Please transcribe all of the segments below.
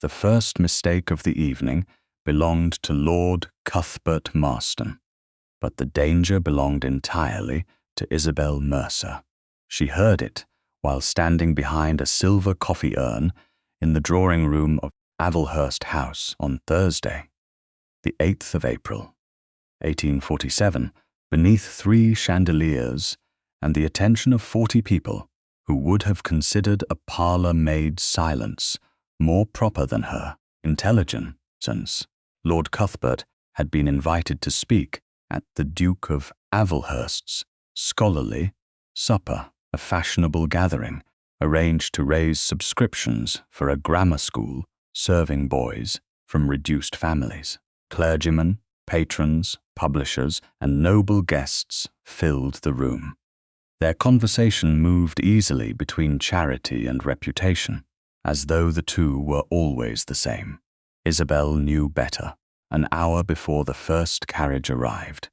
The first mistake of the evening belonged to Lord Cuthbert Marston, but the danger belonged entirely to Isabel Mercer. She heard it while standing behind a silver coffee urn in the drawing-room of Avelhurst House on Thursday, the 8th of April, 1847, beneath 3 chandeliers and the attention of 40 people who would have considered a parlour-maid's silence more proper than her intelligence. Lord Cuthbert had been invited to speak at the Duke of Avelhurst's scholarly supper, a fashionable gathering arranged to raise subscriptions for a grammar school serving boys from reduced families. Clergymen, patrons, publishers, and noble guests filled the room. Their conversation moved easily between charity and reputation, as though the two were always the same. Isabel knew better, an hour before the first carriage arrived.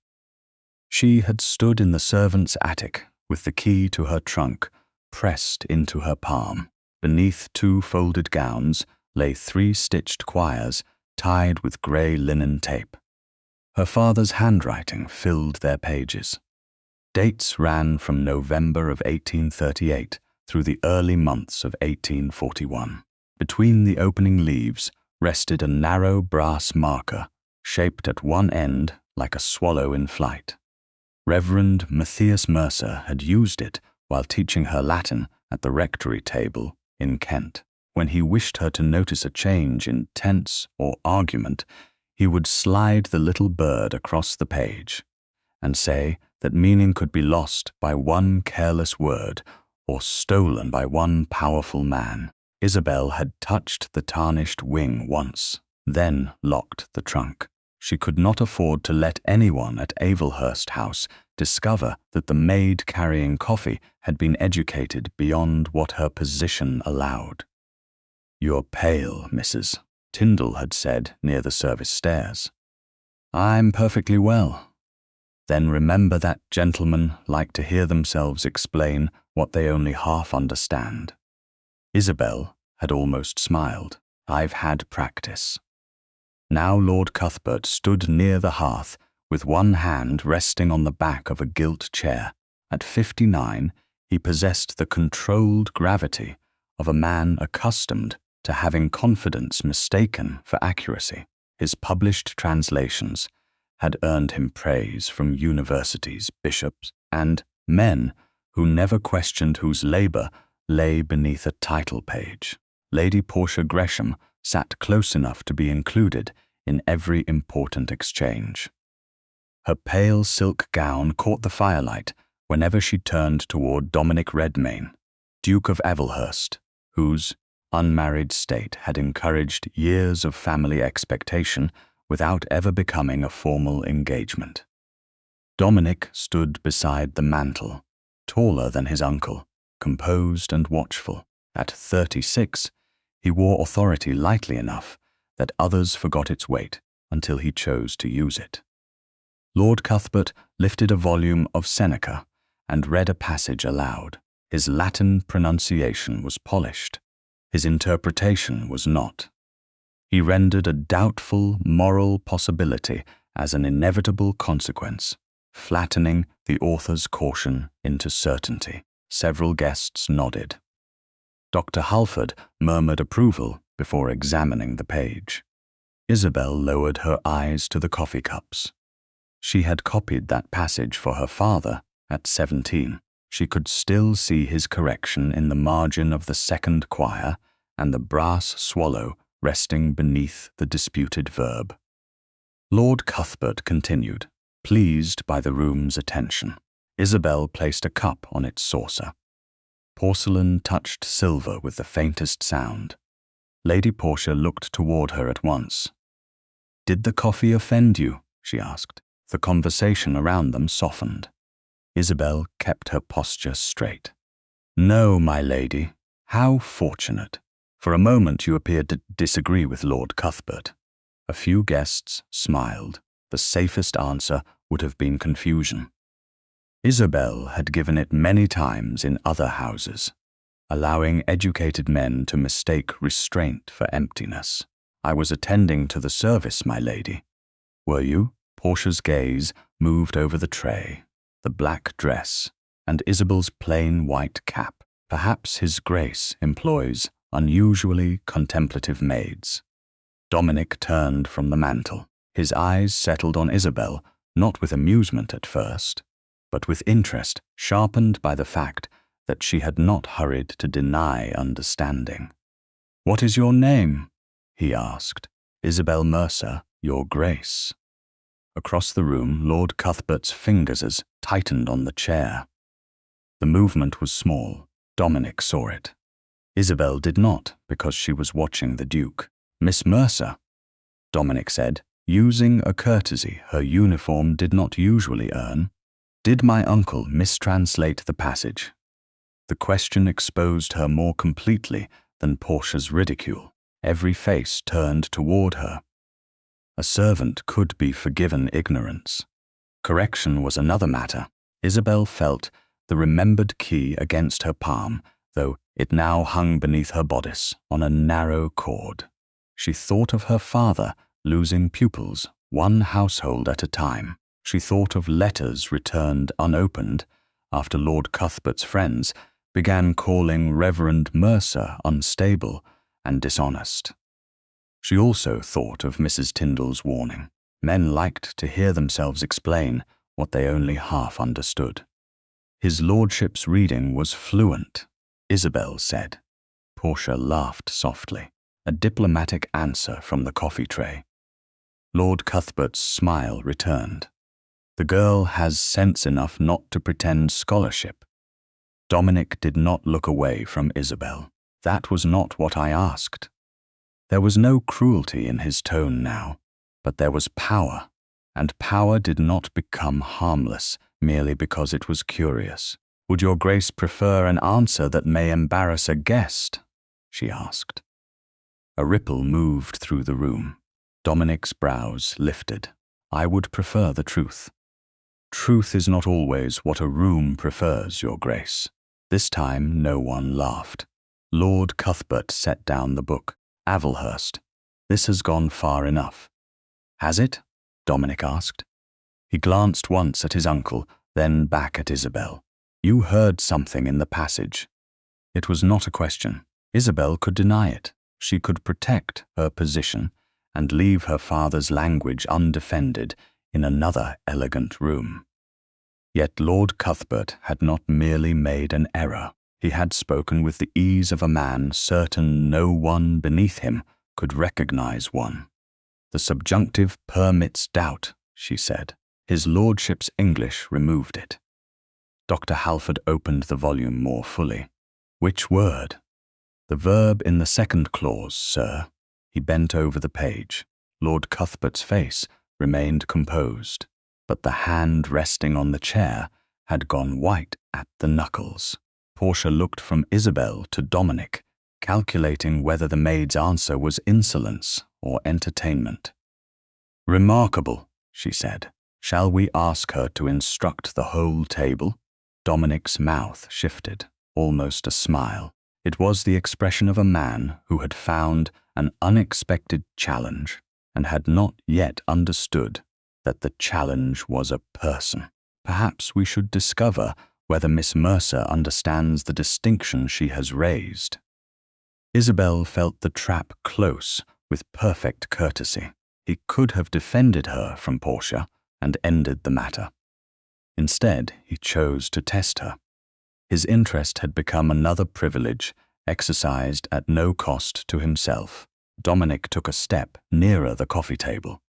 She had stood in the servants' attic with the key to her trunk pressed into her palm. Beneath 2 folded gowns lay 3 stitched quires tied with grey linen tape. Her father's handwriting filled their pages. Dates ran from November of 1838 through the early months of 1841. Between the opening leaves rested a narrow brass marker, shaped at one end like a swallow in flight. Reverend Matthias Mercer had used it while teaching her Latin at the rectory table in Kent. When he wished her to notice a change in tense or argument, he would slide the little bird across the page and say that meaning could be lost by one careless word or stolen by one powerful man. Isabel had touched the tarnished wing once, then locked the trunk. She could not afford to let anyone at Avelhurst House discover that the maid carrying coffee had been educated beyond what her position allowed. "You're pale, Mrs." Tyndall had said near the service stairs. "I'm perfectly well." Then remember that gentlemen like to hear themselves explain what they only half understand. Isabel had almost smiled. "I've had practice." Now Lord Cuthbert stood near the hearth with one hand resting on the back of a gilt chair. At 59, he possessed the controlled gravity of a man accustomed to having confidence mistaken for accuracy. His published translations had earned him praise from universities, bishops, and men who never questioned whose labour lay beneath a title page. Lady Portia Gresham sat close enough to be included in every important exchange. Her pale silk gown caught the firelight whenever she turned toward Dominic Redmayne, Duke of Avelhurst, whose unmarried state had encouraged years of family expectation without ever becoming a formal engagement. Dominic stood beside the mantel, taller than his uncle, composed and watchful. At 36, he wore authority lightly enough that others forgot its weight until he chose to use it. Lord Cuthbert lifted a volume of Seneca and read a passage aloud. His Latin pronunciation was polished. His interpretation was not. He rendered a doubtful moral possibility as an inevitable consequence, flattening the author's caution into certainty. Several guests nodded. Dr. Halford murmured approval before examining the page. Isabel lowered her eyes to the coffee cups. She had copied that passage for her father at 17. She could still see his correction in the margin of the second quire and the brass swallow resting beneath the disputed verb. Lord Cuthbert continued, pleased by the room's attention. Isabel placed a cup on its saucer. Porcelain touched silver with the faintest sound. Lady Portia looked toward her at once. "Did the coffee offend you?" she asked. The conversation around them softened. Isabel kept her posture straight. "No, my lady. How fortunate. For a moment you appeared to disagree with Lord Cuthbert." A few guests smiled. The safest answer would have been confusion. Isabel had given it many times in other houses. allowing educated men to mistake restraint for emptiness. I was attending to the service, my lady. Were you? Portia's gaze moved over the tray, the black dress, and Isabel's plain white cap. Perhaps His Grace employs unusually contemplative maids. Dominic turned from the mantel. His eyes settled on Isabel, not with amusement at first, but with interest sharpened by the fact that she had not hurried to deny understanding. "What is your name?" he asked. "Isabel Mercer, Your Grace." Across the room, Lord Cuthbert's fingers tightened on the chair. The movement was small. Dominic saw it. Isabel did not, because she was watching the Duke. "Miss Mercer," Dominic said, using a courtesy her uniform did not usually earn. Did my uncle mistranslate the passage? The question exposed her more completely than Portia's ridicule. Every face turned toward her. A servant could be forgiven ignorance. Correction was another matter. Isabel felt the remembered key against her palm, though it now hung beneath her bodice on a narrow cord. She thought of her father losing pupils, one household at a time. She thought of letters returned unopened after Lord Cuthbert's friends began calling Reverend Mercer unstable and dishonest. She also thought of Mrs. Tyndall's warning. Men liked to hear themselves explain what they only half understood. His lordship's reading was fluent, Isabel said. Portia laughed softly, a diplomatic answer from the coffee tray. Lord Cuthbert's smile returned. The girl has sense enough not to pretend scholarship. Dominic did not look away from Isabel. That was not what I asked. There was no cruelty in his tone now, but there was power, and power did not become harmless merely because it was curious. "Would your Grace prefer an answer that may embarrass a guest?" she asked. A ripple moved through the room. Dominic's brows lifted. "I would prefer the truth." "Truth is not always what a room prefers, Your Grace." This time no one laughed. Lord Cuthbert set down the book. "Avelhurst, this has gone far enough." "Has it?" Dominic asked. He glanced once at his uncle, then back at Isabel. "You heard something in the passage." It was not a question. Isabel could deny it. She could protect her position and leave her father's language undefended in another elegant room. Yet Lord Cuthbert had not merely made an error. He had spoken with the ease of a man certain no one beneath him could recognize one. "The subjunctive permits doubt," she said. His lordship's English removed it. Dr. Halford opened the volume more fully. "Which word?" "The verb in the second clause, sir." He bent over the page. Lord Cuthbert's face remained composed, but the hand resting on the chair had gone white at the knuckles. Portia looked from Isabel to Dominic, calculating whether the maid's answer was insolence or entertainment. "Remarkable," she said. "Shall we ask her to instruct the whole table?" Dominic's mouth shifted, almost a smile. It was the expression of a man who had found an unexpected challenge and had not yet understood that the challenge was a person. Perhaps we should discover whether Miss Mercer understands the distinction she has raised. Isabel felt the trap close with perfect courtesy. He could have defended her from Portia and ended the matter. Instead, he chose to test her. His interest had become another privilege exercised at no cost to himself. Dominic took a step nearer the coffee table.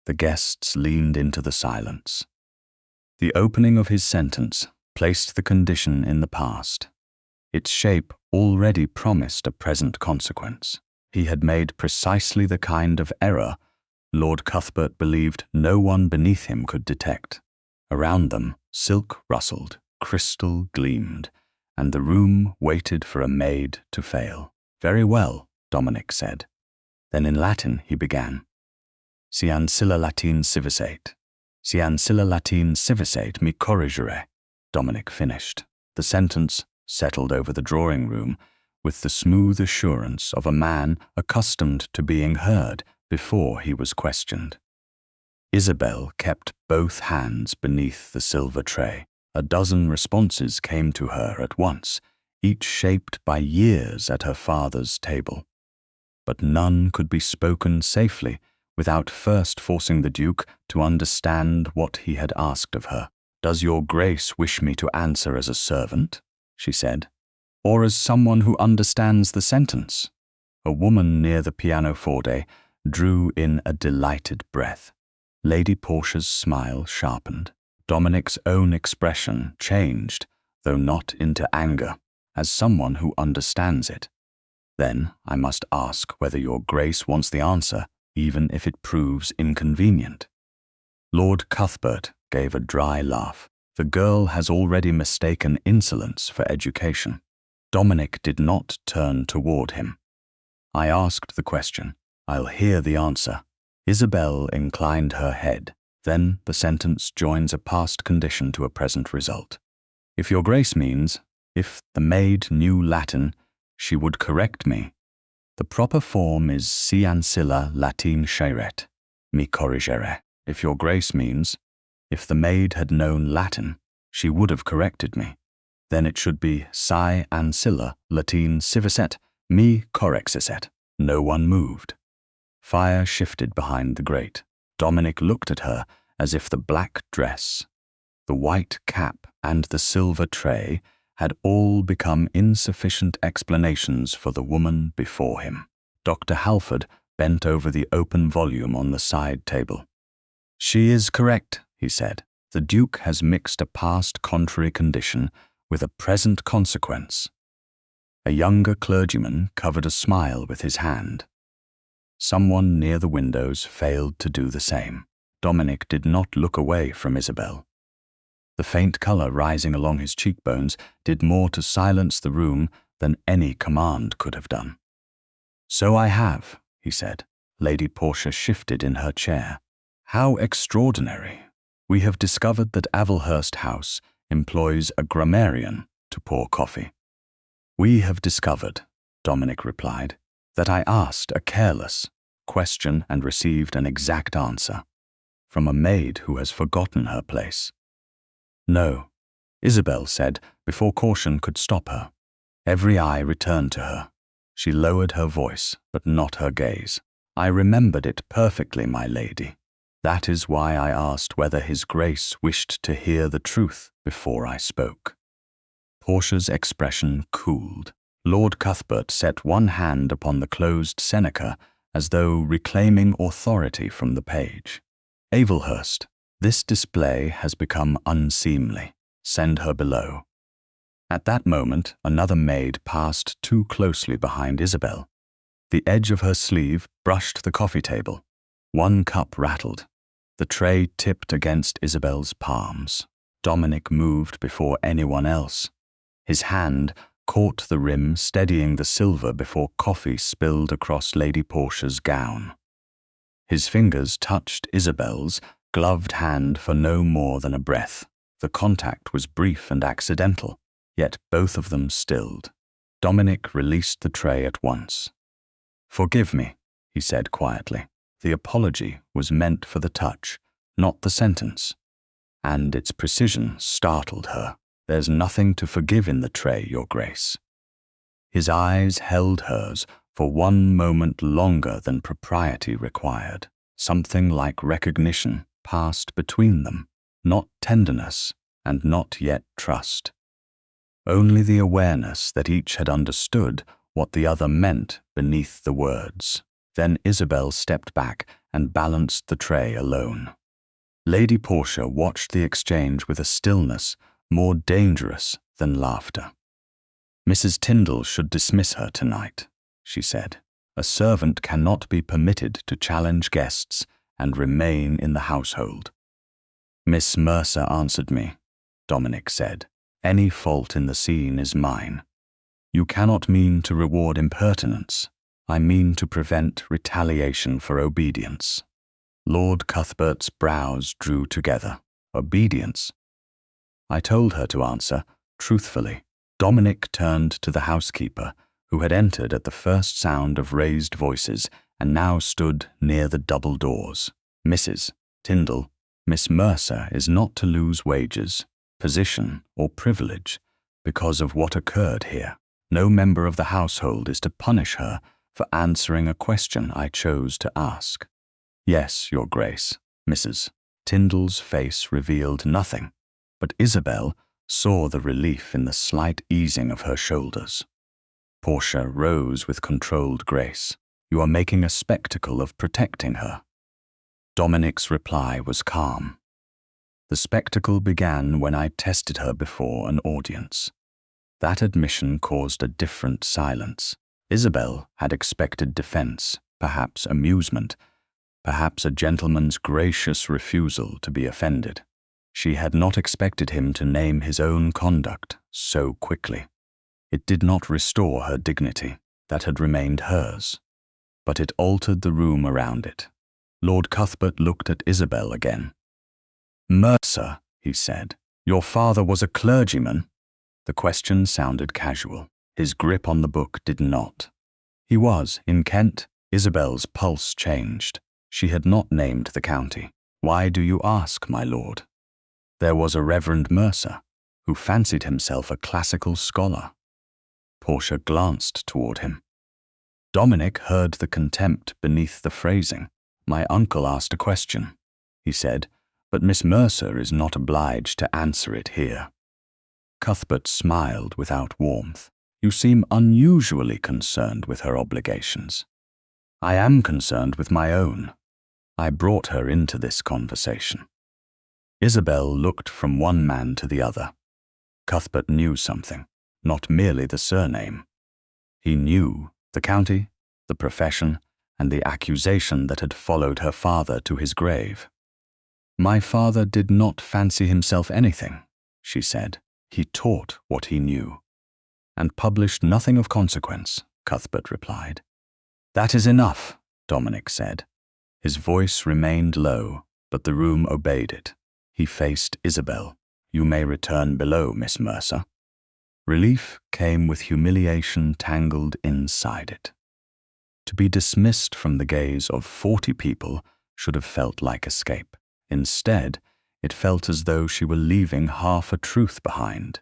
The guests leaned into the silence. The opening of his sentence placed the condition in the past. Its shape already promised a present consequence. He had made precisely the kind of error Lord Cuthbert believed no one beneath him could detect. Around them, silk rustled, crystal gleamed, and the room waited for a maid to fail. "Very well," Dominic said. Then in Latin he began. "Si ancilla Latin civisate. Si ancilla Latin civisate mi corrigere," Dominic finished. The sentence settled over the drawing room with the smooth assurance of a man accustomed to being heard before he was questioned. Isabel kept both hands beneath the silver tray. A dozen responses came to her at once, each shaped by years at her father's table. But none could be spoken safely without first forcing the Duke to understand what he had asked of her. "Does your Grace wish me to answer as a servant?" she said, "or as someone who understands the sentence?" A woman near the pianoforte drew in a delighted breath. Lady Portia's smile sharpened. Dominic's own expression changed, though not into anger, as someone who understands it. "Then I must ask whether your Grace wants the answer, even if it proves inconvenient." Lord Cuthbert gave a dry laugh. The girl has already mistaken insolence for education. Dominic did not turn toward him. "I asked the question. I'll hear the answer." Isabel inclined her head. Then the sentence joins a past condition to a present result. "If your Grace means, if the maid knew Latin, she would correct me. The proper form is si ancilla Latin sciret, mi corrigere." If your Grace means, if the maid had known Latin, she would have corrected me. Then it should be si ancilla Latin civiset, mi correxisset. No one moved. Fire shifted behind the grate. Dominic looked at her as if the black dress, the white cap, and the silver tray had all become insufficient explanations for the woman before him. Dr. Halford bent over the open volume on the side table. "She is correct," he said. "The Duke has mixed a past contrary condition with a present consequence." A younger clergyman covered a smile with his hand. Someone near the windows failed to do the same. Dominic did not look away from Isabel. The faint color rising along his cheekbones did more to silence the room than any command could have done. "So I have," he said. Lady Portia shifted in her chair. "How extraordinary. We have discovered that Avelhurst House employs a grammarian to pour coffee." "We have discovered," Dominic replied, "that I asked a careless question and received an exact answer from a maid who has forgotten her place." "No," Isabel said before caution could stop her. Every eye returned to her. She lowered her voice, but not her gaze. "I remembered it perfectly, my lady. That is why I asked whether His Grace wished to hear the truth before I spoke." Portia's expression cooled. Lord Cuthbert set one hand upon the closed Seneca as though reclaiming authority from the page. "Avelhurst, this display has become unseemly. Send her below." At that moment, another maid passed too closely behind Isabel. The edge of her sleeve brushed the coffee table. One cup rattled. The tray tipped against Isabel's palms. Dominic moved before anyone else. His hand caught the rim, steadying the silver before coffee spilled across Lady Portia's gown. His fingers touched Isabel's gloved hand for no more than a breath. The contact was brief and accidental, yet both of them stilled. Dominic released the tray at once. "Forgive me," he said quietly. The apology was meant for the touch, not the sentence, and its precision startled her. "There's nothing to forgive in the tray, Your Grace." His eyes held hers for one moment longer than propriety required. Something like recognition passed between them, not tenderness and not yet trust. Only the awareness that each had understood what the other meant beneath the words. Then Isabel stepped back and balanced the tray alone. Lady Portia watched the exchange with a stillness more dangerous than laughter. "Mrs. Tyndall should dismiss her tonight," she said. "A servant cannot be permitted to challenge guests and remain in the household." "Miss Mercer answered me," Dominic said. "Any fault in the scene is mine. You cannot mean to reward impertinence. I mean to prevent retaliation for obedience." Lord Cuthbert's brows drew together. "Obedience?" "I told her to answer truthfully. Dominic turned to the housekeeper, who had entered at the first sound of raised voices and now stood near the double doors. Mrs. Tyndall, Miss Mercer is not to lose wages, position, or privilege because of what occurred here. No member of the household is to punish her for answering a question I chose to ask. Yes, Your Grace. Mrs. Tyndall's face revealed nothing, but Isabel saw the relief in the slight easing of her shoulders. Portia rose with controlled grace. You are making a spectacle of protecting her. Dominic's reply was calm. The spectacle began when I tested her before an audience. That admission caused a different silence. Isabel had expected defense, perhaps amusement, perhaps a gentleman's gracious refusal to be offended. She had not expected him to name his own conduct so quickly. It did not restore her dignity, that had remained hers, but it altered the room around it. Lord Cuthbert looked at Isabel again. Mercer, he said, your father was a clergyman? The question sounded casual. His grip on the book did not. He was, in Kent. Isabel's pulse changed. She had not named the county. Why do you ask, my lord? There was a Reverend Mercer, who fancied himself a classical scholar. Portia glanced toward him. Dominic heard the contempt beneath the phrasing. My uncle asked a question, he said, but Miss Mercer is not obliged to answer it here. Cuthbert smiled without warmth. You seem unusually concerned with her obligations. I am concerned with my own. I brought her into this conversation. Isabel looked from one man to the other. Cuthbert knew something, not merely the surname. He knew the county, the profession, and the accusation that had followed her father to his grave. My father did not fancy himself anything, she said. He taught what he knew. And published nothing of consequence, Cuthbert replied. That is enough, Dominic said. His voice remained low, but the room obeyed it. He faced Isabel. You may return below, Miss Mercer. Relief came with humiliation tangled inside it. To be dismissed from the gaze of 40 people should have felt like escape. Instead, it felt as though she were leaving half a truth behind.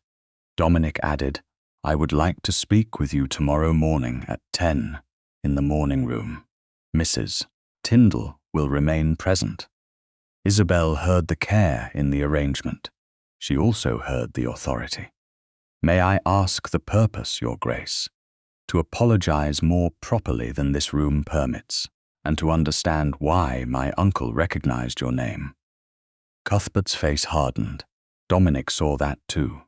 Dominic added, I would like to speak with you tomorrow morning at 10 in the morning room. Mrs. Tyndall will remain present. Isabel heard the care in the arrangement. She also heard the authority. May I ask the purpose, Your Grace? To apologize more properly than this room permits, and to understand why my uncle recognized your name. Cuthbert's face hardened. Dominic saw that too.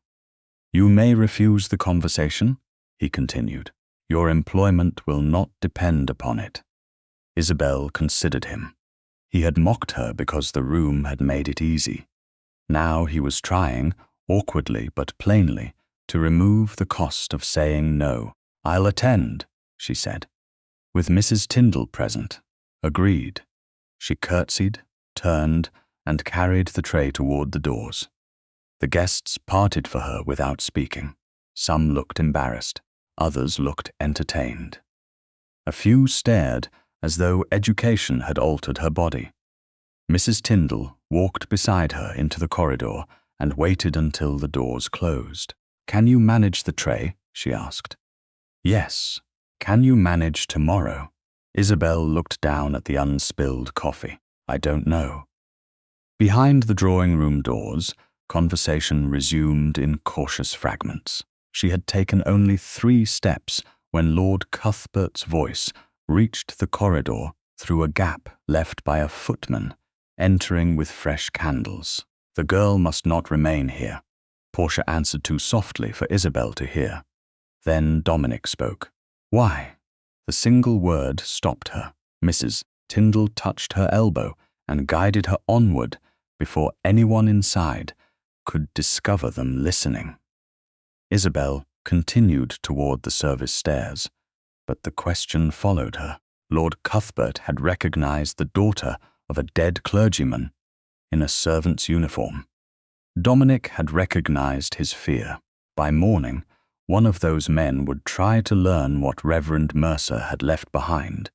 You may refuse the conversation, he continued. Your employment will not depend upon it. Isabel considered him. He had mocked her because the room had made it easy. Now he was trying, awkwardly but plainly, to remove the cost of saying no. I'll attend, she said. With Mrs. Tyndall present. Agreed. She curtsied, turned, and carried the tray toward the doors. The guests parted for her without speaking. Some looked embarrassed, others looked entertained. A few stared as though education had altered her body. Mrs. Tyndall walked beside her into the corridor and waited until the doors closed. Can you manage the tray? She asked. Yes. Can you manage tomorrow? Isabel looked down at the unspilled coffee. I don't know. Behind the drawing-room doors, conversation resumed in cautious fragments. She had taken only 3 steps when Lord Cuthbert's voice reached the corridor through a gap left by a footman entering with fresh candles. The girl must not remain here. Portia answered too softly for Isabel to hear. Then Dominic spoke. Why? The single word stopped her. Mrs. Tyndall touched her elbow and guided her onward before anyone inside could discover them listening. Isabel continued toward the service stairs, but the question followed her. Lord Cuthbert had recognized the daughter of a dead clergyman in a servant's uniform. Dominic had recognized his fear. By morning, one of those men would try to learn what Reverend Mercer had left behind,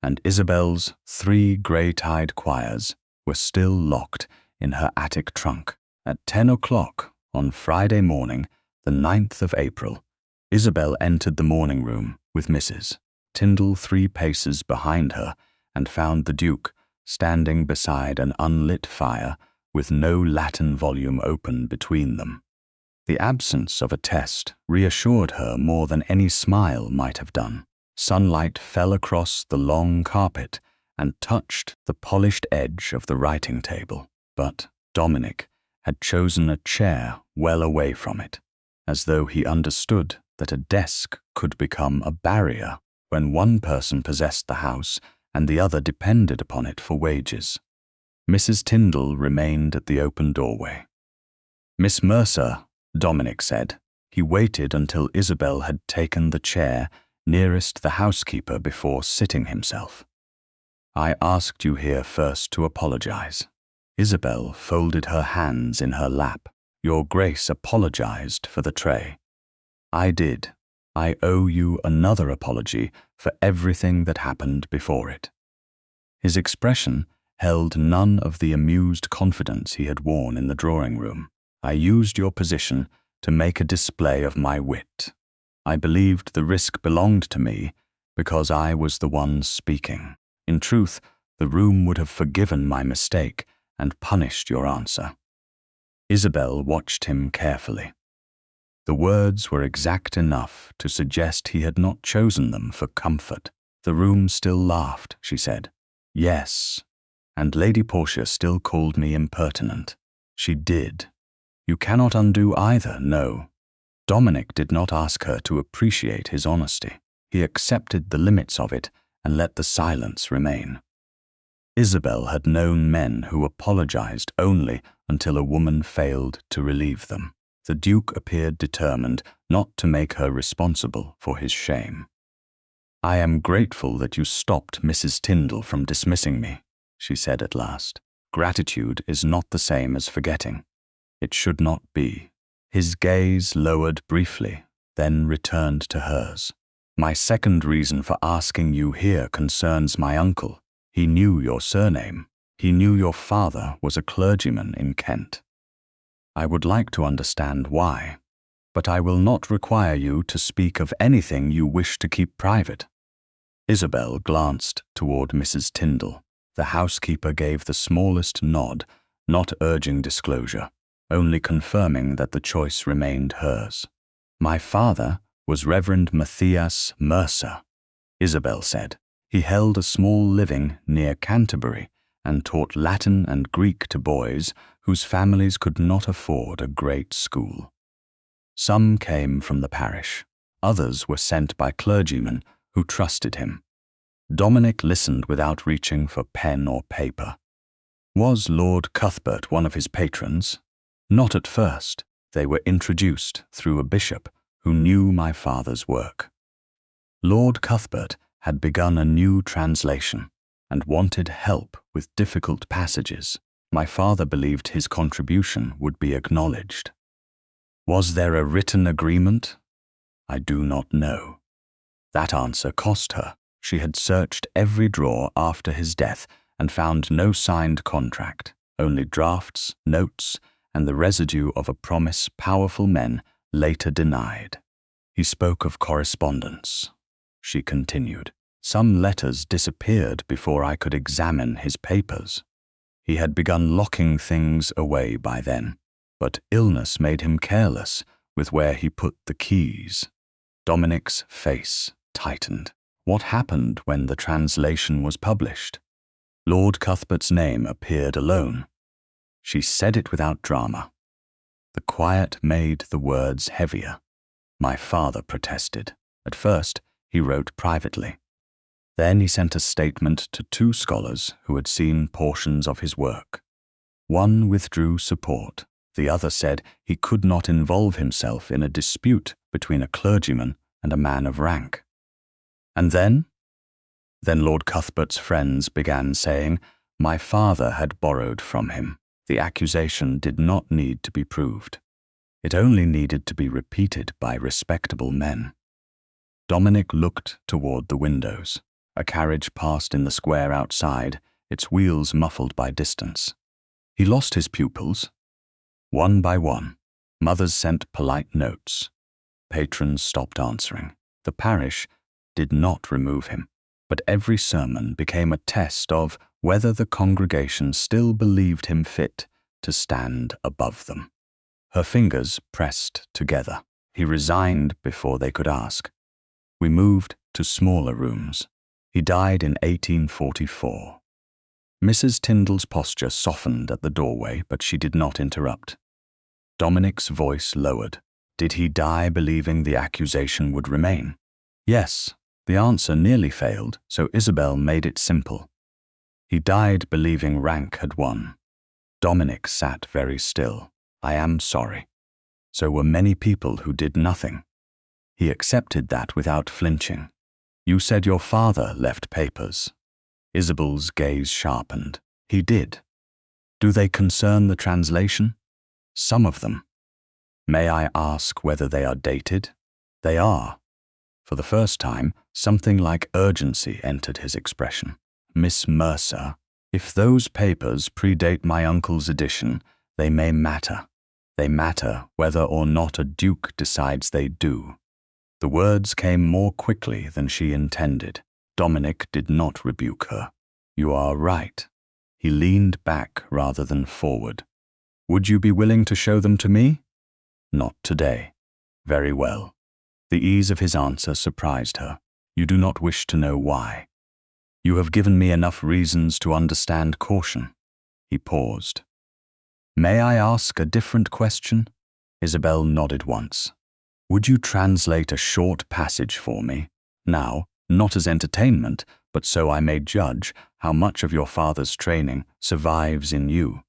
and Isabel's 3 grey-tied quires were still locked in her attic trunk. At 10 o'clock on Friday morning, the 9th of April, Isabel entered the morning room with Mrs. Tyndall 3 paces behind her and found the Duke standing beside an unlit fire with no Latin volume open between them. The absence of a test reassured her more than any smile might have done. Sunlight fell across the long carpet and touched the polished edge of the writing table, but Dominic had chosen a chair well away from it, as though he understood that a desk could become a barrier when one person possessed the house and the other depended upon it for wages. Mrs. Tyndall remained at the open doorway. "Miss Mercer," Dominic said. He waited until Isabel had taken the chair nearest the housekeeper before sitting himself. "I asked you here first to apologize." Isabel folded her hands in her lap. "Your Grace apologized for the tray." "I did. I owe you another apology for everything that happened before it." His expression held none of the amused confidence he had worn in the drawing room. "I used your position to make a display of my wit. I believed the risk belonged to me because I was the one speaking. In truth, the room would have forgiven my mistake and punished your answer." Isabel watched him carefully. The words were exact enough to suggest he had not chosen them for comfort. "The room still laughed," she said. "Yes, and Lady Portia still called me impertinent." "She did. You cannot undo either, no." Dominic did not ask her to appreciate his honesty. He accepted the limits of it and let the silence remain. Isabel had known men who apologized only until a woman failed to relieve them. The Duke appeared determined not to make her responsible for his shame. "I am grateful that you stopped Mrs. Tyndall from dismissing me," she said at last. "Gratitude is not the same as forgetting. It should not be." His gaze lowered briefly, then returned to hers. "My second reason for asking you here concerns my uncle. He knew your surname. He knew your father was a clergyman in Kent. I would like to understand why, but I will not require you to speak of anything you wish to keep private." Isabel glanced toward Mrs. Tyndall. The housekeeper gave the smallest nod, not urging disclosure, only confirming that the choice remained hers. "My father was Reverend Matthias Mercer," Isabel said. "He held a small living near Canterbury and taught Latin and Greek to boys whose families could not afford a great school. Some came from the parish. Others were sent by clergymen who trusted him." Dominic listened without reaching for pen or paper. "Was Lord Cuthbert one of his patrons?" "Not at first. They were introduced through a bishop who knew my father's work. Lord Cuthbert had begun a new translation and wanted help with difficult passages. My father believed his contribution would be acknowledged." "Was there a written agreement?" "I do not know." That answer cost her. She had searched every drawer after his death and found no signed contract, only drafts, notes, and the residue of a promise powerful men later denied. "He spoke of correspondence," she continued. "Some letters disappeared before I could examine his papers. He had begun locking things away by then, but illness made him careless with where he put the keys." Dominic's face tightened. What happened when the translation was published? Lord Cuthbert's name appeared alone. She said it without drama. The quiet made the words heavier. "My father protested. At first, he wrote privately. Then he sent a statement to 2 scholars who had seen portions of his work. One withdrew support. The other said he could not involve himself in a dispute between a clergyman and a man of rank. And then? Then Lord Cuthbert's friends began saying my father had borrowed from him. The accusation did not need to be proved. It only needed to be repeated by respectable men. Dominic looked toward the windows. A carriage passed in the square outside, its wheels muffled by distance. He lost his pupils. One by one, mothers sent polite notes. Patrons stopped answering. The parish did not remove him, but every sermon became a test of whether the congregation still believed him fit to stand above them. Her fingers pressed together. He resigned before they could ask. We moved to smaller rooms. He died in 1844. Mrs. Tyndall's posture softened at the doorway, but she did not interrupt. Dominic's voice lowered. Did he die believing the accusation would remain? Yes. The answer nearly failed, so Isabel made it simple. He died believing rank had won. Dominic sat very still. I am sorry. So were many people who did nothing. He accepted that without flinching. You said your father left papers. Isabel's gaze sharpened. He did. Do they concern the translation? Some of them. May I ask whether they are dated? They are. For the first time, something like urgency entered his expression. Miss Mercer, if those papers predate my uncle's edition, they may matter. They matter whether or not a duke decides they do. The words came more quickly than she intended. Dominic did not rebuke her. You are right. He leaned back rather than forward. Would you be willing to show them to me? Not today. Very well. The ease of his answer surprised her. You do not wish to know why. You have given me enough reasons to understand caution. He paused. May I ask a different question? Isabel nodded once. Would you translate a short passage for me? Now, not as entertainment, but so I may judge how much of your father's training survives in you.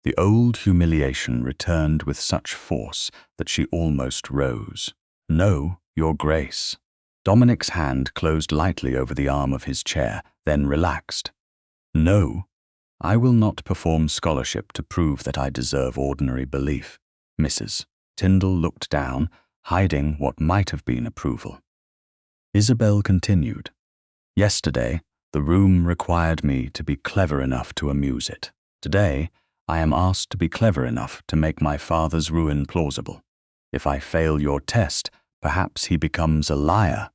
The old humiliation returned with such force that she almost rose. No, Your Grace. Dominic's hand closed lightly over the arm of his chair, then relaxed. No, I will not perform scholarship to prove that I deserve ordinary belief. Mrs. Tyndall looked down, hiding what might have been approval. Isabel continued. Yesterday, the room required me to be clever enough to amuse it. Today, I am asked to be clever enough to make my father's ruin plausible. If I fail your test, perhaps he becomes a liar.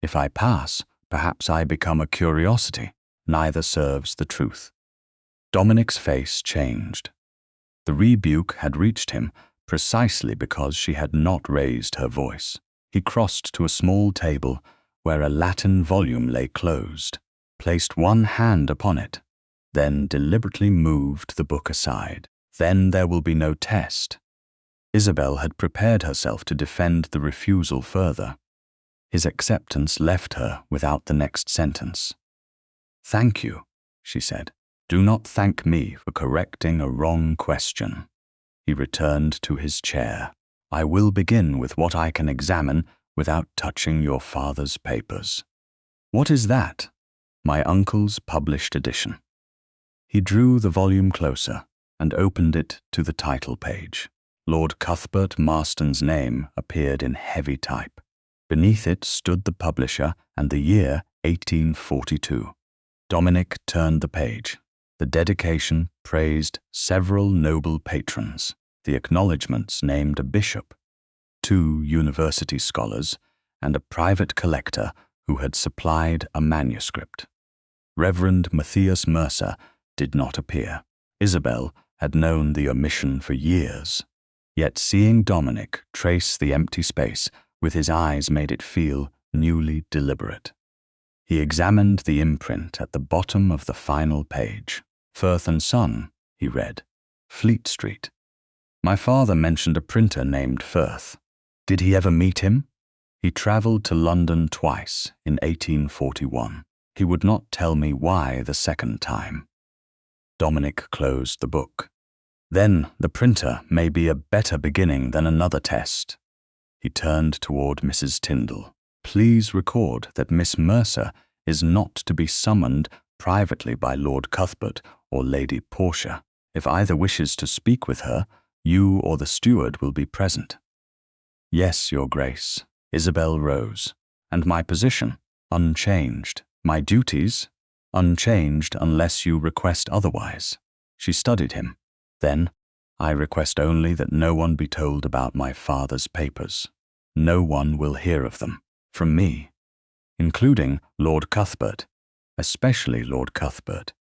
If I pass, perhaps I become a curiosity. Neither serves the truth. Dominic's face changed. The rebuke had reached him precisely because she had not raised her voice. He crossed to a small table where a Latin volume lay closed, placed one hand upon it, then deliberately moved the book aside. Then there will be no test. Isabel had prepared herself to defend the refusal further. His acceptance left her without the next sentence. Thank you, she said. Do not thank me for correcting a wrong question. He returned to his chair. I will begin with what I can examine without touching your father's papers. What is that? My uncle's published edition. He drew the volume closer and opened it to the title page. Lord Cuthbert Marston's name appeared in heavy type. Beneath it stood the publisher and the year 1842. Dominic turned the page. The dedication praised several noble patrons. The acknowledgements named a bishop, 2 university scholars, and a private collector who had supplied a manuscript. Reverend Matthias Mercer did not appear. Isabel had known the omission for years. Yet seeing Dominic trace the empty space with his eyes made it feel newly deliberate. He examined the imprint at the bottom of the final page. Firth and Son, he read. Fleet Street. My father mentioned a printer named Firth. Did he ever meet him? He travelled to London twice in 1841. He would not tell me why the second time. Dominic closed the book. Then the printer may be a better beginning than another test. He turned toward Mrs. Tyndall. Please record that Miss Mercer is not to be summoned privately by Lord Cuthbert or Lady Portia. If either wishes to speak with her, You or the steward will be present." "Yes, Your Grace." Isabel rose. "And my position? Unchanged. My duties? Unchanged unless you request otherwise." She studied him. "Then, I request only that no one be told about my father's papers. No one will hear of them, from me, including Lord Cuthbert, especially Lord Cuthbert."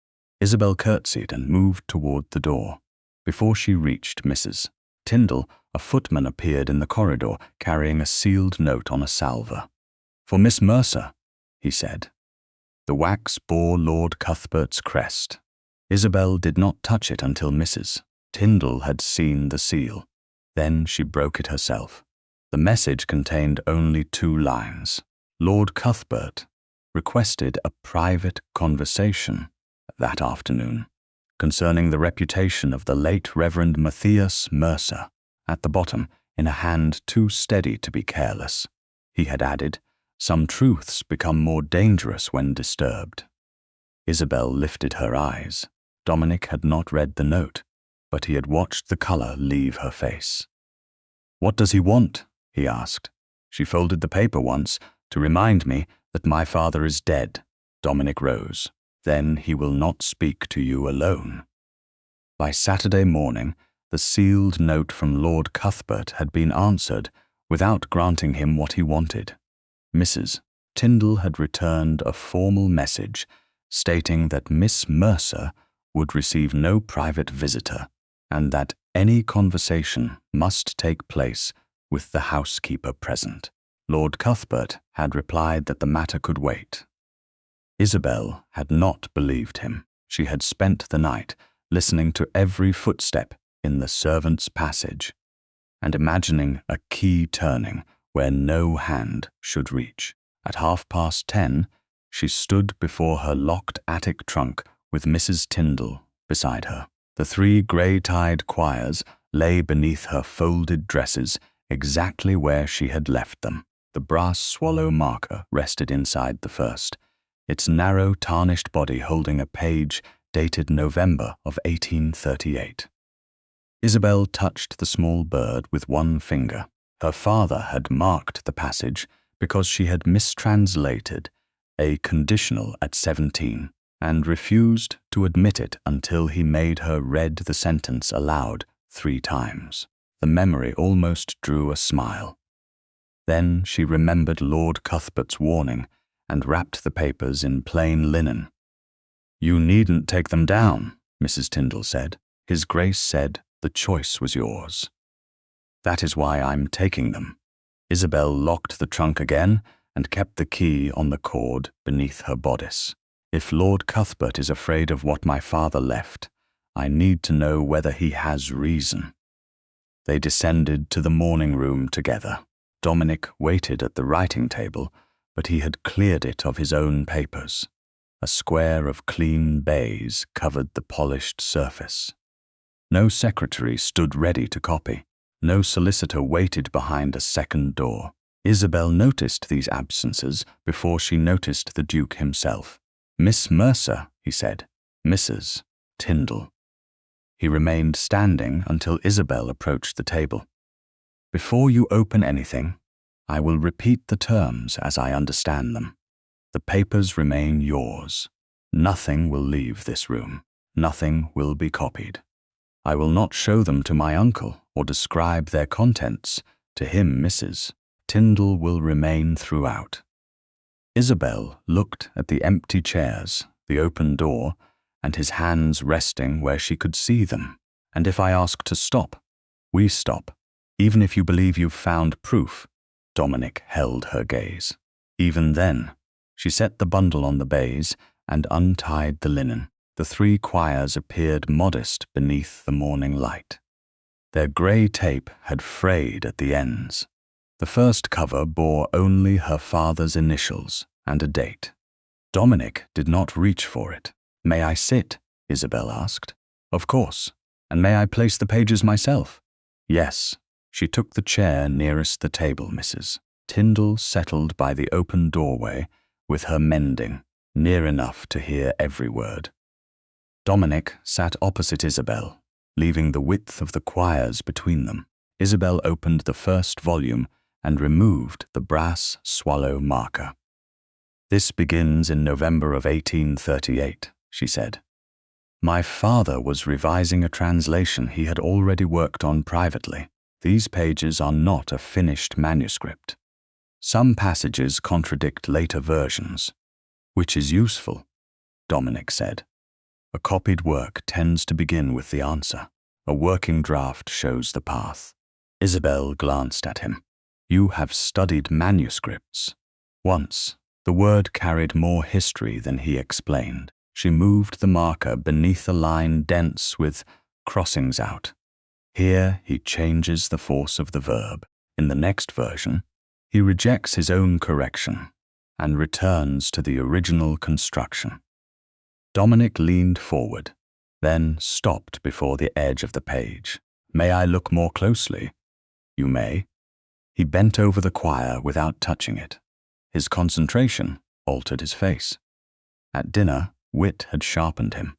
Isabel curtsied and moved toward the door. Before she reached Mrs. Tyndall, a footman appeared in the corridor carrying a sealed note on a salver. "For Miss Mercer," he said. The wax bore Lord Cuthbert's crest. Isabel did not touch it until Mrs. Tyndall had seen the seal. Then she broke it herself. The message contained only 2 lines. Lord Cuthbert requested a private conversation that afternoon concerning the reputation of the late Reverend Matthias Mercer. At the bottom, in a hand too steady to be careless, he had added, "Some truths become more dangerous when disturbed." Isabel lifted her eyes. Dominic had not read the note, but he had watched the color leave her face. "What does he want?" he asked. "She folded the paper once to remind me that my father is dead." Dominic rose. "Then he will not speak to you alone." By Saturday morning, the sealed note from Lord Cuthbert had been answered without granting him what he wanted. Mrs. Tyndall had returned a formal message stating that Miss Mercer would receive no private visitor and that any conversation must take place with the housekeeper present. Lord Cuthbert had replied that the matter could wait. Isabel had not believed him. She had spent the night listening to every footstep in the servants' passage and imagining a key turning where no hand should reach. At 10:30, she stood before her locked attic trunk with Mrs. Tyndall beside her. The 3 grey-tied quires lay beneath her folded dresses exactly where she had left them. The brass swallow marker rested inside the first, its narrow, tarnished body holding a page dated November of 1838. Isabel touched the small bird with one finger. Her father had marked the passage because she had mistranslated a conditional at 17 and refused to admit it until he made her read the sentence aloud 3 times. The memory almost drew a smile. Then she remembered Lord Cuthbert's warning and wrapped the papers in plain linen. "You needn't take them down," Mrs. Tyndall said. "His Grace said the choice was yours. That is why I'm taking them." Isabel locked the trunk again and kept the key on the cord beneath her bodice. "If Lord Cuthbert is afraid of what my father left, I need to know whether he has reason." They descended to the morning room together. Dominic waited at the writing table, but he had cleared it of his own papers. A square of clean baize covered the polished surface. No secretary stood ready to copy. No solicitor waited behind a second door. Isabel noticed these absences before she noticed the Duke himself. "Miss Mercer," he said. "Mrs. Tyndall." He remained standing until Isabel approached the table. "Before you open anything, I will repeat the terms as I understand them. The papers remain yours. Nothing will leave this room. Nothing will be copied. I will not show them to my uncle or describe their contents. To him, Mrs. Tyndall will remain throughout." Isabel looked at the empty chairs, the open door, and his hands resting where she could see them. "And if I ask to stop, we stop. Even if you believe you've found proof." Dominic held her gaze. "Even then." She set the bundle on the baize and untied the linen. The 3 quires appeared modest beneath the morning light. Their grey tape had frayed at the ends. The first cover bore only her father's initials and a date. Dominic did not reach for it. "May I sit?" Isabel asked. "Of course. And may I place the pages myself?" "Yes." She took the chair nearest the table. Mrs. Tyndall settled by the open doorway with her mending, near enough to hear every word. Dominic sat opposite Isabel, leaving the width of the quires between them. Isabel opened the first volume and removed the brass swallow marker. "This begins in November of 1838, she said. "My father was revising a translation he had already worked on privately. These pages are not a finished manuscript. Some passages contradict later versions, which is useful," Dominic said. "A copied work tends to begin with the answer. A working draft shows the path." Isabel glanced at him. "You have studied manuscripts." Once, the word carried more history than he explained. She moved the marker beneath a line dense with crossings out. Here he changes the force of the verb. In the next version, he rejects his own correction and returns to the original construction. Dominic leaned forward, then stopped before the edge of the page. "May I look more closely?" "You may." He bent over the quire without touching it. His concentration altered his face. At dinner, wit had sharpened him.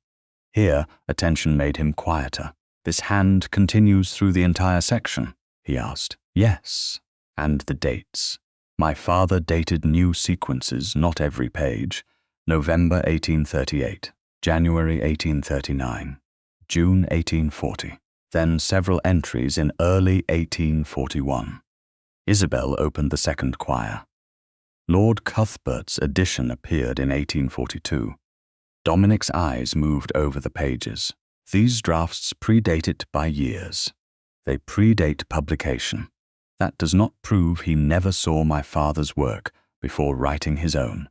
Here, attention made him quieter. "This hand continues through the entire section?" he asked. "Yes, and the dates. My father dated new sequences, not every page. November 1838, January 1839, June 1840, then several entries in early 1841. Isabel opened the second quire. Lord Cuthbert's edition appeared in 1842. Dominic's eyes moved over the pages. These drafts predate it by years. They predate publication. That does not prove he never saw my father's work before writing his own.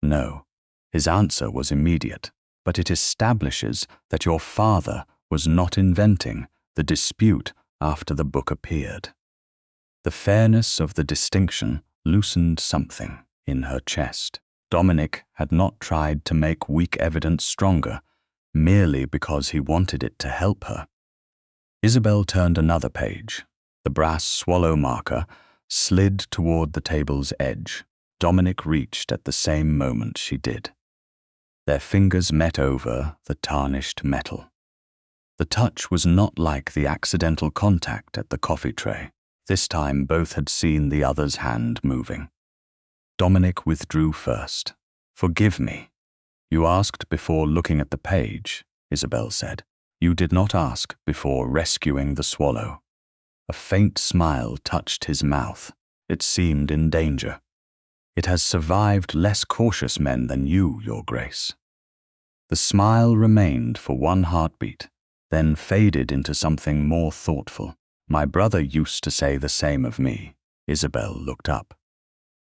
No, his answer was immediate, but it establishes that your father was not inventing the dispute after the book appeared. The fairness of the distinction loosened something in her chest. Dominic had not tried to make weak evidence stronger, merely because he wanted it to help her. Isabel turned another page. The brass swallow marker slid toward the table's edge. Dominic reached at the same moment she did. Their fingers met over the tarnished metal. The touch was not like the accidental contact at the coffee tray. This time both had seen the other's hand moving. Dominic withdrew first. "Forgive me. You asked before looking at the page," Isabel said. "You did not ask before rescuing the swallow." A faint smile touched his mouth. It seemed in danger. "It has survived less cautious men than you, Your Grace." The smile remained for one heartbeat, then faded into something more thoughtful. "My brother used to say the same of me." Isabel looked up.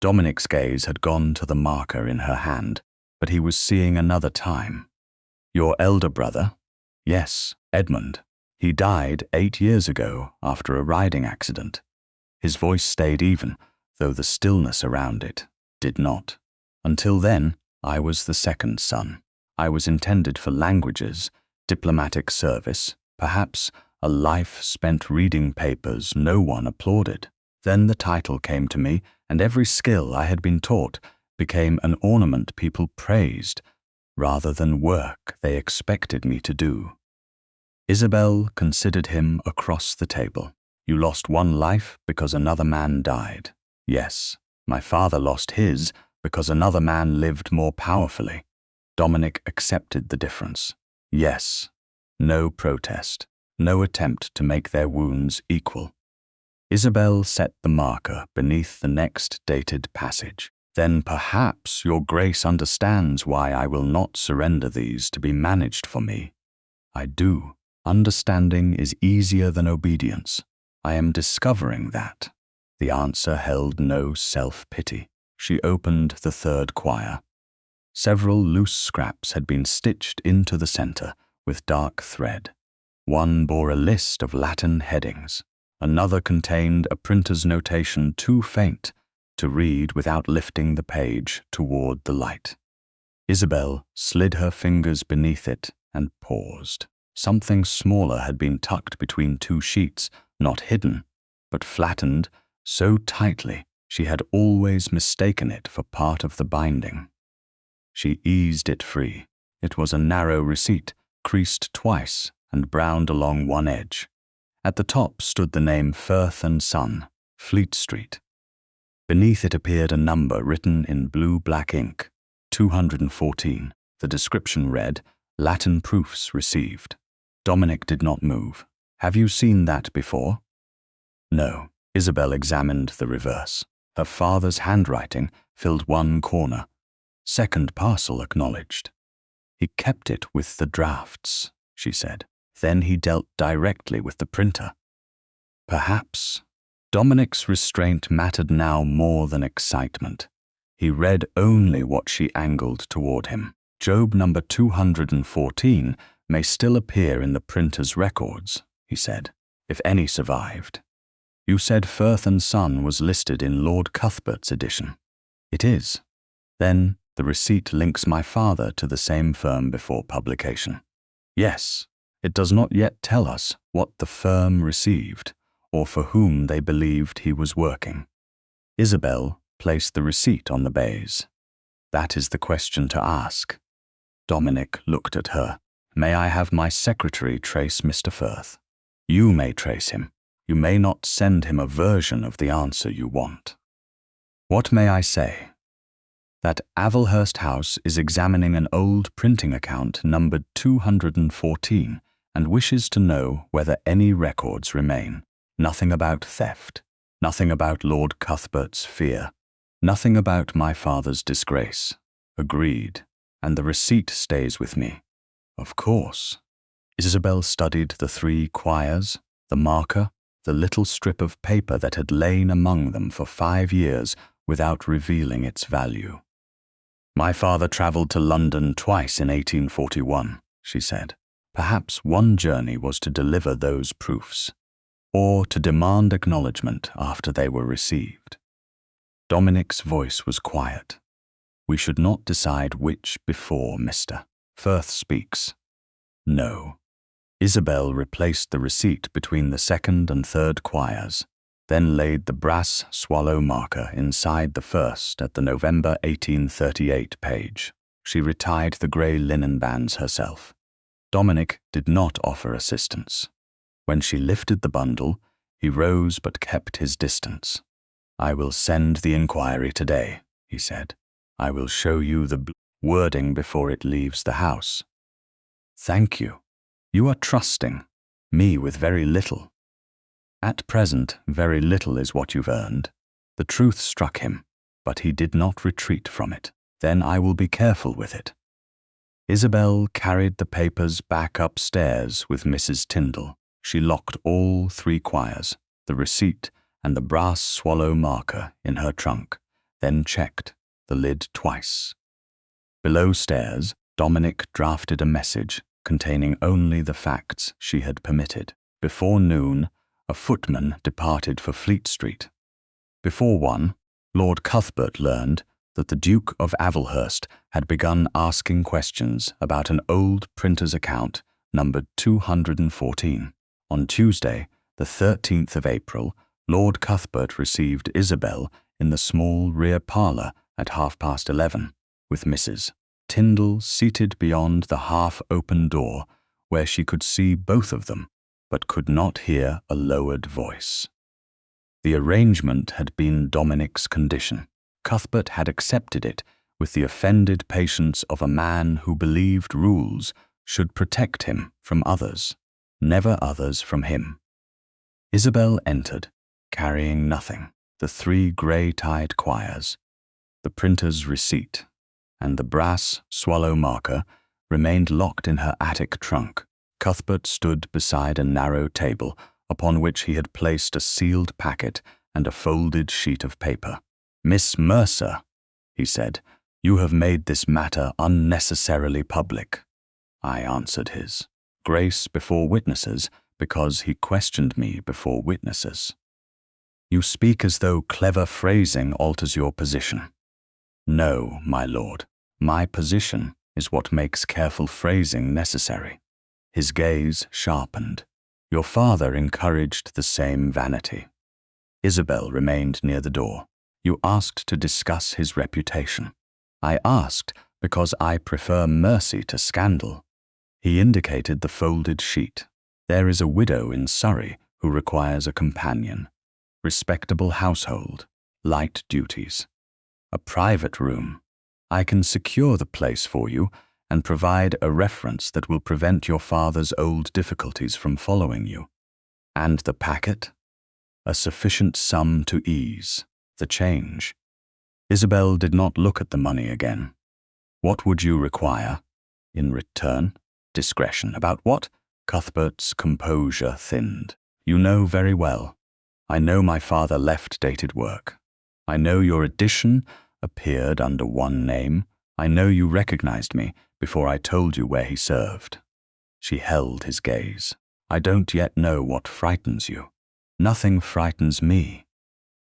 Dominic's gaze had gone to the marker in her hand, but he was seeing another time. "Your elder brother?" "Yes, Edmund. He died 8 years ago after a riding accident." His voice stayed even, though the stillness around it did not. "Until then, I was the second son. I was intended for languages, diplomatic service, perhaps a life spent reading papers no one applauded. Then the title came to me, and every skill I had been taught became an ornament people praised, rather than work they expected me to do." Isabel considered him across the table. "You lost one life because another man died." "Yes, my father lost his because another man lived more powerfully." Dominic accepted the difference. Yes, no protest, no attempt to make their wounds equal. Isabel set the marker beneath the next dated passage. "Then perhaps your grace understands why I will not surrender these to be managed for me." "I do. Understanding is easier than obedience. I am discovering that." The answer held no self-pity. She opened the third quire. Several loose scraps had been stitched into the center with dark thread. One bore a list of Latin headings. Another contained a printer's notation too faint to read without lifting the page toward the light. Isabel slid her fingers beneath it and paused. Something smaller had been tucked between two sheets, not hidden, but flattened so tightly she had always mistaken it for part of the binding. She eased it free. It was a narrow receipt, creased twice and browned along one edge. At the top stood the name Firth and Son, Fleet Street. Beneath it appeared a number written in blue-black ink, 214. The description read, Latin proofs received. Dominic did not move. Have you seen that before? No. Isabel examined the reverse. Her father's handwriting filled one corner. Second parcel acknowledged. He kept it with the drafts, she said. Then he dealt directly with the printer. Perhaps. Dominic's restraint mattered now more than excitement. He read only what she angled toward him. Job number 214 may still appear in the printer's records, he said, if any survived. You said Firth and Son was listed in Lord Cuthbert's edition. It is. Then the receipt links my father to the same firm before publication. Yes, it does not yet tell us what the firm received or for whom they believed he was working. Isabel placed the receipt on the baize. That is the question to ask. Dominic looked at her. May I have my secretary trace Mr. Firth? You may trace him. You may not send him a version of the answer you want. What may I say? That Avelhurst House is examining an old printing account numbered 214 and wishes to know whether any records remain. Nothing about theft, nothing about Lord Cuthbert's fear, nothing about my father's disgrace. Agreed, and the receipt stays with me. Of course. Isabel studied the 3 quires, the marker, the little strip of paper that had lain among them for 5 years without revealing its value. My father travelled to London twice in 1841, she said. Perhaps one journey was to deliver those proofs, or to demand acknowledgement after they were received. Dominic's voice was quiet. We should not decide which before, Mr. Firth speaks. No. Isabel replaced the receipt between the 2nd and 3rd quires, then laid the brass swallow marker inside the first at the November 1838 page. She retied the grey linen bands herself. Dominic did not offer assistance. When she lifted the bundle, he rose but kept his distance. I will send the inquiry today, he said. I will show you the wording before it leaves the house. Thank you. You are trusting me with very little. At present, very little is what you've earned. The truth struck him, but he did not retreat from it. Then I will be careful with it. Isabel carried the papers back upstairs with Mrs. Tyndall. She locked all 3 quires, the receipt and the brass swallow marker in her trunk, then checked the lid twice. Below stairs, Dominic drafted a message containing only the facts she had permitted. Before noon, a footman departed for Fleet Street. Before 1, Lord Cuthbert learned that the Duke of Avelhurst had begun asking questions about an old printer's account numbered 214. On Tuesday, the 13th of April, Lord Cuthbert received Isabel in the small rear parlour at 11:30, with Mrs. Tyndall seated beyond the half-open door where she could see both of them, but could not hear a lowered voice. The arrangement had been Dominic's condition. Cuthbert had accepted it with the offended patience of a man who believed rules should protect him from others, never others from him. Isabel entered, carrying nothing, the 3 grey-tied quires, the printer's receipt, and the brass swallow marker remained locked in her attic trunk. Cuthbert stood beside a narrow table upon which he had placed a sealed packet and a folded sheet of paper. Miss Mercer, he said, you have made this matter unnecessarily public. I answered his grace before witnesses because he questioned me before witnesses. You speak as though clever phrasing alters your position. No, my lord, my position is what makes careful phrasing necessary. His gaze sharpened. Your father encouraged the same vanity. Isabel remained near the door. You asked to discuss his reputation. I asked because I prefer mercy to scandal. He indicated the folded sheet. There is a widow in Surrey who requires a companion. Respectable household. Light duties. A private room. I can secure the place for you and provide a reference that will prevent your father's old difficulties from following you. And the packet? A sufficient sum to ease the change. Isabel did not look at the money again. What would you require? In return? Discretion. About what? Cuthbert's composure thinned. You know very well. I know my father left dated work. I know your edition appeared under one name. I know you recognized me before I told you where he served. She held his gaze. I don't yet know what frightens you. Nothing frightens me.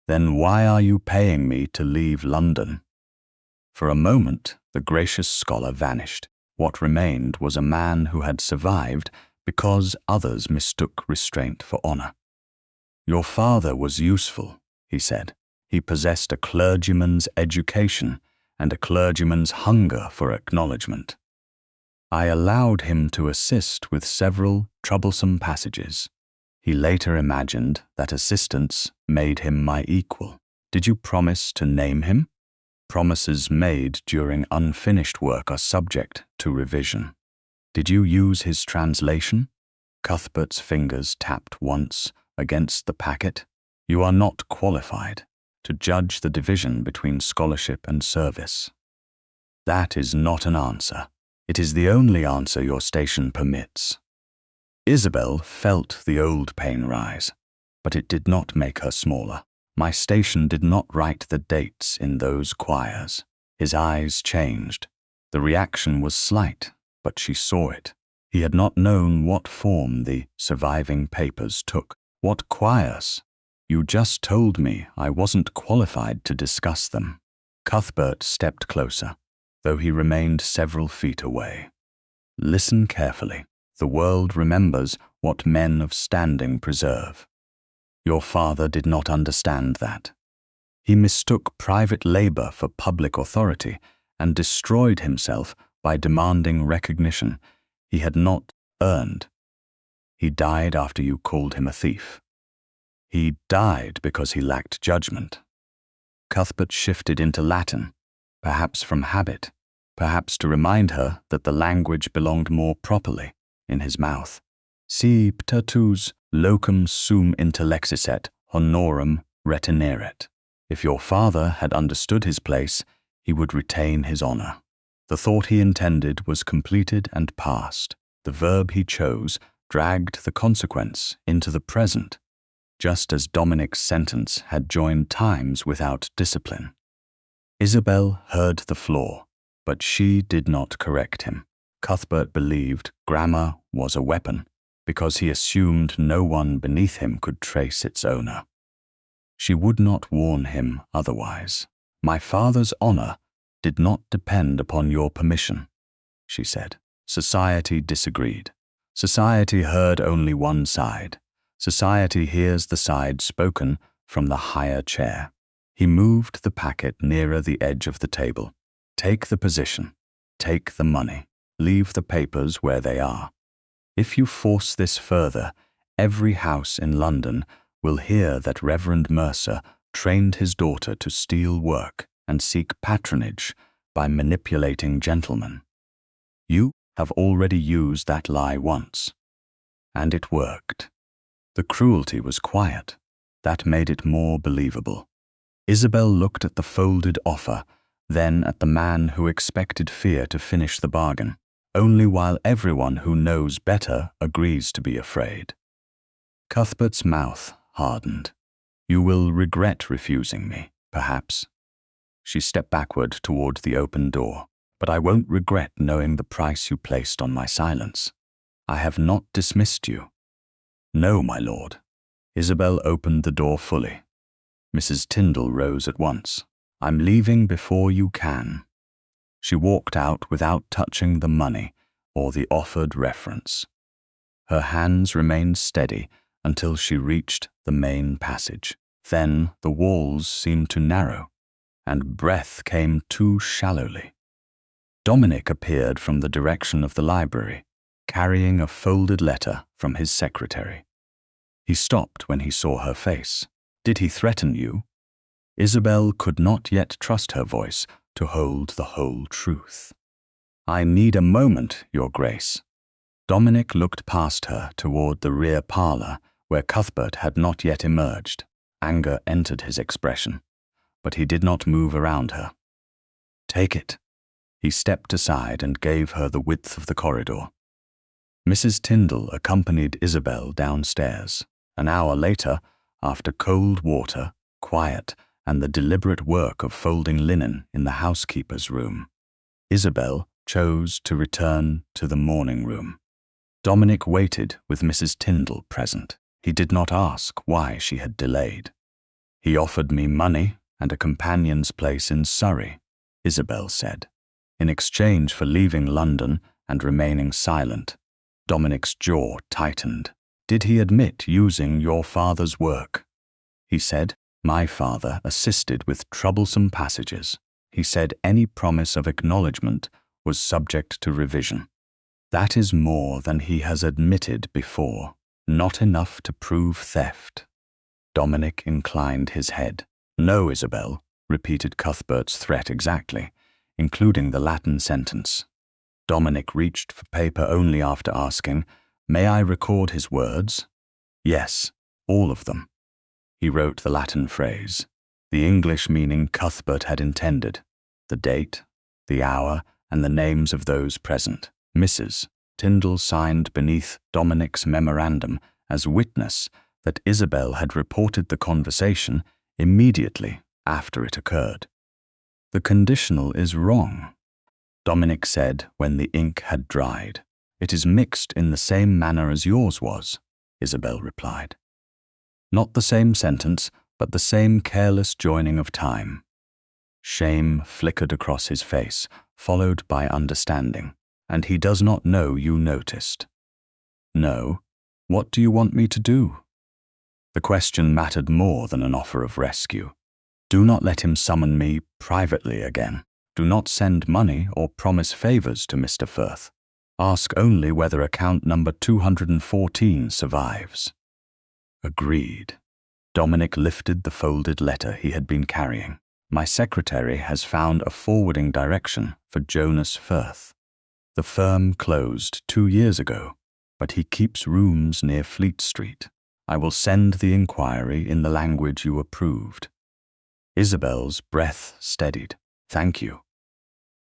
Then why are you paying me to leave London? For a moment, the gracious scholar vanished. What remained was a man who had survived because others mistook restraint for honor. Your father was useful, he said. He possessed a clergyman's education and a clergyman's hunger for acknowledgement. I allowed him to assist with several troublesome passages. He later imagined that assistance made him my equal. Did you promise to name him? Promises made during unfinished work are subject to revision. Did you use his translation? Cuthbert's fingers tapped once against the packet. You are not qualified to judge the division between scholarship and service. That is not an answer. It is the only answer your station permits. Isabel felt the old pain rise, but it did not make her smaller. My station did not write the dates in those quires. His eyes changed. The reaction was slight, but she saw it. He had not known what form the surviving papers took. What quires? You just told me I wasn't qualified to discuss them. Cuthbert stepped closer, though he remained several feet away. Listen carefully. The world remembers what men of standing preserve. Your father did not understand that. He mistook private labor for public authority and destroyed himself by demanding recognition he had not earned. He died after you called him a thief. He died because he lacked judgment. Cuthbert shifted into Latin, perhaps from habit, perhaps to remind her that the language belonged more properly in his mouth. Si ptertus locum sum intellexisset honorum retineret. If your father had understood his place, he would retain his honor. The thought he intended was completed and past. The verb he chose dragged the consequence into the present, just as Dominic's sentence had joined times without discipline. Isabel heard the flaw, but she did not correct him. Cuthbert believed grammar was a weapon because he assumed no one beneath him could trace its owner. She would not warn him otherwise. My father's honor did not depend upon your permission, she said. Society disagreed. Society heard only one side. Society hears the side spoken from the higher chair. He moved the packet nearer the edge of the table. Take the position. Take the money. Leave the papers where they are. If you force this further, every house in London will hear that Reverend Mercer trained his daughter to steal work and seek patronage by manipulating gentlemen. You have already used that lie once, and it worked. The cruelty was quiet. That made it more believable. Isabel looked at the folded offer, then at the man who expected fear to finish the bargain, only while everyone who knows better agrees to be afraid. Cuthbert's mouth hardened. You will regret refusing me, perhaps. She stepped backward toward the open door. But I won't regret knowing the price you placed on my silence. I have not dismissed you. No, my lord. Isabel opened the door fully. Mrs. Tyndall rose at once. I'm leaving before you can. She walked out without touching the money or the offered reference. Her hands remained steady until she reached the main passage. Then the walls seemed to narrow, and breath came too shallowly. Dominic appeared from the direction of the library, carrying a folded letter from his secretary. He stopped when he saw her face. Did he threaten you? Isabel could not yet trust her voice to hold the whole truth. I need a moment, Your Grace. Dominic looked past her toward the rear parlor where Cuthbert had not yet emerged. Anger entered his expression, but he did not move around her. Take it. He stepped aside and gave her the width of the corridor. Mrs. Tyndall accompanied Isabel downstairs. An hour later, after cold water, quiet, and the deliberate work of folding linen in the housekeeper's room, Isabel chose to return to the morning room. Dominic waited with Mrs. Tyndall present. He did not ask why she had delayed. He offered me money and a companion's place in Surrey, Isabel said, in exchange for leaving London and remaining silent. Dominic's jaw tightened. Did he admit using your father's work? He said, my father assisted with troublesome passages. He said any promise of acknowledgement was subject to revision. That is more than he has admitted before. Not enough to prove theft. Dominic inclined his head. No, Isabel, repeated Cuthbert's threat exactly, including the Latin sentence. Dominic reached for paper only after asking, may I record his words? Yes, all of them. He wrote the Latin phrase, the English meaning Cuthbert had intended, the date, the hour, and the names of those present. Mrs. Tyndall signed beneath Dominic's memorandum as witness that Isabel had reported the conversation immediately after it occurred. The conditional is wrong, Dominic said when the ink had dried. It is mixed in the same manner as yours was, Isabel replied. Not the same sentence, but the same careless joining of time. Shame flickered across his face, followed by understanding. And he does not know you noticed. No. What do you want me to do? The question mattered more than an offer of rescue. Do not let him summon me privately again. Do not send money or promise favors to Mr. Firth. Ask only whether account number 214 survives. Agreed. Dominic lifted the folded letter he had been carrying. My secretary has found a forwarding direction for Jonas Firth. The firm closed 2 years ago, but he keeps rooms near Fleet Street. I will send the inquiry in the language you approved. Isabel's breath steadied. Thank you.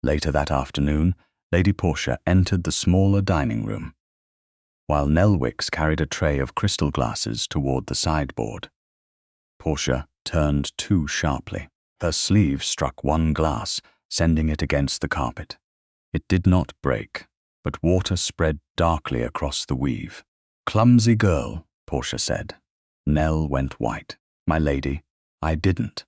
Later that afternoon, Lady Portia entered the smaller dining room, while Nelwicks carried a tray of crystal glasses toward the sideboard. Portia turned too sharply. Her sleeve struck one glass, sending it against the carpet. It did not break, but water spread darkly across the weave. Clumsy girl, Portia said. Nell went white. My lady, I didn't.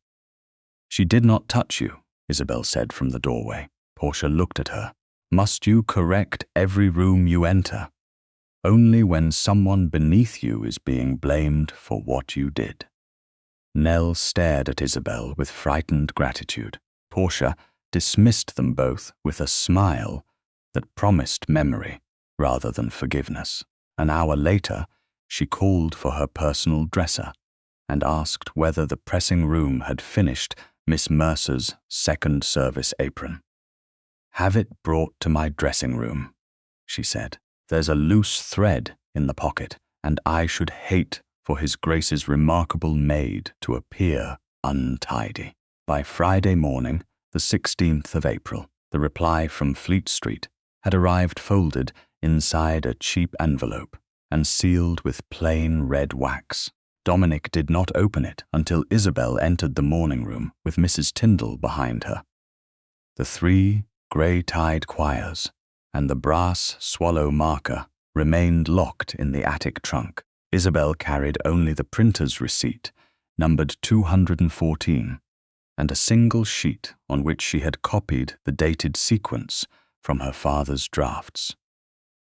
She did not touch you, Isabel said from the doorway. Portia looked at her. Must you correct every room you enter? Only when someone beneath you is being blamed for what you did. Nell stared at Isabel with frightened gratitude. Portia dismissed them both with a smile that promised memory rather than forgiveness. An hour later, she called for her personal dresser and asked whether the pressing room had finished Miss Mercer's second service apron. Have it brought to my dressing room, she said. There's a loose thread in the pocket, and I should hate for His Grace's remarkable maid to appear untidy. By Friday morning, the 16th of April, the reply from Fleet Street had arrived folded inside a cheap envelope and sealed with plain red wax. Dominic did not open it until Isabel entered the morning room with Mrs. Tyndall behind her. The 3 grey-tied quires and the brass swallow marker remained locked in the attic trunk. Isabel carried only the printer's receipt, numbered 214, and a single sheet on which she had copied the dated sequence from her father's drafts.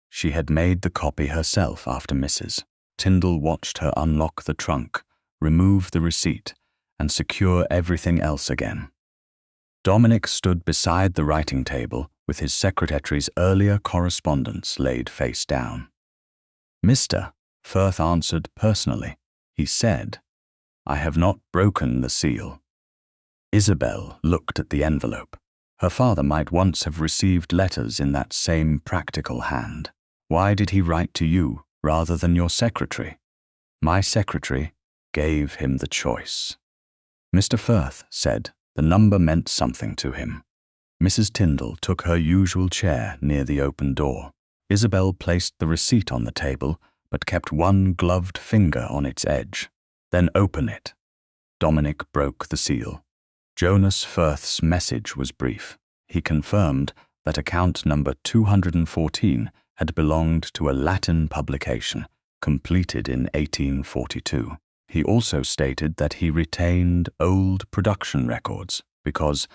She had made the copy herself after Mrs. Tyndall watched her unlock the trunk, remove the receipt, and secure everything else again. Dominic stood beside the writing table with his secretary's earlier correspondence laid face down. Mr. Firth answered personally. He said, "I have not broken the seal." Isabel looked at the envelope. Her father might once have received letters in that same practical hand. Why did he write to you rather than your secretary? My secretary gave him the choice. Mr. Firth said the number meant something to him. Mrs. Tyndall took her usual chair near the open door. Isabel placed the receipt on the table, but kept one gloved finger on its edge. "Then open it." Dominic broke the seal. Jonas Firth's message was brief. He confirmed that account number 214 had belonged to a Latin publication, completed in 1842. He also stated that he retained old production records because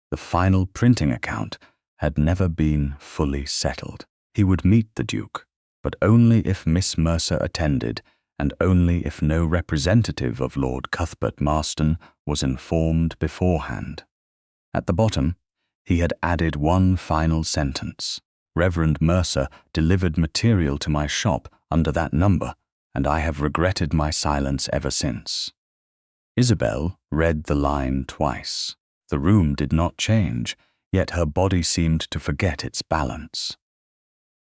the final printing account had never been fully settled. He would meet the Duke, but only if Miss Mercer attended and only if no representative of Lord Cuthbert Marston was informed beforehand. At the bottom, he had added one final sentence. "Reverend Mercer delivered material to my shop under that number, and I have regretted my silence ever since." Isabel read the line twice. The room did not change, yet her body seemed to forget its balance.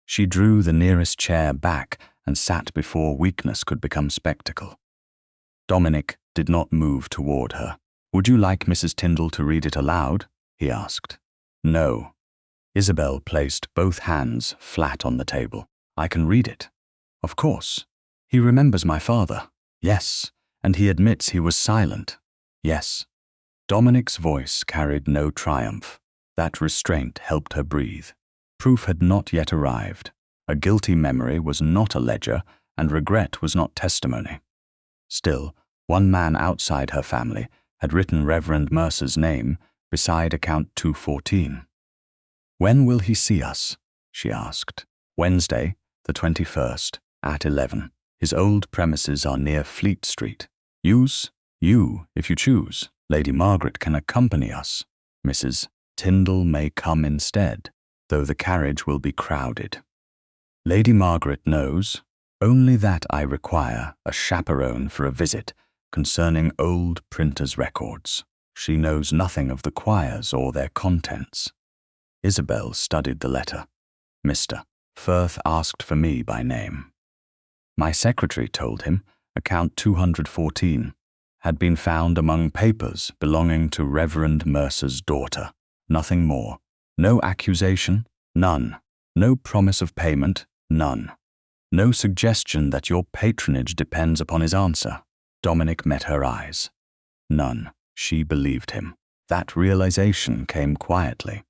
She drew the nearest chair back and sat before weakness could become spectacle. Dominic did not move toward her. "Would you like Mrs. Tyndall to read it aloud?" he asked. "No." Isabel placed both hands flat on the table. "I can read it." "Of course. He remembers my father." "Yes, and he admits he was silent." "Yes." Dominic's voice carried no triumph. That restraint helped her breathe. Proof had not yet arrived. A guilty memory was not a ledger, and regret was not testimony. Still, one man outside her family had written Reverend Mercer's name beside account 214. "When will he see us?" she asked. "Wednesday, the 21st, at 11. His old premises are near Fleet Street. You, if you choose. Lady Margaret can accompany us. Mrs. Tyndall may come instead, though the carriage will be crowded. Lady Margaret knows only that I require a chaperone for a visit concerning old printers' records. She knows nothing of the quires or their contents." Isabel studied the letter. "Mr. Firth asked for me by name. My secretary told him account 214 had been found among papers belonging to Reverend Mercer's daughter. Nothing more. No accusation? None. No promise of payment? None. No suggestion that your patronage depends upon his answer." Dominic met her eyes. None. She believed him. That realization came quietly.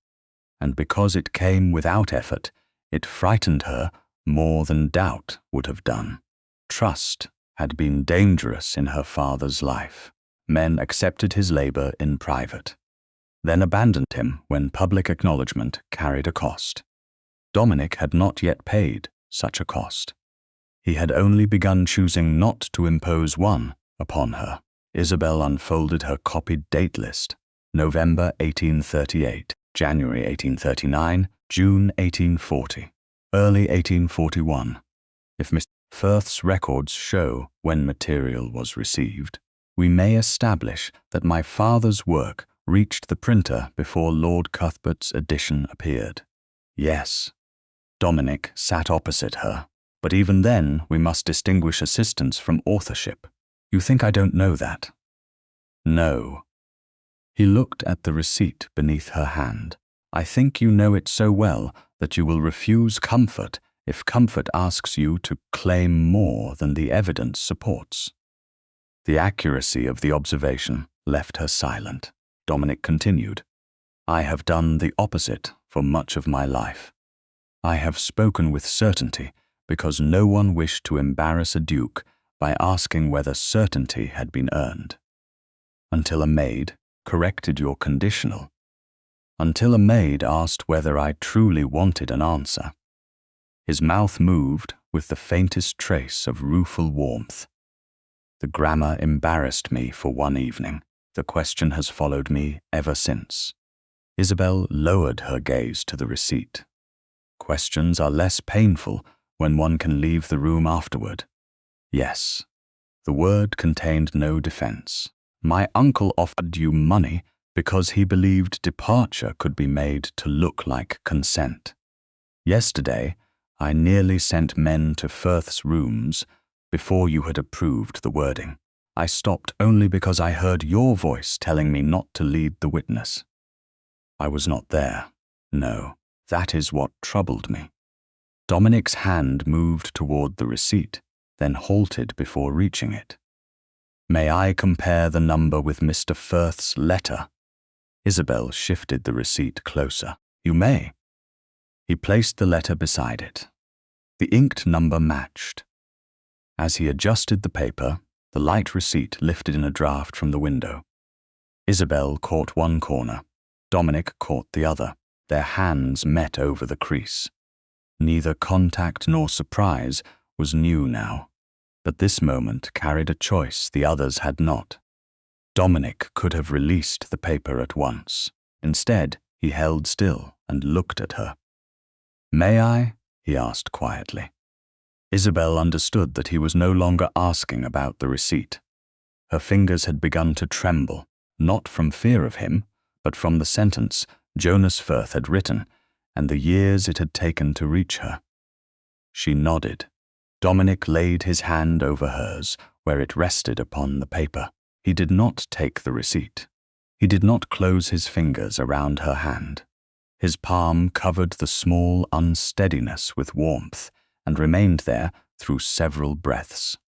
And because it came without effort, it frightened her more than doubt would have done. Trust had been dangerous in her father's life. Men accepted his labor in private, then abandoned him when public acknowledgement carried a cost. Dominic had not yet paid such a cost. He had only begun choosing not to impose one upon her. Isabel unfolded her copied date list. November 1838, January 1839, June 1840, early 1841. If Mr. Firth's records show when material was received, we may establish that my father's work reached the printer before Lord Cuthbert's edition appeared. Yes. Dominic sat opposite her, but even then we must distinguish assistance from authorship. You think I don't know that? No. He looked at the receipt beneath her hand. I think you know it so well that you will refuse comfort if comfort asks you to claim more than the evidence supports. The accuracy of the observation left her silent. Dominic continued, I have done the opposite for much of my life. I have spoken with certainty because no one wished to embarrass a duke by asking whether certainty had been earned. Until a maid corrected your conditional. Until a maid asked whether I truly wanted an answer. His mouth moved with the faintest trace of rueful warmth. The grammar embarrassed me for one evening. The question has followed me ever since. Isabel lowered her gaze to the receipt. Questions are less painful when one can leave the room afterward. Yes. The word contained no defense. My uncle offered you money because he believed departure could be made to look like consent. Yesterday, I nearly sent men to Firth's rooms before you had approved the wording. I stopped only because I heard your voice telling me not to lead the witness. I was not there. No, that is what troubled me. Dominic's hand moved toward the receipt, then halted before reaching it. May I compare the number with Mr. Firth's letter? Isabel shifted the receipt closer. You may. He placed the letter beside it. The inked number matched. As he adjusted the paper, the light receipt lifted in a draft from the window. Isabel caught one corner. Dominic caught the other. Their hands met over the crease. Neither contact nor surprise was new now, but this moment carried a choice the others had not. Dominic could have released the paper at once. Instead, he held still and looked at her. May I? He asked quietly. Isabel understood that he was no longer asking about the receipt. Her fingers had begun to tremble, not from fear of him, but from the sentence Jonas Firth had written and the years it had taken to reach her. She nodded. Dominic laid his hand over hers, where it rested upon the paper. He did not take the receipt. He did not close his fingers around her hand. His palm covered the small unsteadiness with warmth and remained there through several breaths.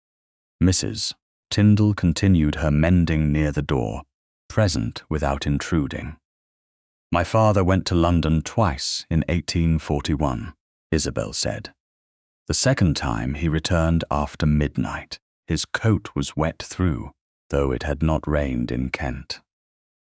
Mrs. Tyndall continued her mending near the door, present without intruding. My father went to London twice in 1841, Isabel said. The second time he returned after midnight. His coat was wet through, though it had not rained in Kent.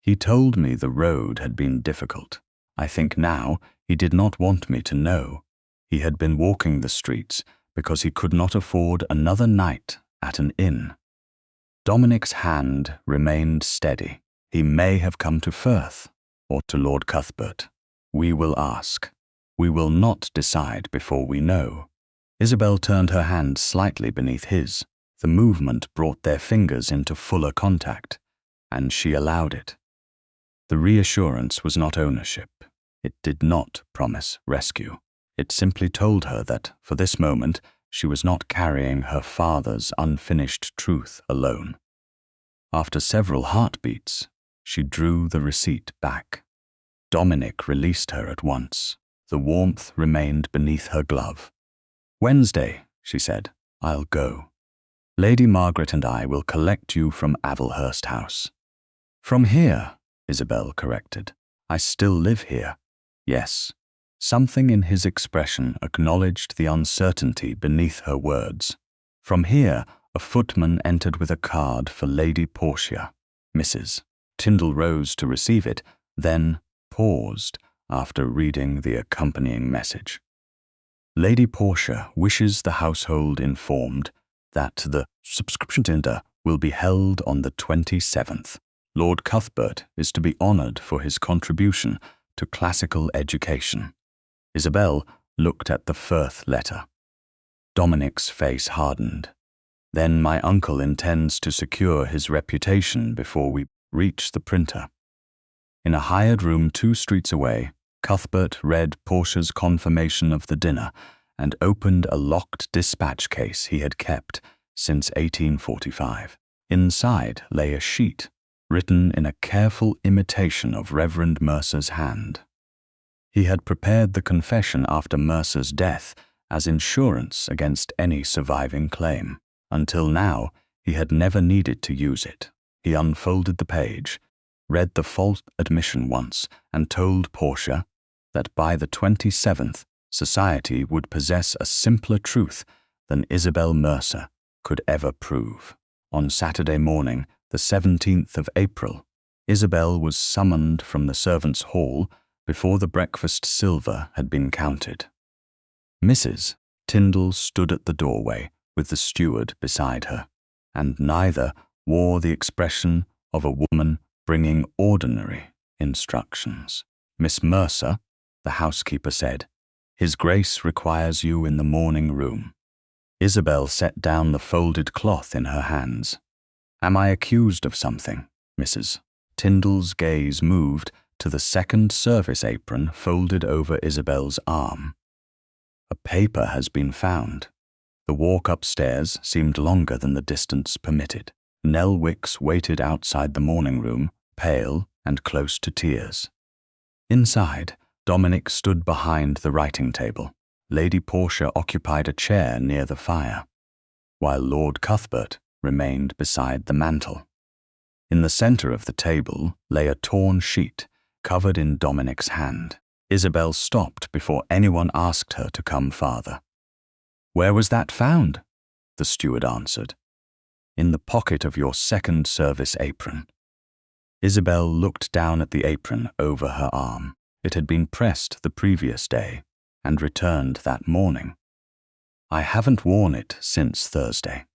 He told me the road had been difficult. I think now he did not want me to know. He had been walking the streets because he could not afford another night at an inn. Dominic's hand remained steady. He may have come to Firth or to Lord Cuthbert. We will ask. We will not decide before we know. Isabel turned her hand slightly beneath his. The movement brought their fingers into fuller contact, and she allowed it. The reassurance was not ownership. It did not promise rescue. It simply told her that, for this moment, she was not carrying her father's unfinished truth alone. After several heartbeats, she drew the receipt back. Dominic released her at once. The warmth remained beneath her glove. Wednesday, she said, I'll go. Lady Margaret and I will collect you from Avelhurst House. From here, Isabel corrected. I still live here. Yes. Something in his expression acknowledged the uncertainty beneath her words. From here, a footman entered with a card for Lady Portia. Mrs. Tyndall rose to receive it, then paused after reading the accompanying message. Lady Portia wishes the household informed that the subscription dinner will be held on the 27th. Lord Cuthbert is to be honoured for his contribution to classical education. Isabel looked at the Firth letter. Dominic's face hardened. Then my uncle intends to secure his reputation before we reach the printer. In a hired room 2 streets away, Cuthbert read Portia's confirmation of the dinner and opened a locked dispatch case he had kept since 1845. Inside lay a sheet, written in a careful imitation of Reverend Mercer's hand. He had prepared the confession after Mercer's death as insurance against any surviving claim. Until now, he had never needed to use it. He unfolded the page, read the false admission once, and told Portia that by the 27th, society would possess a simpler truth than Isabel Mercer could ever prove. On Saturday morning, the 17th of April, Isabel was summoned from the servants' hall before the breakfast silver had been counted. Mrs. Tyndall stood at the doorway with the steward beside her, and neither wore the expression of a woman bringing ordinary instructions. Miss Mercer, the housekeeper said. His Grace requires you in the morning room. Isabel set down the folded cloth in her hands. Am I accused of something, Mrs. Tyndall's gaze moved to the second service apron folded over Isabel's arm. A paper has been found. The walk upstairs seemed longer than the distance permitted. Nell Wicks waited outside the morning room, pale and close to tears. Inside, Dominic stood behind the writing table. Lady Portia occupied a chair near the fire, while Lord Cuthbert remained beside the mantel. In the center of the table lay a torn sheet covered in Dominic's hand. Isabel stopped before anyone asked her to come farther. "Where was that found?" the steward answered. "In the pocket of your second service apron." Isabel looked down at the apron over her arm. It had been pressed the previous day and returned that morning. "I haven't worn it since Thursday."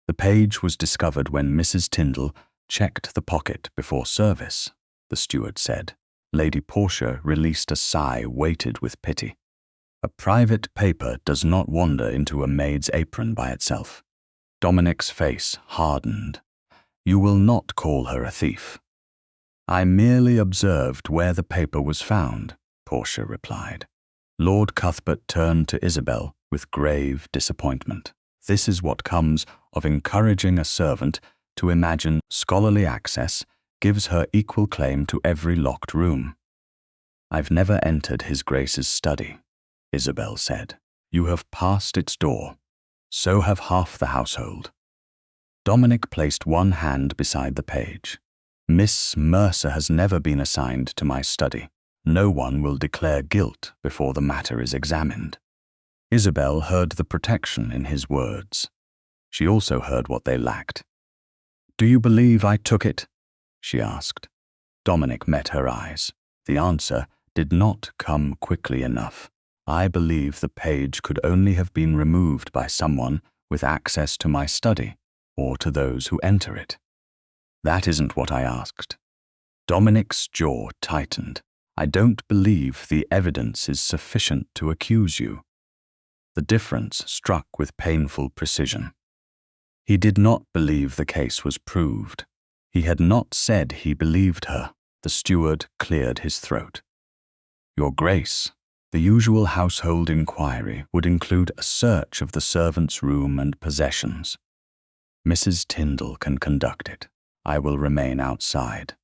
The page was discovered when Mrs. Tyndall checked the pocket before service, the steward said. Lady Portia released a sigh weighted with pity. A private paper does not wander into a maid's apron by itself. Dominic's face hardened. "You will not call her a thief." "I merely observed where the paper was found," Portia replied. Lord Cuthbert turned to Isabel with grave disappointment. This is what comes of encouraging a servant to imagine scholarly access gives her equal claim to every locked room. "I've never entered His Grace's study," Isabel said. "You have passed its door. So have half the household." Dominic placed one hand beside the page. "Miss Mercer has never been assigned to my study. No one will declare guilt before the matter is examined." Isabel heard the protection in his words. She also heard what they lacked. "Do you believe I took it?" she asked. Dominic met her eyes. The answer did not come quickly enough. "I believe the page could only have been removed by someone with access to my study, or to those who enter it." "That isn't what I asked." Dominic's jaw tightened. "I don't believe the evidence is sufficient to accuse you." The difference struck with painful precision. He did not believe the case was proved. He had not said he believed her. The steward cleared his throat. "Your Grace, the usual household inquiry would include a search of the servant's room and possessions. Mrs. Tyndall can conduct it. I will remain outside."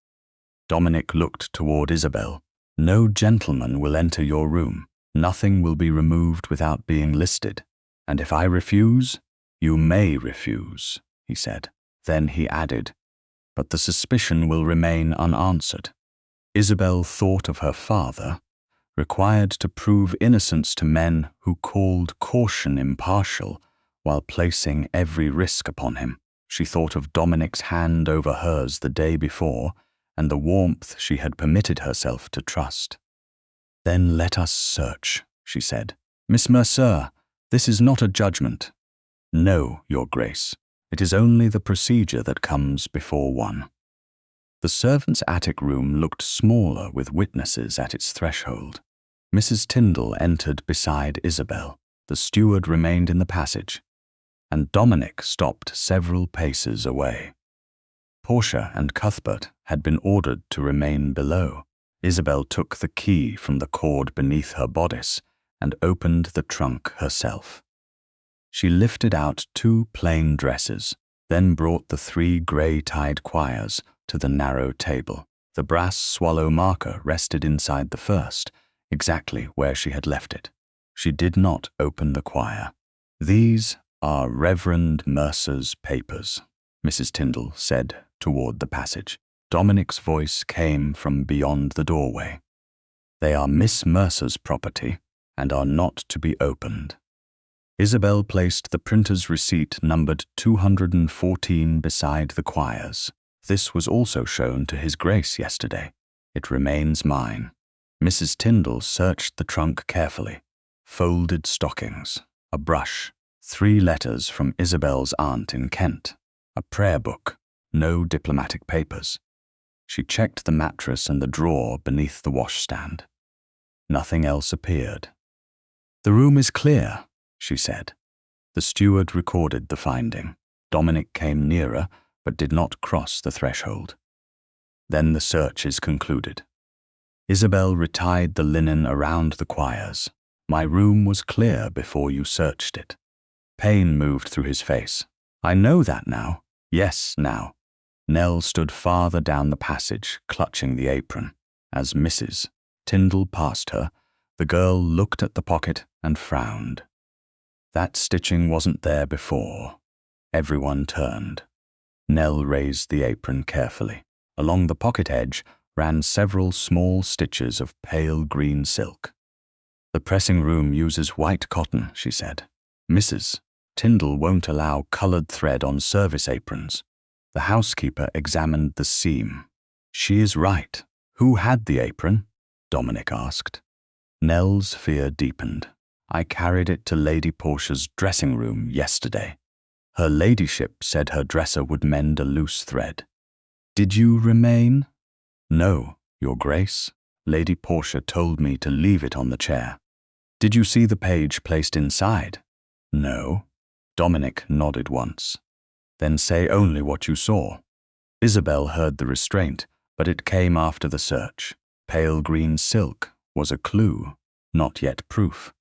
Dominic looked toward Isabel. "No gentleman will enter your room. Nothing will be removed without being listed. And if I refuse, you may refuse," he said. Then he added, "But the suspicion will remain unanswered." Isabel thought of her father, required to prove innocence to men who called caution impartial while placing every risk upon him. She thought of Dominic's hand over hers the day before and the warmth she had permitted herself to trust. "Then let us search," she said. "Miss Mercer, this is not a judgment." "No, Your Grace. It is only the procedure that comes before one." The servants' attic room looked smaller with witnesses at its threshold. Mrs. Tyndall entered beside Isabel. The steward remained in the passage, and Dominic stopped several paces away. Portia and Cuthbert had been ordered to remain below. Isabel took the key from the cord beneath her bodice and opened the trunk herself. She lifted out 2 plain dresses, then brought the 3 grey-tied quires to the narrow table. The brass swallow marker rested inside the first, exactly where she had left it. She did not open the quire. "These are Reverend Mercer's papers," Mrs. Tyndall said toward the passage. Dominic's voice came from beyond the doorway. "They are Miss Mercer's property and are not to be opened." Isabel placed the printer's receipt numbered 214 beside the quires. "This was also shown to His Grace yesterday. It remains mine." Mrs. Tyndall searched the trunk carefully. Folded stockings, a brush, 3 letters from Isabel's aunt in Kent, a prayer book, no diplomatic papers. She checked the mattress and the drawer beneath the washstand. Nothing else appeared. "The room is clear," she said. The steward recorded the finding. Dominic came nearer, but did not cross the threshold. "Then the search is concluded." Isabel retied the linen around the quires. "My room was clear before you searched it." Pain moved through his face. "I know that now. Yes, now." Nell stood farther down the passage, clutching the apron. As Mrs. Tyndall passed her, the girl looked at the pocket and frowned. That stitching wasn't there before. Everyone turned. Nell raised the apron carefully. Along the pocket edge ran several small stitches of pale green silk. "The pressing room uses white cotton," she said. "Mrs. Tyndall won't allow colored thread on service aprons." The housekeeper examined the seam. "She is right. Who had the apron?" Dominic asked. Nell's fear deepened. "I carried it to Lady Portia's dressing room yesterday. Her ladyship said her dresser would mend a loose thread." "Did you remain?" "No, Your Grace. Lady Portia told me to leave it on the chair." "Did you see the page placed inside?" "No." Dominic nodded once. "Then say only what you saw." Isabel heard the restraint, but it came after the search. Pale green silk was a clue, not yet proof.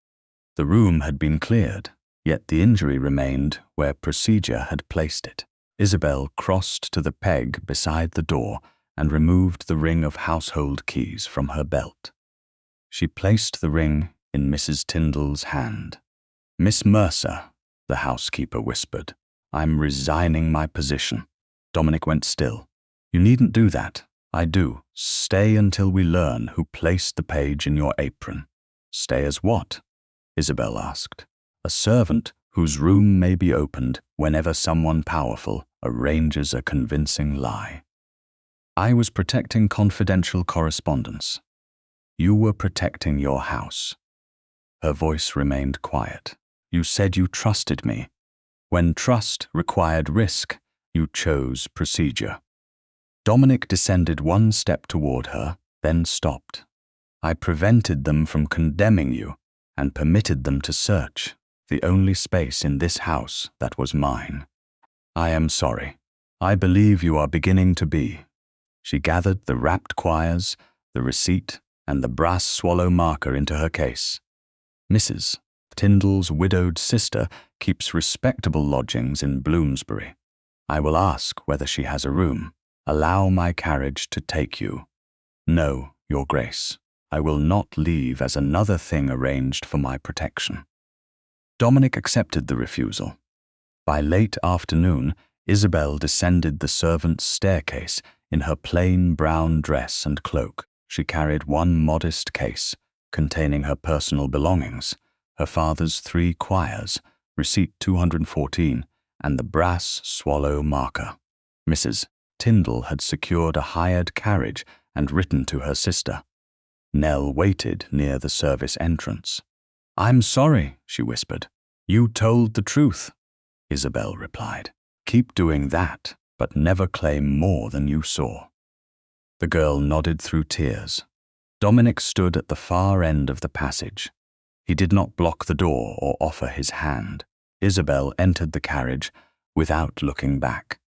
The room had been cleared, yet the injury remained where procedure had placed it. Isabel crossed to the peg beside the door and removed the ring of household keys from her belt. She placed the ring in Mrs. Tyndall's hand. "Miss Mercer," the housekeeper whispered, "I'm resigning my position." Dominic went still. "You needn't do that." "I do. Stay until we learn who placed the page in your apron." "Stay as what?" Isabel asked. "A servant whose room may be opened whenever someone powerful arranges a convincing lie." "I was protecting confidential correspondence." "You were protecting your house." Her voice remained quiet. "You said you trusted me. When trust required risk, you chose procedure." Dominic descended one step toward her, then stopped. "I prevented them from condemning you and permitted them to search the only space in this house that was mine. I am sorry. I believe you are beginning to be." She gathered the wrapped quires, the receipt, and the brass swallow marker into her case. "Mrs. Tyndall's widowed sister keeps respectable lodgings in Bloomsbury. I will ask whether she has a room. Allow my carriage to take you." "No, Your Grace. I will not leave as another thing arranged for my protection." Dominic accepted the refusal. By late afternoon, Isabel descended the servants' staircase in her plain brown dress and cloak. She carried one modest case containing her personal belongings, her father's 3 quires, receipt 214, and the brass swallow marker. Mrs. Tyndall had secured a hired carriage and written to her sister. Nell waited near the service entrance. "I'm sorry," she whispered. "You told the truth." Isabel replied. "Keep doing that, but never claim more than you saw." The girl nodded through tears. Dominic stood at the far end of the passage. He did not block the door or offer his hand. Isabel entered the carriage without looking back.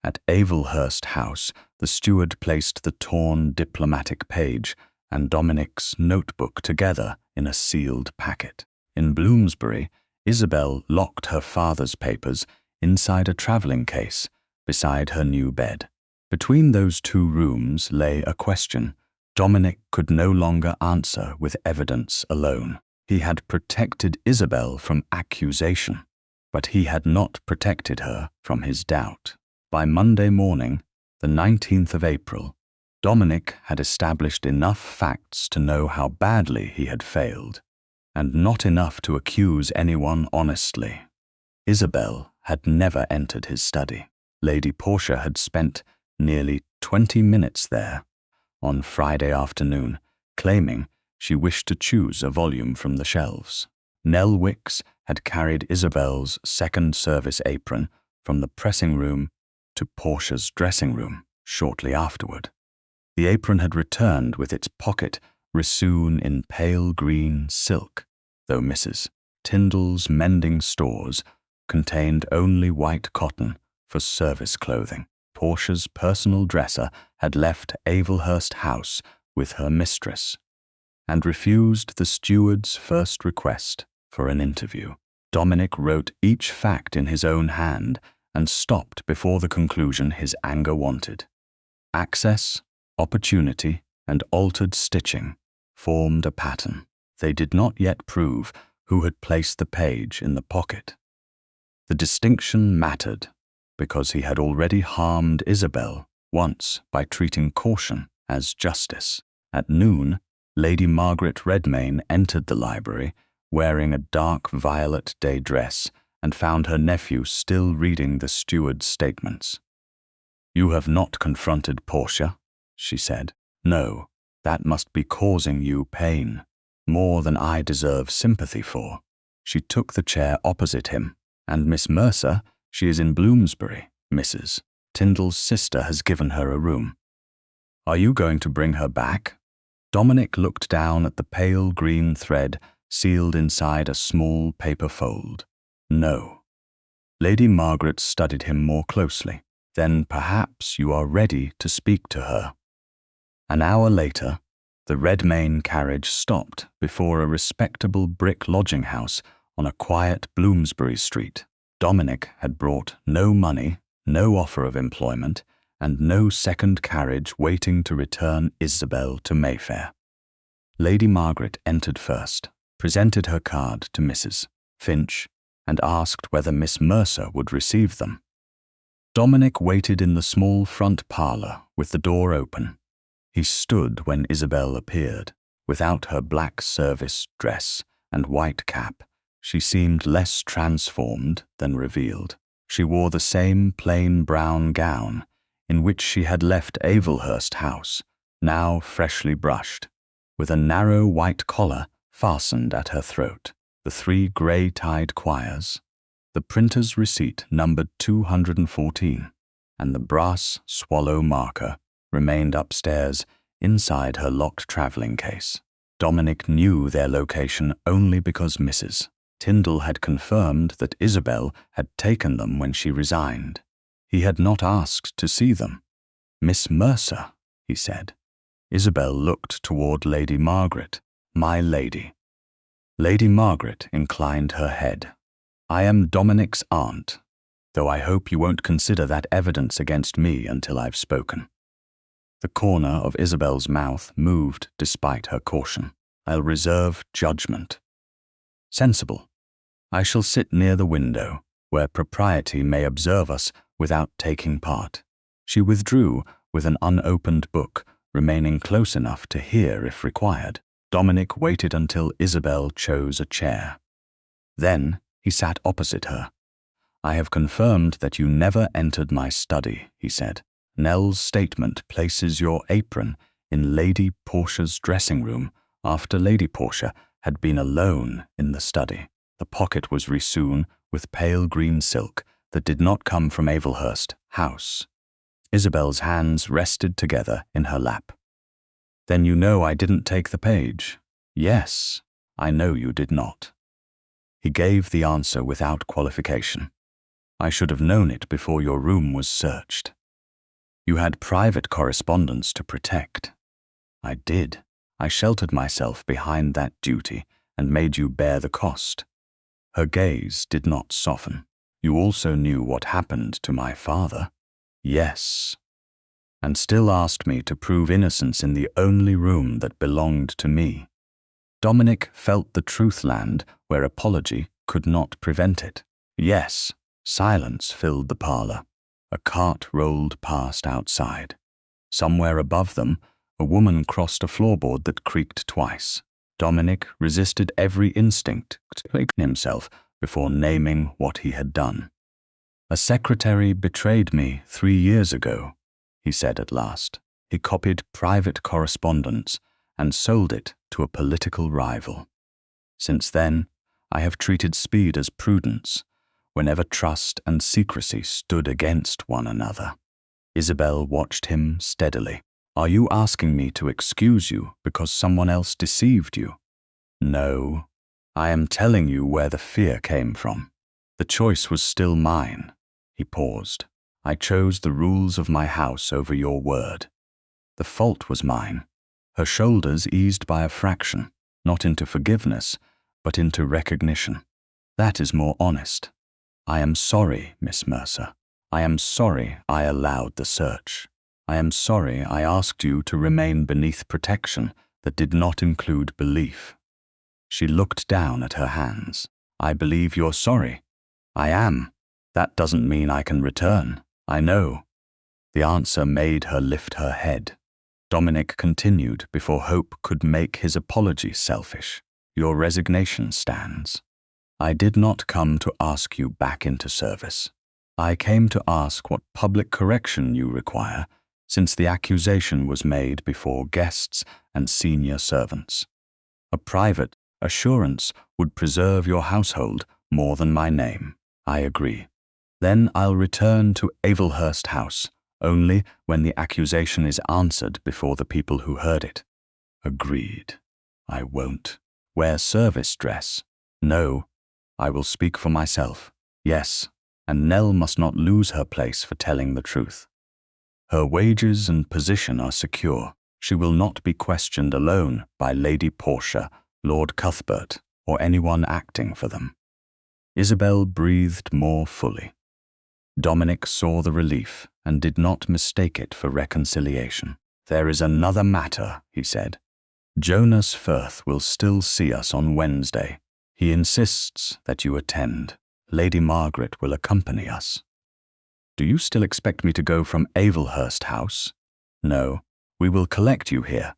At Avelhurst House, the steward placed the torn diplomatic page and Dominic's notebook together in a sealed packet. In Bloomsbury, Isabel locked her father's papers inside a traveling case beside her new bed. Between those 2 rooms lay a question Dominic could no longer answer with evidence alone. He had protected Isabel from accusation, but he had not protected her from his doubt. By Monday morning, the 19th of April, Dominic had established enough facts to know how badly he had failed, and not enough to accuse anyone honestly. Isabel had never entered his study. Lady Portia had spent nearly 20 minutes there on Friday afternoon, claiming she wished to choose a volume from the shelves. Nell Wicks had carried Isabel's second service apron from the pressing room to Portia's dressing room shortly afterward. The apron had returned with its pocket resewn in pale green silk, though Mrs. Tyndall's mending stores contained only white cotton for service clothing. Portia's personal dresser had left Avelhurst House with her mistress and refused the steward's first request for an interview. Dominic wrote each fact in his own hand and stopped before the conclusion his anger wanted. Access, opportunity, and altered stitching formed a pattern. They did not yet prove who had placed the page in the pocket. The distinction mattered because he had already harmed Isabel once by treating caution as justice. At noon, Lady Margaret Redmayne entered the library wearing a dark violet day dress and found her nephew still reading the steward's statements. "You have not confronted Portia," she said. "No, that must be causing you pain, more than I deserve sympathy for." She took the chair opposite him. "And Miss Mercer, she is in Bloomsbury. Mrs. Tyndall's sister has given her a room. Are you going to bring her back?" Dominic looked down at the pale green thread sealed inside a small paper fold. "No." Lady Margaret studied him more closely. "Then perhaps you are ready to speak to her." An hour later, the Redmayne carriage stopped before a respectable brick lodging house on a quiet Bloomsbury street. Dominic had brought no money, no offer of employment, and no second carriage waiting to return Isabel to Mayfair. Lady Margaret entered first, presented her card to Mrs. Finch, and asked whether Miss Mercer would receive them. Dominic waited in the small front parlour with the door open. He stood when Isabel appeared. Without her black service dress and white cap, she seemed less transformed than revealed. She wore the same plain brown gown in which she had left Avelhurst House, now freshly brushed, with a narrow white collar fastened at her throat, the 3 grey-tied quires, the printer's receipt numbered 214, and the brass swallow marker remained upstairs inside her locked travelling case. Dominic knew their location only because Mrs. Tyndall had confirmed that Isabel had taken them when she resigned. He had not asked to see them. "Miss Mercer," he said. Isabel looked toward Lady Margaret. "My lady." Lady Margaret inclined her head. "I am Dominic's aunt, though I hope you won't consider that evidence against me until I've spoken." The corner of Isabel's mouth moved despite her caution. "I'll reserve judgment." "Sensible. I shall sit near the window, where propriety may observe us without taking part." She withdrew with an unopened book, remaining close enough to hear if required. Dominic waited until Isabel chose a chair. Then he sat opposite her. "I have confirmed that you never entered my study," he said. "Nell's statement places your apron in Lady Portia's dressing room after Lady Portia had been alone in the study. The pocket was resewn with pale green silk that did not come from Avelhurst House." Isabel's hands rested together in her lap. "Then you know I didn't take the page?" "Yes, I know you did not." He gave the answer without qualification. "I should have known it before your room was searched." "You had private correspondence to protect." "I did. I sheltered myself behind that duty and made you bear the cost." Her gaze did not soften. "You also knew what happened to my father?" "Yes." "And still asked me to prove innocence in the only room that belonged to me." Dominic felt the truth land where apology could not prevent it. "Yes." Silence filled the parlour. A cart rolled past outside. Somewhere above them, a woman crossed a floorboard that creaked twice. Dominic resisted every instinct to make himself before naming what he had done. "A secretary betrayed me 3 years ago," he said at last. "He copied private correspondence and sold it to a political rival. Since then, I have treated speed as prudence, whenever trust and secrecy stood against one another." Isabel watched him steadily. Are you asking me to excuse you because someone else deceived you? No. I am telling you where the fear came from. The choice was still mine. He paused. I chose the rules of my house over your word. The fault was mine. Her shoulders eased by a fraction, not into forgiveness, but into recognition. That is more honest. I am sorry, Miss Mercer. I am sorry I allowed the search. I am sorry I asked you to remain beneath protection that did not include belief. She looked down at her hands. I believe you're sorry. I am. That doesn't mean I can return. I know. The answer made her lift her head. Dominic continued before Hope could make his apology selfish. Your resignation stands. I did not come to ask you back into service. I came to ask what public correction you require, since the accusation was made before guests and senior servants. A private assurance would preserve your household more than my name. I agree. Then I'll return to Avelhurst House, only when the accusation is answered before the people who heard it. Agreed. I won't. Wear service dress. No. I will speak for myself. Yes. And Nell must not lose her place for telling the truth. Her wages and position are secure. She will not be questioned alone by Lady Portia, Lord Cuthbert, or anyone acting for them. Isabel breathed more fully. Dominic saw the relief and did not mistake it for reconciliation. There is another matter, he said. Jonas Firth will still see us on Wednesday. He insists that you attend. Lady Margaret will accompany us. Do you still expect me to go from Avelhurst House? No, we will collect you here.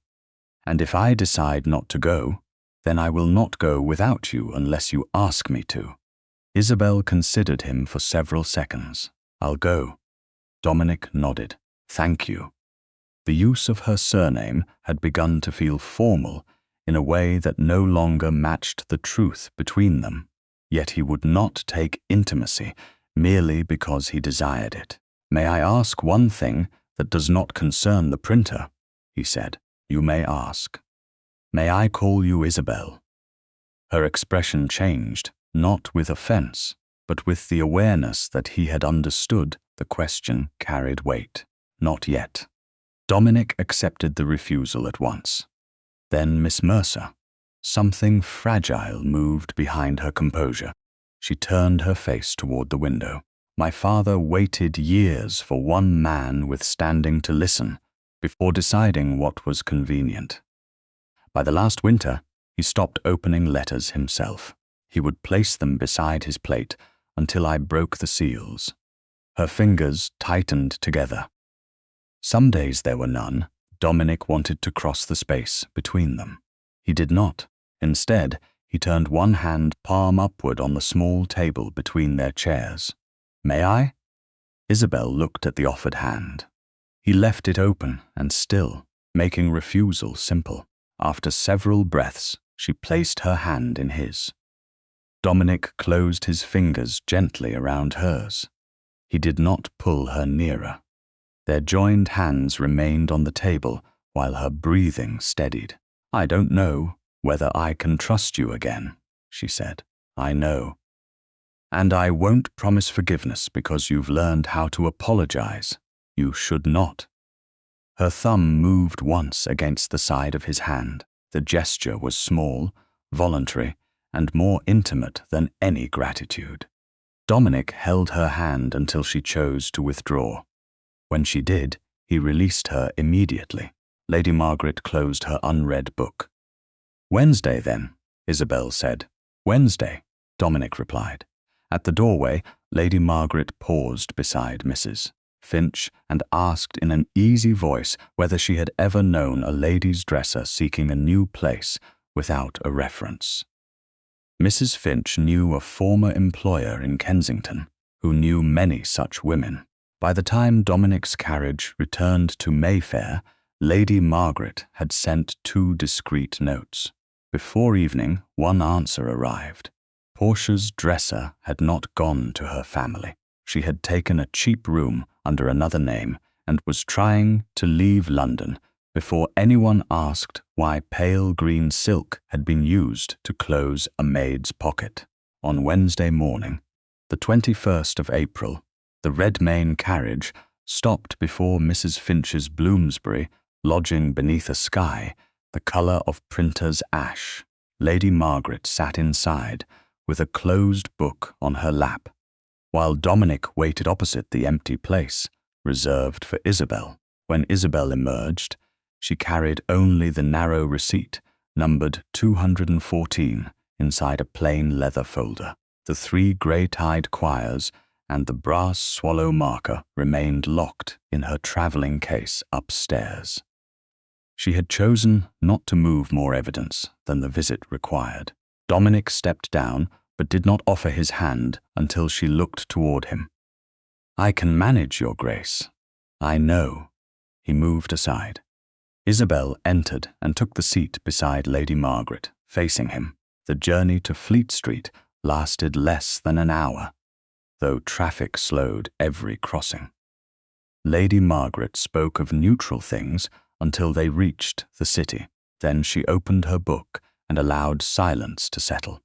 And if I decide not to go, then I will not go without you unless you ask me to. Isabel considered him for several seconds. I'll go. Dominic nodded. Thank you. The use of her surname had begun to feel formal in a way that no longer matched the truth between them. Yet he would not take intimacy merely because he desired it. May I ask one thing that does not concern the printer? He said. You may ask. May I call you Isabel? Her expression changed, not with offense, but with the awareness that he had understood the question carried weight. Not yet. Dominic accepted the refusal at once. Then Miss Mercer. Something fragile moved behind her composure. She turned her face toward the window. My father waited years for one man withstanding to listen before deciding what was convenient. By the last winter, he stopped opening letters himself. He would place them beside his plate until I broke the seals. Her fingers tightened together. Some days there were none. Dominic wanted to cross the space between them. He did not. Instead, he turned one hand palm upward on the small table between their chairs. May I? Isabel looked at the offered hand. He left it open and still, making refusal simple. After several breaths, she placed her hand in his. Dominic closed his fingers gently around hers. He did not pull her nearer. Their joined hands remained on the table while her breathing steadied. I don't know whether I can trust you again, she said. I know. And I won't promise forgiveness because you've learned how to apologize. You should not. Her thumb moved once against the side of his hand. The gesture was small, voluntary, and more intimate than any gratitude. Dominic held her hand until she chose to withdraw. When she did, he released her immediately. Lady Margaret closed her unread book. Wednesday, then, Isabel said. Wednesday, Dominic replied. At the doorway, Lady Margaret paused beside Mrs. Finch and asked in an easy voice whether she had ever known a ladies' dresser seeking a new place without a reference. Mrs. Finch knew a former employer in Kensington who knew many such women. By the time Dominic's carriage returned to Mayfair, Lady Margaret had sent 2 discreet notes. Before evening, one answer arrived. Portia's dresser had not gone to her family. She had taken a cheap room under another name and was trying to leave London before anyone asked why pale green silk had been used to close a maid's pocket. On Wednesday morning, the 21st of April, the Redmayne carriage stopped before Mrs. Finch's Bloomsbury, lodging beneath a sky the colour of printer's ash. Lady Margaret sat inside with a closed book on her lap, while Dominic waited opposite the empty place reserved for Isabel. When Isabel emerged, she carried only the narrow receipt numbered 214 inside a plain leather folder. The 3 grey-tied quires and the brass swallow marker remained locked in her travelling case upstairs. She had chosen not to move more evidence than the visit required. Dominic stepped down, but did not offer his hand until she looked toward him. "I can manage, Your Grace." "I know." He moved aside. Isabel entered and took the seat beside Lady Margaret, facing him. The journey to Fleet Street lasted less than an hour, though traffic slowed every crossing. Lady Margaret spoke of neutral things until they reached the city. Then she opened her book and allowed silence to settle.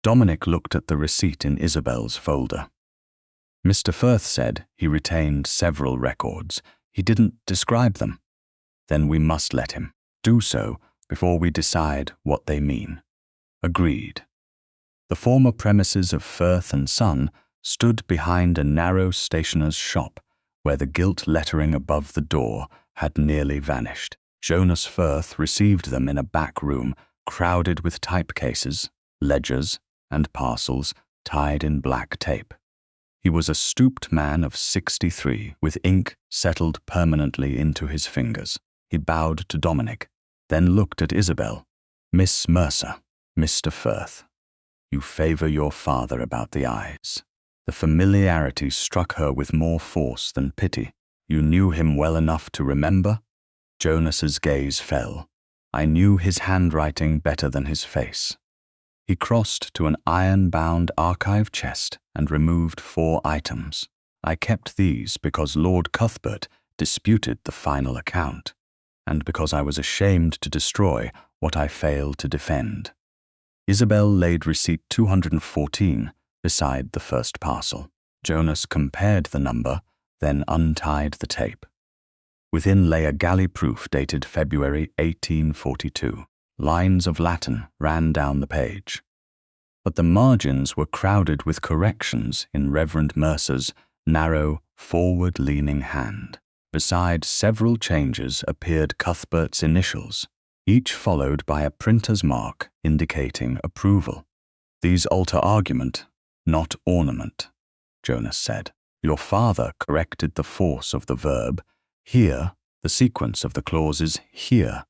Dominic looked at the receipt in Isabel's folder. Mr. Firth said he retained several records. He didn't describe them. Then we must let him do so before we decide what they mean. Agreed. The former premises of Firth and Son stood behind a narrow stationer's shop where the gilt lettering above the door had nearly vanished. Jonas Firth received them in a back room crowded with typecases, ledgers, and parcels tied in black tape. He was a stooped man of 63, with ink settled permanently into his fingers. He bowed to Dominic, then looked at Isabel. "Miss Mercer, Mr. Firth, you favour your father about the eyes." The familiarity struck her with more force than pity. "You knew him well enough to remember?" Jonas's gaze fell. "I knew his handwriting better than his face." He crossed to an iron-bound archive chest and removed 4 items. "I kept these because Lord Cuthbert disputed the final account, and because I was ashamed to destroy what I failed to defend." Isabel laid receipt 214 beside the first parcel. Jonas compared the number, then untied the tape. Within lay a galley proof dated February 1842. Lines of Latin ran down the page, but the margins were crowded with corrections in Reverend Mercer's narrow, forward-leaning hand. Beside several changes appeared Cuthbert's initials, each followed by a printer's mark indicating approval. "These alter argument, not ornament," Jonas said. "Your father corrected the force of the verb here, the sequence of the clauses here,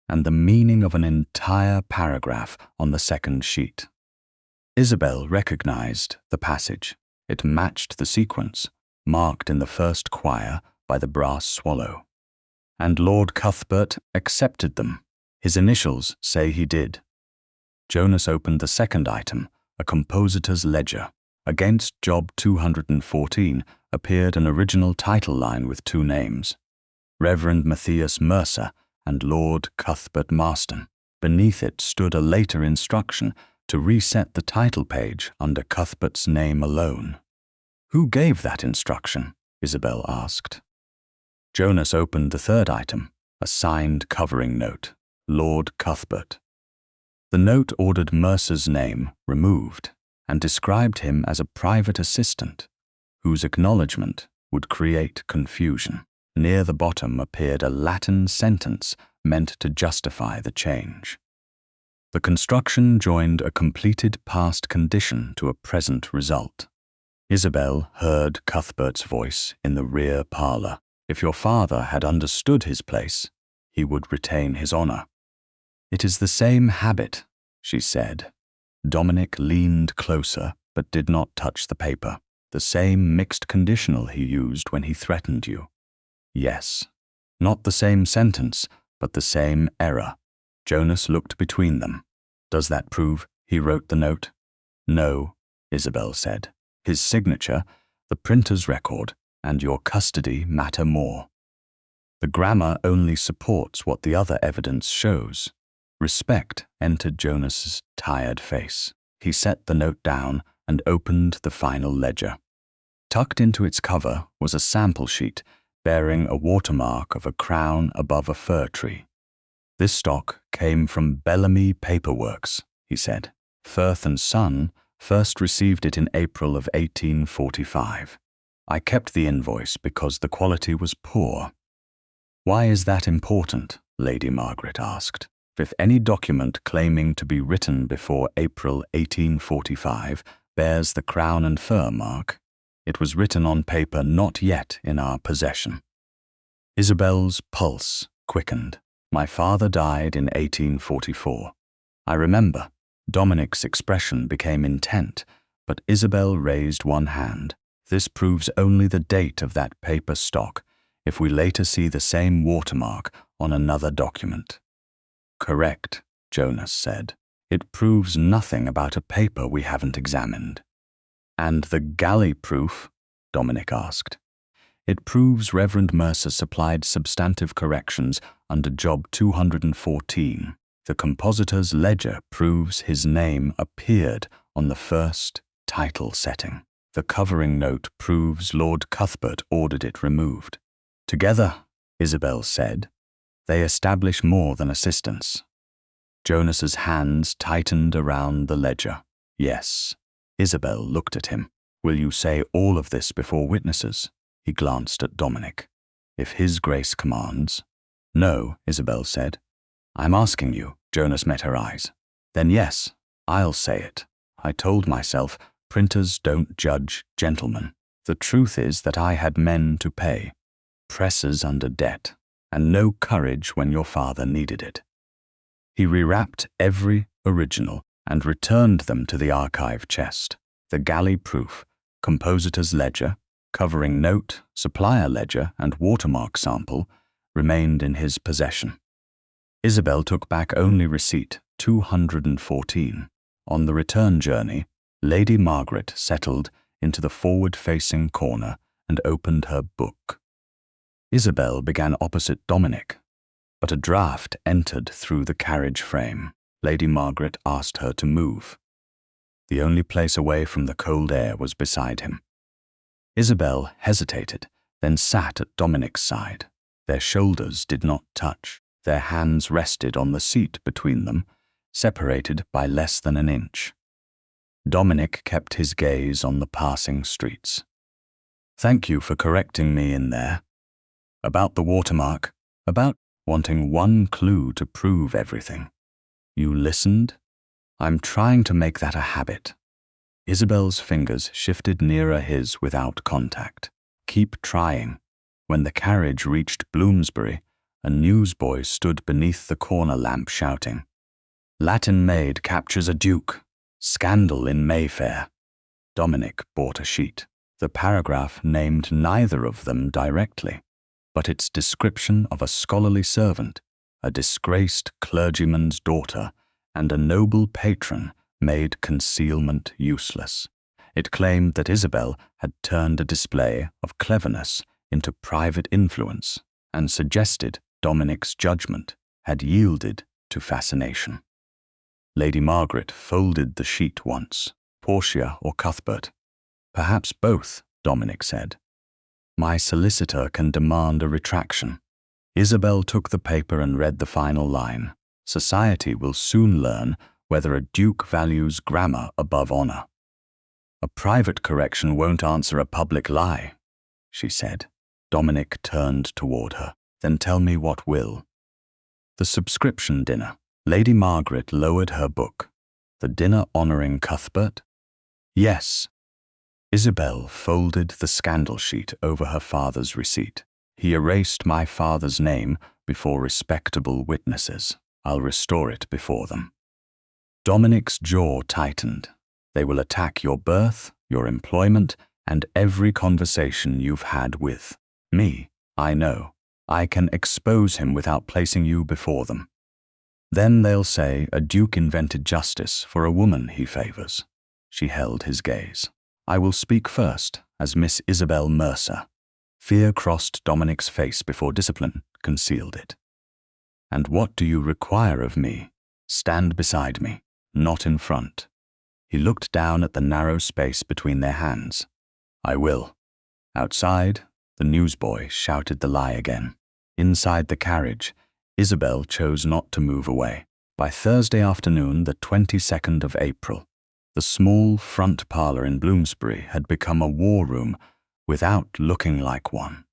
and the meaning of an entire paragraph on the second sheet." Isabel recognized the passage. It matched the sequence, marked in the first quire by the brass swallow. "And Lord Cuthbert accepted them. His initials say he did." Jonas opened the second item, a compositor's ledger. Against job 214 appeared an original title line with 2 names, Reverend Matthias Mercer and Lord Cuthbert Marston. Beneath it stood a later instruction to reset the title page under Cuthbert's name alone. "Who gave that instruction?" Isabel asked. Jonas opened the third item, a signed covering note, Lord Cuthbert. The note ordered Mercer's name removed and described him as a private assistant whose acknowledgement would create confusion. Near the bottom appeared a Latin sentence meant to justify the change. The construction joined a completed past condition to a present result. Isabel heard Cuthbert's voice in the rear parlour. "If your father had understood his place, he would retain his honour." "It is the same habit," she said. Dominic leaned closer but did not touch the paper. "The same mixed conditional he used when he threatened you." "Yes." "Not the same sentence, but the same error." Jonas looked between them. "Does that prove he wrote the note?" "No," Isabel said. "His signature, the printer's record, and your custody matter more." The grammar only supports what the other evidence shows. Respect entered Jonas's tired face. He set the note down and opened the final ledger. Tucked into its cover was a sample sheet bearing a watermark of a crown above a fir tree. This stock came from Bellamy Paperworks, he said. Firth and Son first received it in April of 1845. I kept the invoice because the quality was poor. Why is that important? Lady Margaret asked. If any document claiming to be written before April 1845 bears the crown and fir mark, it was written on paper not yet in our possession. Isabel's pulse quickened. My father died in 1844. I remember. Dominic's expression became intent, but Isabel raised one hand. This proves only the date of that paper stock if we later see the same watermark on another document. Correct, Jonas said. It proves nothing about a paper we haven't examined. And the galley proof? Dominic asked. It proves Reverend Mercer supplied substantive corrections under Job 214. The compositor's ledger proves his name appeared on the first title setting. The covering note proves Lord Cuthbert ordered it removed. Together, Isabel said, they establish more than assistance. Jonas's hands tightened around the ledger. Yes. Isabel looked at him. Will you say all of this before witnesses? He glanced at Dominic. If His Grace commands. No, Isabel said. I'm asking you. Jonas met her eyes. Then yes, I'll say it. I told myself, printers don't judge gentlemen. The truth is that I had men to pay, presses under debt, and no courage when your father needed it. He rewrapped every original and returned them to the archive chest. The galley proof, compositor's ledger, covering note, supplier ledger, and watermark sample remained in his possession. Isabel took back only receipt 214. On the return journey, Lady Margaret settled into the forward-facing corner and opened her book. Isabel began opposite Dominic, but a draught entered through the carriage frame. Lady Margaret asked her to move. The only place away from the cold air was beside him. Isabel hesitated, then sat at Dominic's side. Their shoulders did not touch. Their hands rested on the seat between them, separated by less than an inch. Dominic kept his gaze on the passing streets. Thank you for correcting me in there. About the watermark, about wanting one clue to prove everything. You listened? I'm trying to make that a habit. Isabel's fingers shifted nearer his without contact. Keep trying. When the carriage reached Bloomsbury, a newsboy stood beneath the corner lamp shouting, Latin Maid captures a duke. Scandal in Mayfair. Dominic bought a sheet. The paragraph named neither of them directly, but its description of a scholarly servant, a disgraced clergyman's daughter, and a noble patron made concealment useless. It claimed that Isabel had turned a display of cleverness into private influence and suggested Dominic's judgment had yielded to fascination. Lady Margaret folded the sheet once. Portia or Cuthbert? Perhaps both, Dominic said. My solicitor can demand a retraction. Isabel took the paper and read the final line. Society will soon learn whether a duke values grammar above honor. A private correction won't answer a public lie, she said. Dominic turned toward her. Then tell me what will. The subscription dinner. Lady Margaret lowered her book. The dinner honoring Cuthbert? Yes. Isabel folded the scandal sheet over her father's receipt. He erased my father's name before respectable witnesses. I'll restore it before them. Dominic's jaw tightened. They will attack your birth, your employment, and every conversation you've had with me. I know. I can expose him without placing you before them. Then they'll say a duke invented justice for a woman he favors. She held his gaze. I will speak first as Miss Isabel Mercer. Fear crossed Dominic's face before discipline concealed it. "And what do you require of me? Stand beside me, not in front." He looked down at the narrow space between their hands. "I will." Outside, the newsboy shouted the lie again. Inside the carriage, Isabel chose not to move away. By Thursday afternoon, the 22nd of April, the small front parlor in Bloomsbury had become a war room without looking like one.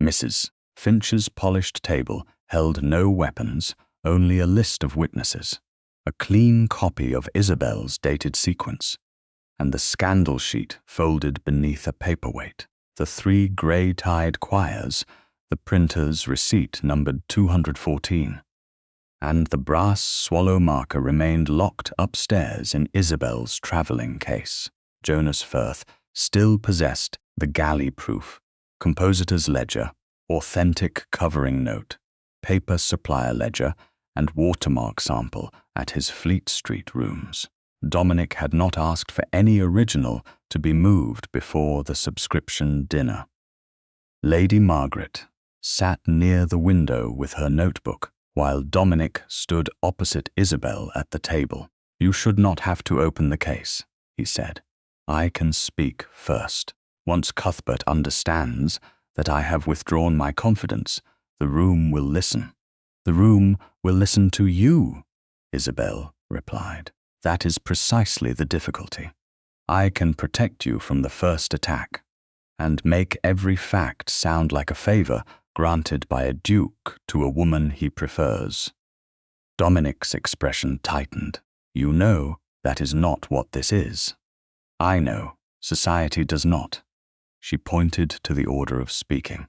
Mrs. Finch's polished table held no weapons, only a list of witnesses, a clean copy of Isabel's dated sequence, and the scandal sheet folded beneath a paperweight, the 3 grey-tied quires, the printer's receipt numbered 214, and the brass swallow marker remained locked upstairs in Isabel's travelling case. Jonas Firth still possessed the galley-proof, compositor's ledger, authentic covering note, paper supplier ledger, and watermark sample at his Fleet Street rooms. Dominic had not asked for any original to be moved before the subscription dinner. Lady Margaret sat near the window with her notebook, while Dominic stood opposite Isabel at the table. "You should not have to open the case," he said. "I can speak first. Once Cuthbert understands that I have withdrawn my confidence, the room will listen." "The room will listen to you," Isabel replied. "That is precisely the difficulty. I can protect you from the first attack, and make every fact sound like a favor granted by a duke to a woman he prefers." Dominic's expression tightened. "You know that is not what this is." "I know. Society does not." She pointed to the order of speaking.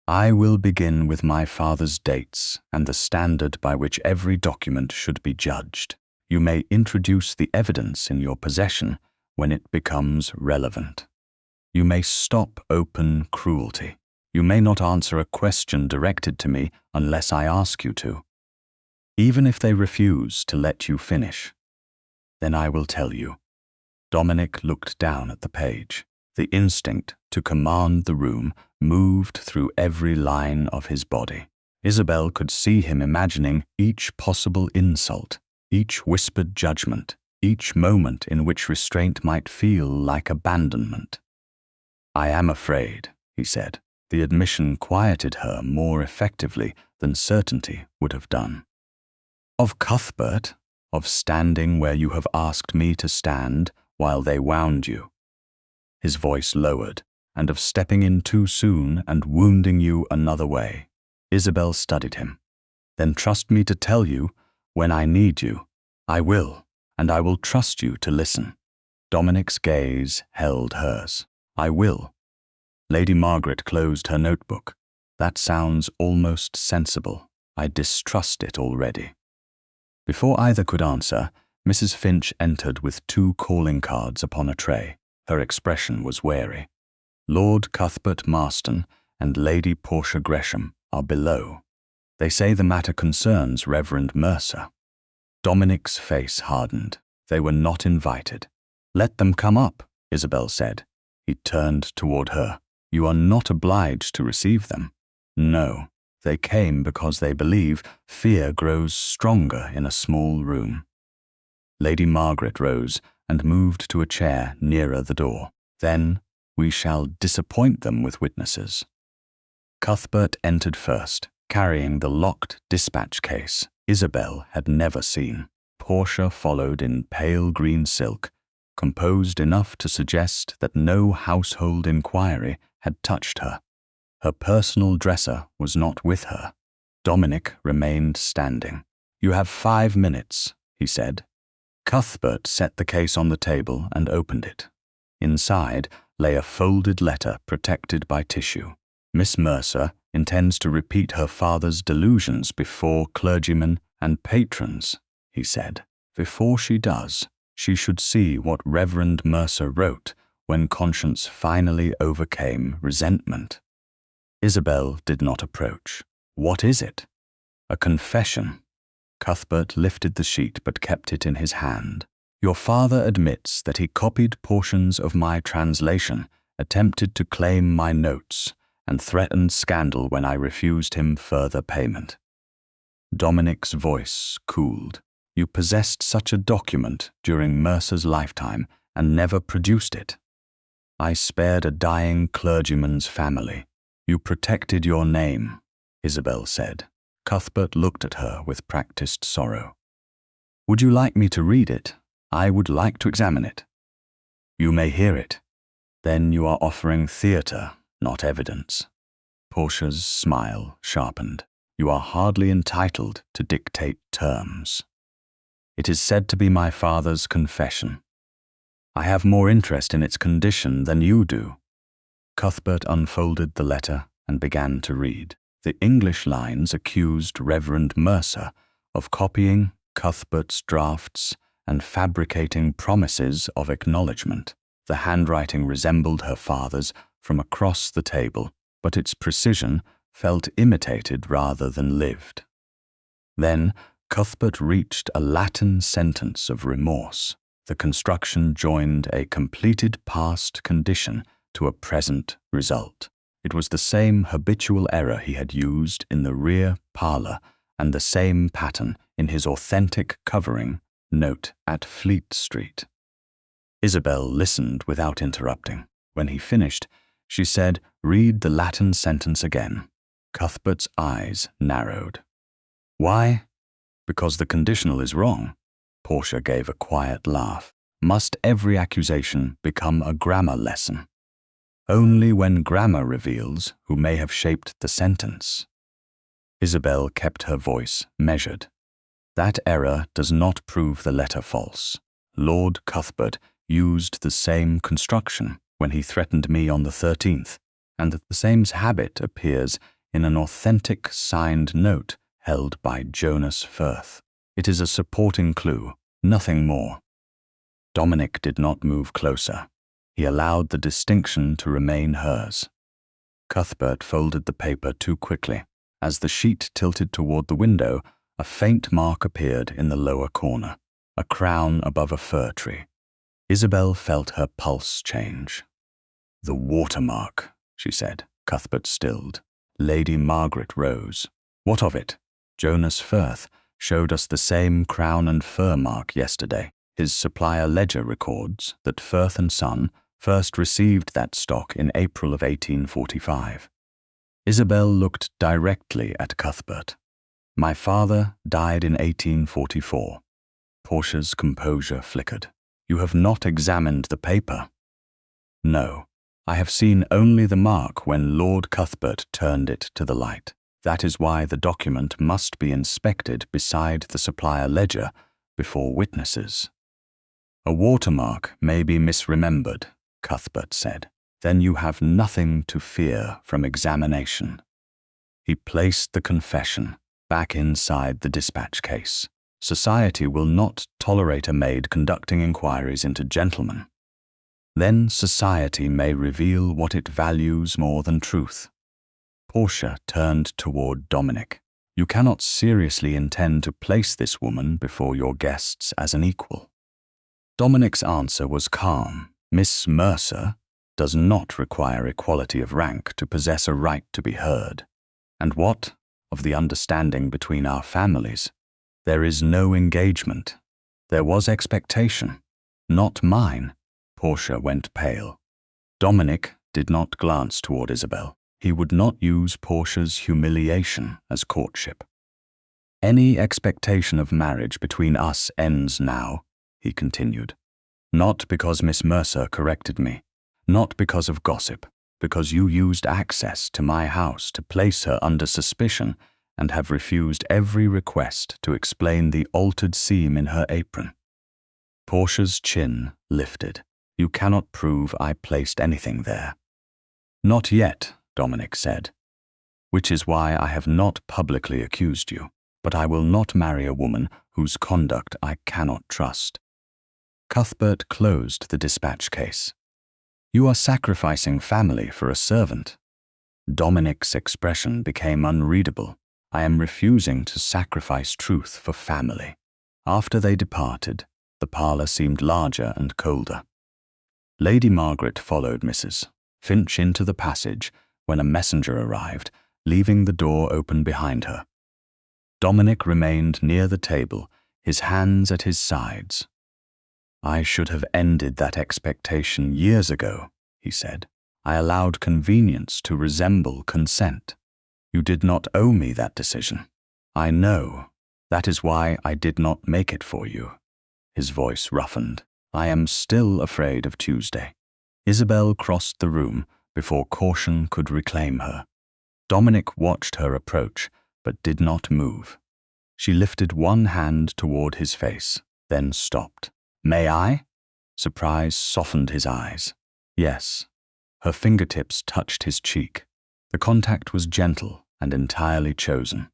"I will begin with my father's dates and the standard by which every document should be judged. You may introduce the evidence in your possession when it becomes relevant. You may stop open cruelty. You may not answer a question directed to me unless I ask you to. Even if they refuse to let you finish, then I will tell you." Dominic looked down at the page. The instinct to command the room moved through every line of his body. Isabel could see him imagining each possible insult, each whispered judgment, each moment in which restraint might feel like abandonment. "I am afraid," he said. The admission quieted her more effectively than certainty would have done. "Of Cuthbert, of standing where you have asked me to stand while they wound you." His voice lowered, "and of stepping in too soon and wounding you another way." Isabel studied him. "Then trust me to tell you when I need you. I will, and I will trust you to listen." Dominic's gaze held hers. "I will." Lady Margaret closed her notebook. "That sounds almost sensible. I distrust it already." Before either could answer, Mrs. Finch entered with 2 calling cards upon a tray. Her expression was wary. "Lord Cuthbert Marston and Lady Portia Gresham are below. They say the matter concerns Reverend Mercer." Dominic's face hardened. They were not invited. "Let them come up," Isabel said. He turned toward her. "You are not obliged to receive them." "No, they came because they believe fear grows stronger in a small room." Lady Margaret rose and moved to a chair nearer the door. "Then we shall disappoint them with witnesses." Cuthbert entered first, carrying the locked dispatch case Isabel had never seen. Portia followed in pale green silk, composed enough to suggest that no household inquiry had touched her. Her personal dresser was not with her. Dominic remained standing. "You have 5 minutes," he said. Cuthbert set the case on the table and opened it. Inside lay a folded letter protected by tissue. "Miss Mercer intends to repeat her father's delusions before clergymen and patrons," he said. "Before she does, she should see what Reverend Mercer wrote when conscience finally overcame resentment." Isabel did not approach. "What is it?" "A confession." Cuthbert lifted the sheet but kept it in his hand. "Your father admits that he copied portions of my translation, attempted to claim my notes, and threatened scandal when I refused him further payment. Dominic's voice cooled. You possessed such a document during Mercer's lifetime and never produced it. I spared a dying clergyman's family. You protected your name, Isabel said. Cuthbert looked at her with practiced sorrow. Would you like me to read it? I would like to examine it. You may hear it. Then you are offering theatre, not evidence. Portia's smile sharpened. You are hardly entitled to dictate terms. It is said to be my father's confession. I have more interest in its condition than you do. Cuthbert unfolded the letter and began to read. The English lines accused Reverend Mercer of copying Cuthbert's drafts and fabricating promises of acknowledgement. The handwriting resembled her father's from across the table, but its precision felt imitated rather than lived. Then Cuthbert reached a Latin sentence of remorse. The construction joined a completed past condition to a present result. It was the same habitual error he had used in the rear parlour and the same pattern in his authentic covering note at Fleet Street. Isabel listened without interrupting. When he finished, she said, "Read the Latin sentence again." Cuthbert's eyes narrowed. Why? Because the conditional is wrong. Portia gave a quiet laugh. Must every accusation become a grammar lesson? Only when grammar reveals who may have shaped the sentence. Isabel kept her voice measured. That error does not prove the letter false. Lord Cuthbert used the same construction when he threatened me on the 13th, and the same habit appears in an authentic signed note held by Jonas Firth. It is a supporting clue, nothing more. Dominic did not move closer. He allowed the distinction to remain hers. Cuthbert folded the paper too quickly. As the sheet tilted toward the window, a faint mark appeared in the lower corner, a crown above a fir tree. Isabel felt her pulse change. "The watermark," she said. Cuthbert stilled. Lady Margaret rose. "What of it? Jonas Firth showed us the same crown and fir mark yesterday. His supplier ledger records that Firth and Son first received that stock in April of 1845. Isabel looked directly at Cuthbert. "My father died in 1844. Portia's composure flickered. "You have not examined the paper." "No, I have seen only the mark when Lord Cuthbert turned it to the light. That is why the document must be inspected beside the supplier ledger before witnesses." "A watermark may be misremembered," Cuthbert said. "Then you have nothing to fear from examination." He placed the confession back inside the dispatch case. Society will not tolerate a maid conducting inquiries into gentlemen. Then society may reveal what it values more than truth. Portia turned toward Dominic. "You cannot seriously intend to place this woman before your guests as an equal." Dominic's answer was calm. "Miss Mercer does not require equality of rank to possess a right to be heard. And what of the understanding between our families? There is no engagement. There was expectation. Not mine." Portia went pale. Dominic did not glance toward Isabel. He would not use Portia's humiliation as courtship. "Any expectation of marriage between us ends now," he continued. "Not because Miss Mercer corrected me, not because of gossip, because you used access to my house to place her under suspicion and have refused every request to explain the altered seam in her apron." Portia's chin lifted. "You cannot prove I placed anything there." "Not yet," Dominic said, "which is why I have not publicly accused you, but I will not marry a woman whose conduct I cannot trust." Cuthbert closed the dispatch case. "You are sacrificing family for a servant." Dominic's expression became unreadable. "I am refusing to sacrifice truth for family." After they departed, the parlour seemed larger and colder. Lady Margaret followed Mrs. Finch into the passage, when a messenger arrived, leaving the door open behind her. Dominic remained near the table, his hands at his sides. "I should have ended that expectation years ago," he said. "I allowed convenience to resemble consent. You did not owe me that decision. I know. That is why I did not make it for you." His voice roughened. "I am still afraid of Tuesday." Isabel crossed the room before caution could reclaim her. Dominic watched her approach, but did not move. She lifted one hand toward his face, then stopped. "May I?" Surprise softened his eyes. "Yes." Her fingertips touched his cheek. The contact was gentle and entirely chosen.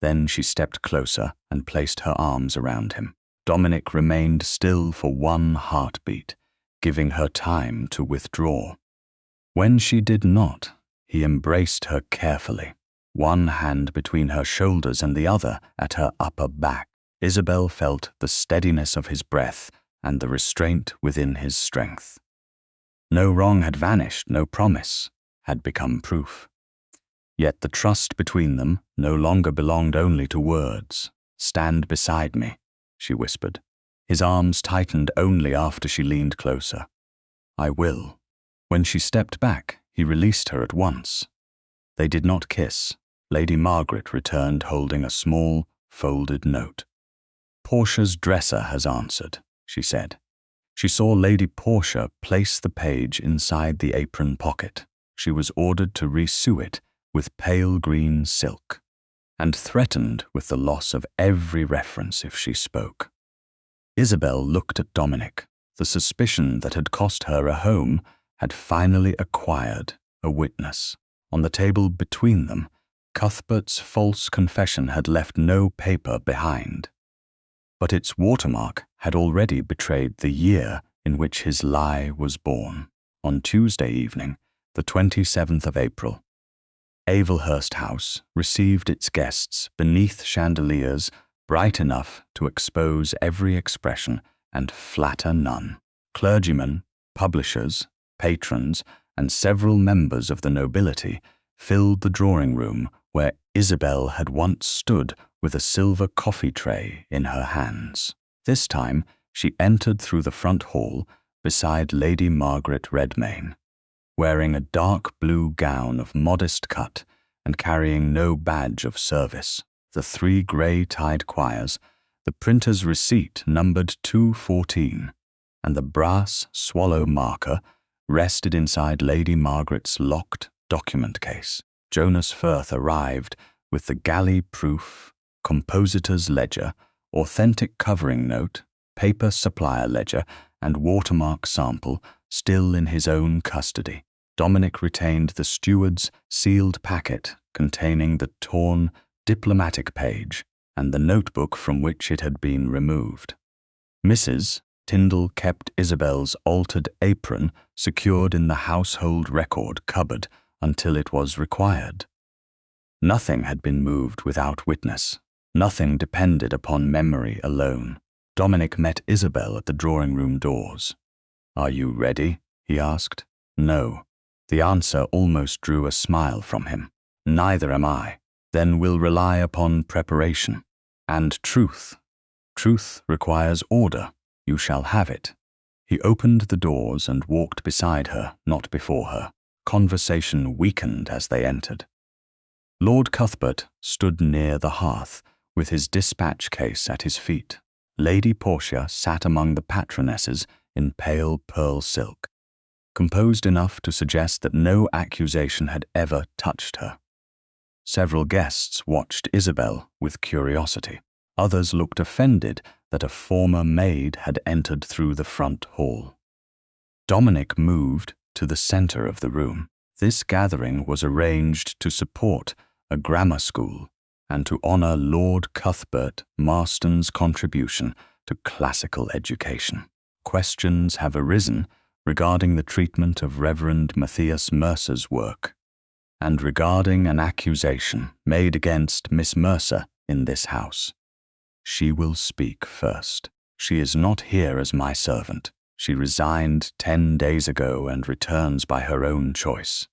Then she stepped closer and placed her arms around him. Dominic remained still for one heartbeat, giving her time to withdraw. When she did not, he embraced her carefully, one hand between her shoulders and the other at her upper back. Isabel felt the steadiness of his breath and the restraint within his strength. No wrong had vanished, no promise had become proof. Yet the trust between them no longer belonged only to words. "Stand beside me," she whispered. His arms tightened only after she leaned closer. "I will." When she stepped back, he released her at once. They did not kiss. Lady Margaret returned holding a small, folded note. "Portia's dresser has answered," she said. She saw Lady Portia place the page inside the apron pocket. She was ordered to resew it with pale green silk, and threatened with the loss of every reference if she spoke. Isabel looked at Dominic. The suspicion that had cost her a home had finally acquired a witness. On the table between them, Cuthbert's false confession had left no paper behind. But its watermark had already betrayed the year in which his lie was born. On Tuesday evening, the 27th of April, Avelhurst House received its guests beneath chandeliers bright enough to expose every expression and flatter none. Clergymen, publishers, patrons, and several members of the nobility filled the drawing room where Isabel had once stood with a silver coffee tray in her hands. This time, she entered through the front hall beside Lady Margaret Redmayne, wearing a dark blue gown of modest cut and carrying no badge of service. The 3 grey-tied quires, the printer's receipt numbered 214, and the brass swallow marker rested inside Lady Margaret's locked document case. Jonas Firth arrived with the galley-proof compositor's ledger, authentic covering note, paper supplier ledger, and watermark sample still in his own custody. Dominic retained the steward's sealed packet containing the torn diplomatic page and the notebook from which it had been removed. Mrs. Tyndall kept Isabel's altered apron secured in the household record cupboard until it was required. Nothing had been moved without witness. Nothing depended upon memory alone. Dominic met Isabel at the drawing-room doors. "Are you ready?" he asked. "No." The answer almost drew a smile from him. "Neither am I." "Then we'll rely upon preparation. And truth. Truth requires order. You shall have it." He opened the doors and walked beside her, not before her. Conversation weakened as they entered. Lord Cuthbert stood near the hearth, with his dispatch case at his feet. Lady Portia sat among the patronesses in pale pearl silk, composed enough to suggest that no accusation had ever touched her. Several guests watched Isabel with curiosity. Others looked offended that a former maid had entered through the front hall. Dominic moved to the center of the room. This gathering was arranged to support a grammar school and to honor Lord Cuthbert Marston's contribution to classical education. Questions have arisen regarding the treatment of Reverend Matthias Mercer's work, and regarding an accusation made against Miss Mercer in this house. She will speak first. She is not here as my servant. She resigned 10 days ago and returns by her own choice.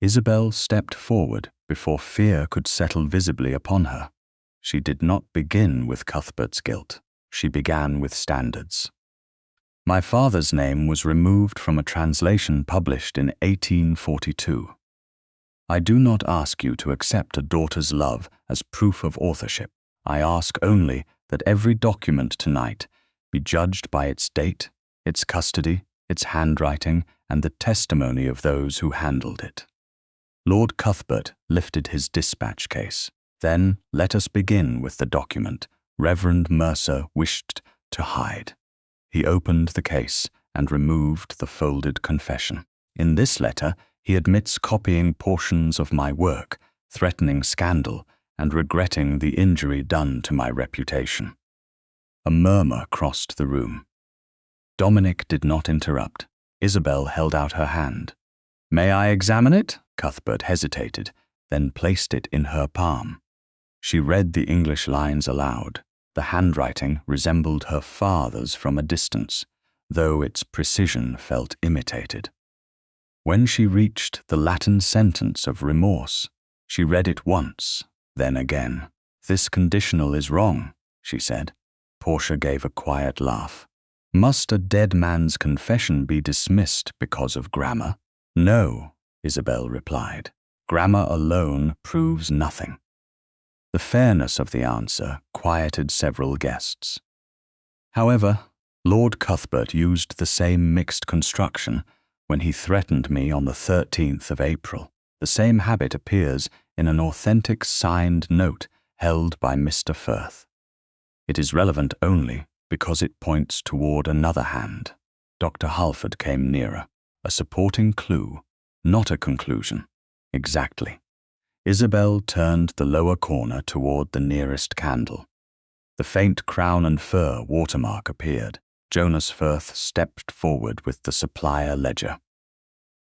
Isabel stepped forward before fear could settle visibly upon her. She did not begin with Cuthbert's guilt. She began with standards. My father's name was removed from a translation published in 1842. I do not ask you to accept a daughter's love as proof of authorship. I ask only that every document tonight be judged by its date, its custody, its handwriting, and the testimony of those who handled it. Lord Cuthbert lifted his dispatch case. Then let us begin with the document Reverend Mercer wished to hide. He opened the case and removed the folded confession. In this letter, he admits copying portions of my work, threatening scandal, and regretting the injury done to my reputation. A murmur crossed the room. Dominic did not interrupt. Isabel held out her hand. "May I examine it?" Cuthbert hesitated, then placed it in her palm. She read the English lines aloud. The handwriting resembled her father's from a distance, though its precision felt imitated. When she reached the Latin sentence of remorse, she read it once, then again. "This conditional is wrong," she said. Portia gave a quiet laugh. "Must a dead man's confession be dismissed because of grammar?" "No," Isabel replied. "Grammar alone proves nothing." The fairness of the answer quieted several guests. However, Lord Cuthbert used the same mixed construction when he threatened me on the 13th of April. The same habit appears in an authentic signed note held by Mr. Firth. It is relevant only because it points toward another hand. Dr. Halford came nearer. A supporting clue, not a conclusion. Exactly. Isabel turned the lower corner toward the nearest candle. The faint crown and fur watermark appeared. Jonas Firth stepped forward with the supplier ledger.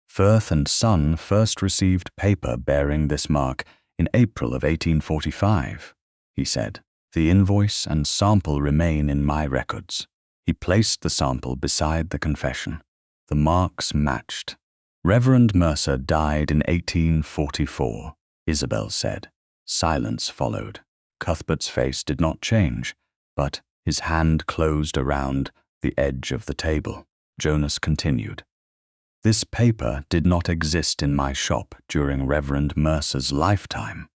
Firth and Son first received paper bearing this mark in April of 1845, he said. "The invoice and sample remain in my records." He placed the sample beside the confession. The marks matched. "Reverend Mercer died in 1844, Isabel said. Silence followed. Cuthbert's face did not change, but his hand closed around the edge of the table. Jonas continued. "This paper did not exist in my shop during Reverend Mercer's lifetime."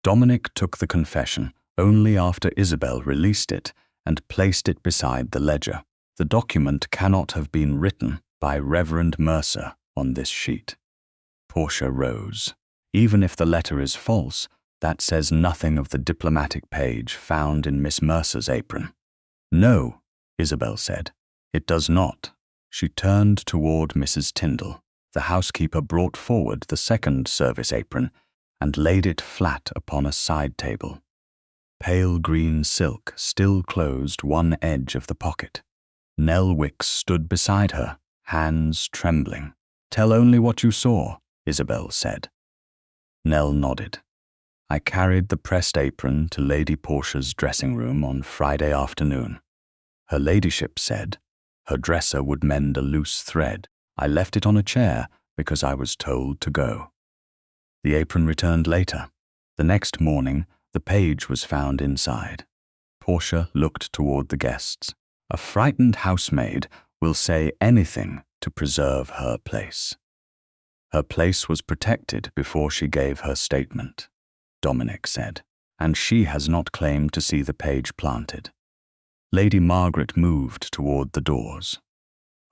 Dominic took the confession only after Isabel released it and placed it beside the ledger. "The document cannot have been written by Reverend Mercer on this sheet." Portia rose. "Even if the letter is false, that says nothing of the diplomatic page found in Miss Mercer's apron." "No," Isabel said, "it does not." She turned toward Mrs. Tyndall. The housekeeper brought forward the second service apron and laid it flat upon a side table. Pale green silk still closed one edge of the pocket. Nell Wicks stood beside her, hands trembling. "Tell only what you saw," Isabel said. Nell nodded. "I carried the pressed apron to Lady Portia's dressing room on Friday afternoon. Her ladyship said her dresser would mend a loose thread. I left it on a chair because I was told to go." The apron returned later. The next morning, the page was found inside. Portia looked toward the guests. "A frightened housemaid will say anything to preserve her place." "Her place was protected before she gave her statement," Dominic said, "and she has not claimed to see the page planted." Lady Margaret moved toward the doors.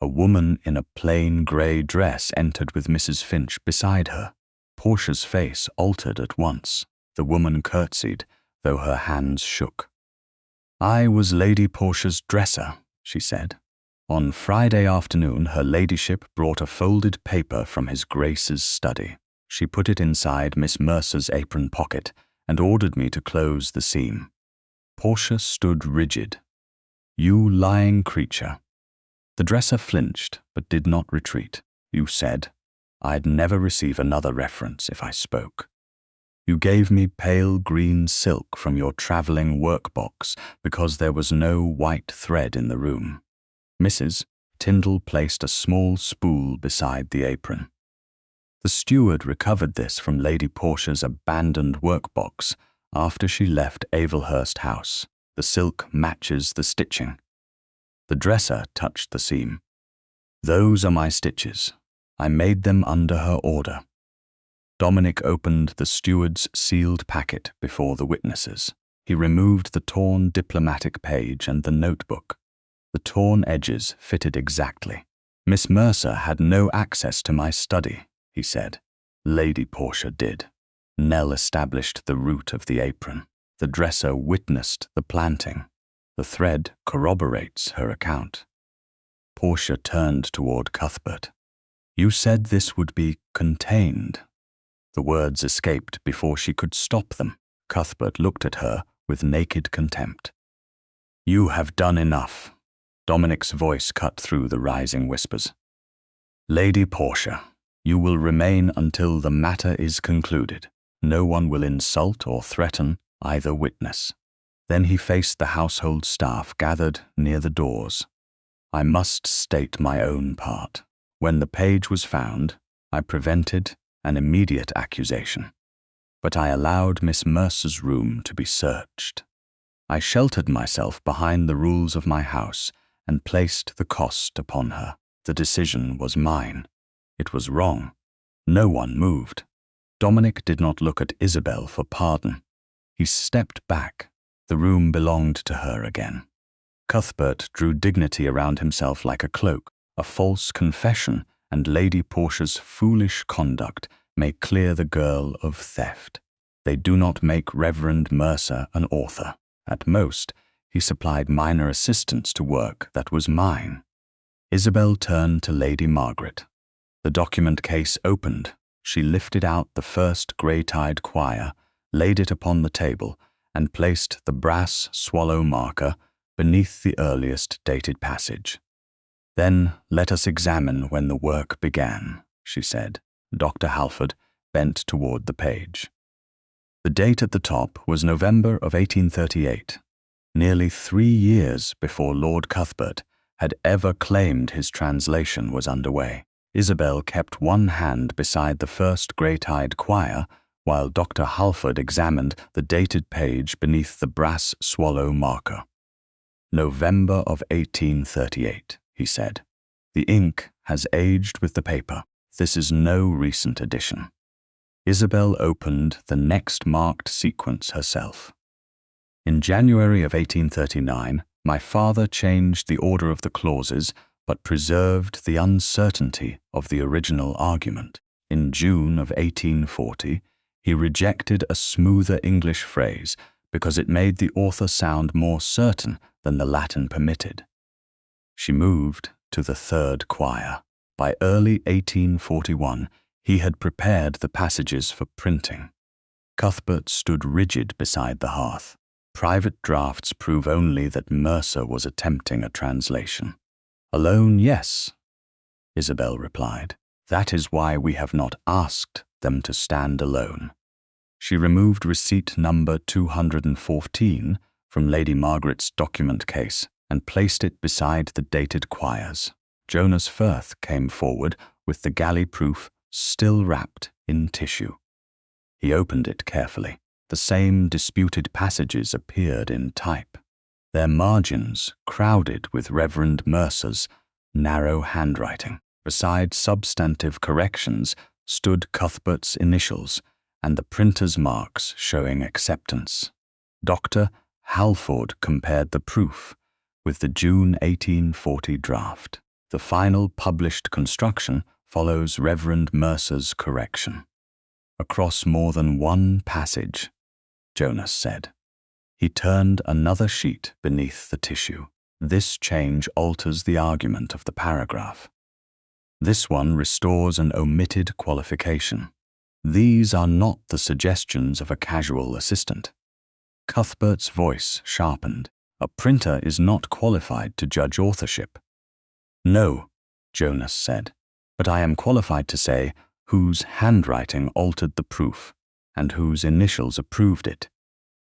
A woman in a plain grey dress entered with Mrs. Finch beside her. Portia's face altered at once. The woman curtsied, though her hands shook. "I was Lady Portia's dresser," she said. "On Friday afternoon, her ladyship brought a folded paper from his Grace's study. She put it inside Miss Mercer's apron pocket and ordered me to close the seam." Portia stood rigid. "You lying creature." The dresser flinched, but did not retreat. "You said I'd never receive another reference if I spoke. You gave me pale green silk from your travelling workbox because there was no white thread in the room." Mrs. Tyndall placed a small spool beside the apron. The steward recovered this from Lady Portia's abandoned workbox after she left Avelhurst House. The silk matches the stitching. The dresser touched the seam. Those are my stitches. I made them under her order. Dominic opened the steward's sealed packet before the witnesses. He removed the torn diplomatic page and the notebook. The torn edges fitted exactly. Miss Mercer had no access to my study, he said. Lady Portia did. Nell established the route of the apron. The dresser witnessed the planting. The thread corroborates her account. Portia turned toward Cuthbert. You said this would be contained. The words escaped before she could stop them. Cuthbert looked at her with naked contempt. You have done enough. Dominic's voice cut through the rising whispers. Lady Portia, you will remain until the matter is concluded. No one will insult or threaten either witness. Then he faced the household staff gathered near the doors. I must state my own part. When the page was found, I prevented an immediate accusation, but I allowed Miss Mercer's room to be searched. I sheltered myself behind the rules of my house and placed the cost upon her. The decision was mine. It was wrong. No one moved. Dominic did not look at Isabel for pardon. He stepped back. The room belonged to her again. Cuthbert drew dignity around himself like a cloak. A false confession and Lady Portia's foolish conduct may clear the girl of theft. They do not make Reverend Mercer an author. At most, he supplied minor assistance to work that was mine. Isabel turned to Lady Margaret. The document case opened. She lifted out the first grey-tied quire, laid it upon the table, and placed the brass swallow marker beneath the earliest dated passage. Then let us examine when the work began, she said. Dr. Halford bent toward the page. The date at the top was November of 1838, nearly 3 years before Lord Cuthbert had ever claimed his translation was underway. Isabel kept one hand beside the first grey-tied quire while Dr. Halford examined the dated page beneath the brass swallow marker. November of 1838, he said. The ink has aged with the paper. This is no recent edition. Isabel opened the next marked sequence herself. In January of 1839, my father changed the order of the clauses but preserved the uncertainty of the original argument. In June of 1840, he rejected a smoother English phrase because it made the author sound more certain than the Latin permitted. She moved to the third quire. By early 1841, he had prepared the passages for printing. Cuthbert stood rigid beside the hearth. Private drafts prove only that Mercer was attempting a translation. Alone, yes, Isabel replied. That is why we have not asked them to stand alone. She removed receipt number 214 from Lady Margaret's document case and placed it beside the dated quires. Jonas Firth came forward with the galley proof still wrapped in tissue. He opened it carefully. The same disputed passages appeared in type, their margins crowded with Reverend Mercer's narrow handwriting. Beside substantive corrections stood Cuthbert's initials and the printer's marks showing acceptance. Dr. Halford compared the proof with the June 1840 draft. The final published construction follows Reverend Mercer's correction. Across more than one passage, Jonas said. He turned another sheet beneath the tissue. This change alters the argument of the paragraph. This one restores an omitted qualification. These are not the suggestions of a casual assistant. Cuthbert's voice sharpened. A printer is not qualified to judge authorship. No, Jonas said, but I am qualified to say whose handwriting altered the proof and whose initials approved it.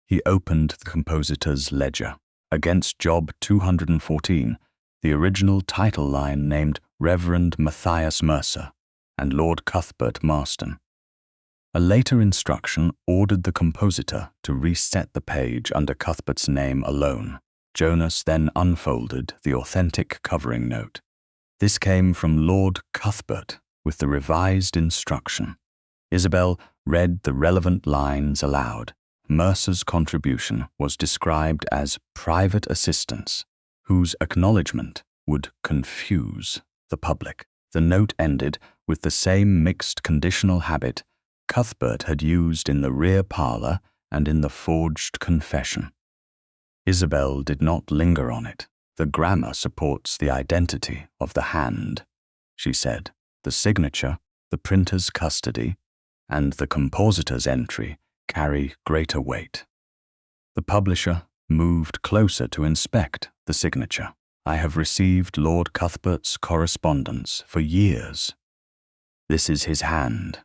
He opened the compositor's ledger. Against Job 214, the original title line named Reverend Matthias Mercer, and Lord Cuthbert Marston. A later instruction ordered the compositor to reset the page under Cuthbert's name alone. Jonas then unfolded the authentic covering note. This came from Lord Cuthbert with the revised instruction. Isabel read the relevant lines aloud. Mercer's contribution was described as private assistance, whose acknowledgement would confuse the public. The note ended with the same mixed conditional habit Cuthbert had used in the rear parlour and in the forged confession. Isabel did not linger on it. The grammar supports the identity of the hand, she said. The signature, the printer's custody, and the compositor's entry carry greater weight. The publisher moved closer to inspect the signature. I have received Lord Cuthbert's correspondence for years. This is his hand.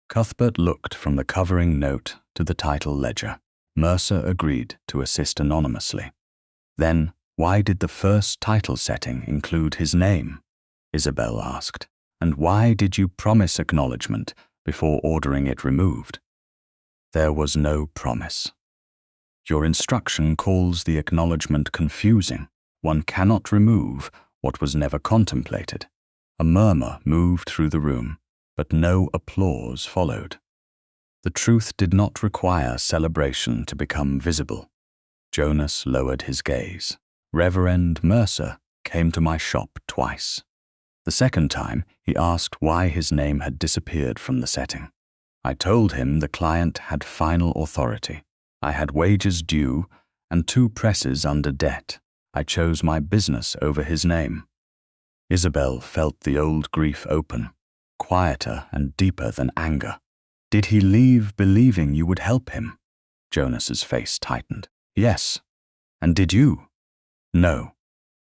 Cuthbert looked from the covering note to the title ledger. Mercer agreed to assist anonymously. Then, why did the first title setting include his name? Isabel asked. And why did you promise acknowledgement before ordering it removed? There was no promise. Your instruction calls the acknowledgement confusing. One cannot remove what was never contemplated. A murmur moved through the room, but no applause followed. The truth did not require celebration to become visible. Jonas lowered his gaze. Reverend Mercer came to my shop twice. The second time, he asked why his name had disappeared from the setting. I told him the client had final authority. I had wages due and 2 presses under debt. I chose my business over his name. Isabel felt the old grief open, quieter and deeper than anger. Did he leave believing you would help him? Jonas's face tightened. Yes. And did you? No.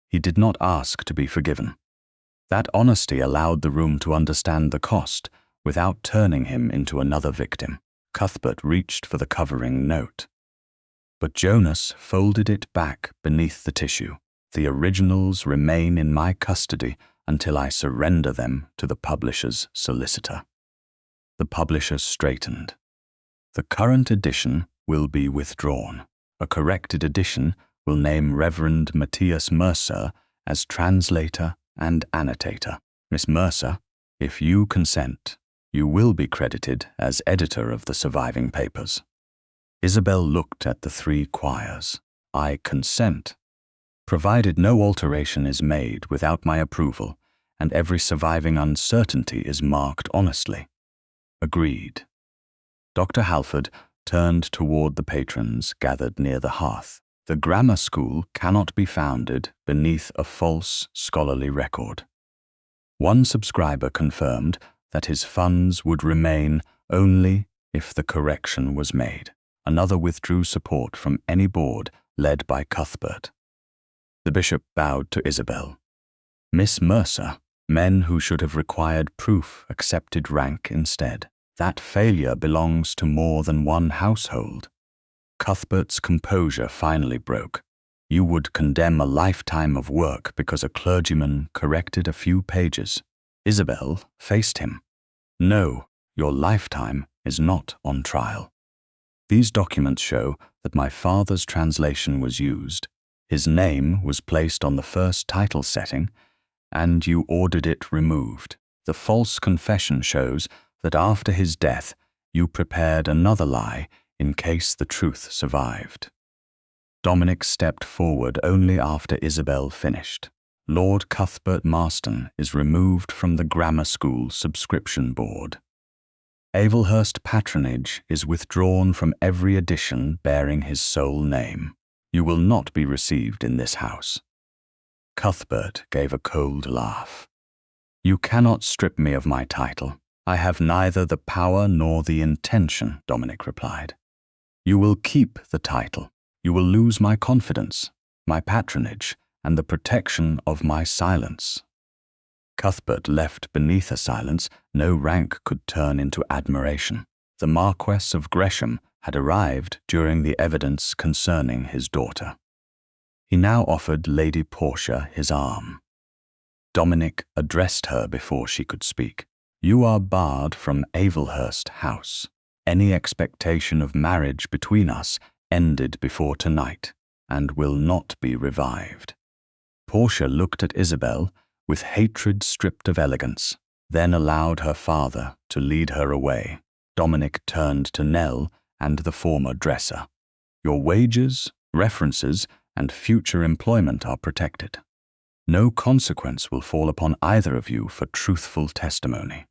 He did not ask to be forgiven. That honesty allowed the room to understand the cost without turning him into another victim. Cuthbert reached for the covering note. But Jonas folded it back beneath the tissue. The originals remain in my custody until I surrender them to the publisher's solicitor. The publisher straightened. The current edition will be withdrawn. A corrected edition will name Reverend Matthias Mercer as translator and annotator. Miss Mercer, if you consent, you will be credited as editor of the surviving papers. Isabel looked at the 3 quires. I consent, provided no alteration is made without my approval and every surviving uncertainty is marked honestly. Agreed. Dr. Halford turned toward the patrons gathered near the hearth. The grammar school cannot be founded beneath a false scholarly record. One subscriber confirmed that his funds would remain only if the correction was made. Another withdrew support from any board led by Cuthbert. The bishop bowed to Isabel. Miss Mercer, men who should have required proof accepted rank instead. That failure belongs to more than one household. Cuthbert's composure finally broke. You would condemn a lifetime of work because a clergyman corrected a few pages. Isabel faced him. No, your lifetime is not on trial. These documents show that my father's translation was used. His name was placed on the first title setting, and you ordered it removed. The false confession shows that after his death, you prepared another lie in case the truth survived. Dominic stepped forward only after Isabel finished. Lord Cuthbert Marston is removed from the grammar school subscription board. Avelhurst patronage is withdrawn from every edition bearing his sole name. You will not be received in this house. Cuthbert gave a cold laugh. You cannot strip me of my title. I have neither the power nor the intention, Dominic replied. You will keep the title. You will lose my confidence, my patronage, and the protection of my silence. Cuthbert left beneath a silence no rank could turn into admiration. The Marquess of Gresham had arrived during the evidence concerning his daughter. He now offered Lady Portia his arm. Dominic addressed her before she could speak. You are barred from Avelhurst House. Any expectation of marriage between us ended before tonight and will not be revived." Portia looked at Isabel with hatred stripped of elegance, then allowed her father to lead her away. Dominic turned to Nell and the former dresser. "Your wages, references, and future employment are protected. No consequence will fall upon either of you for truthful testimony."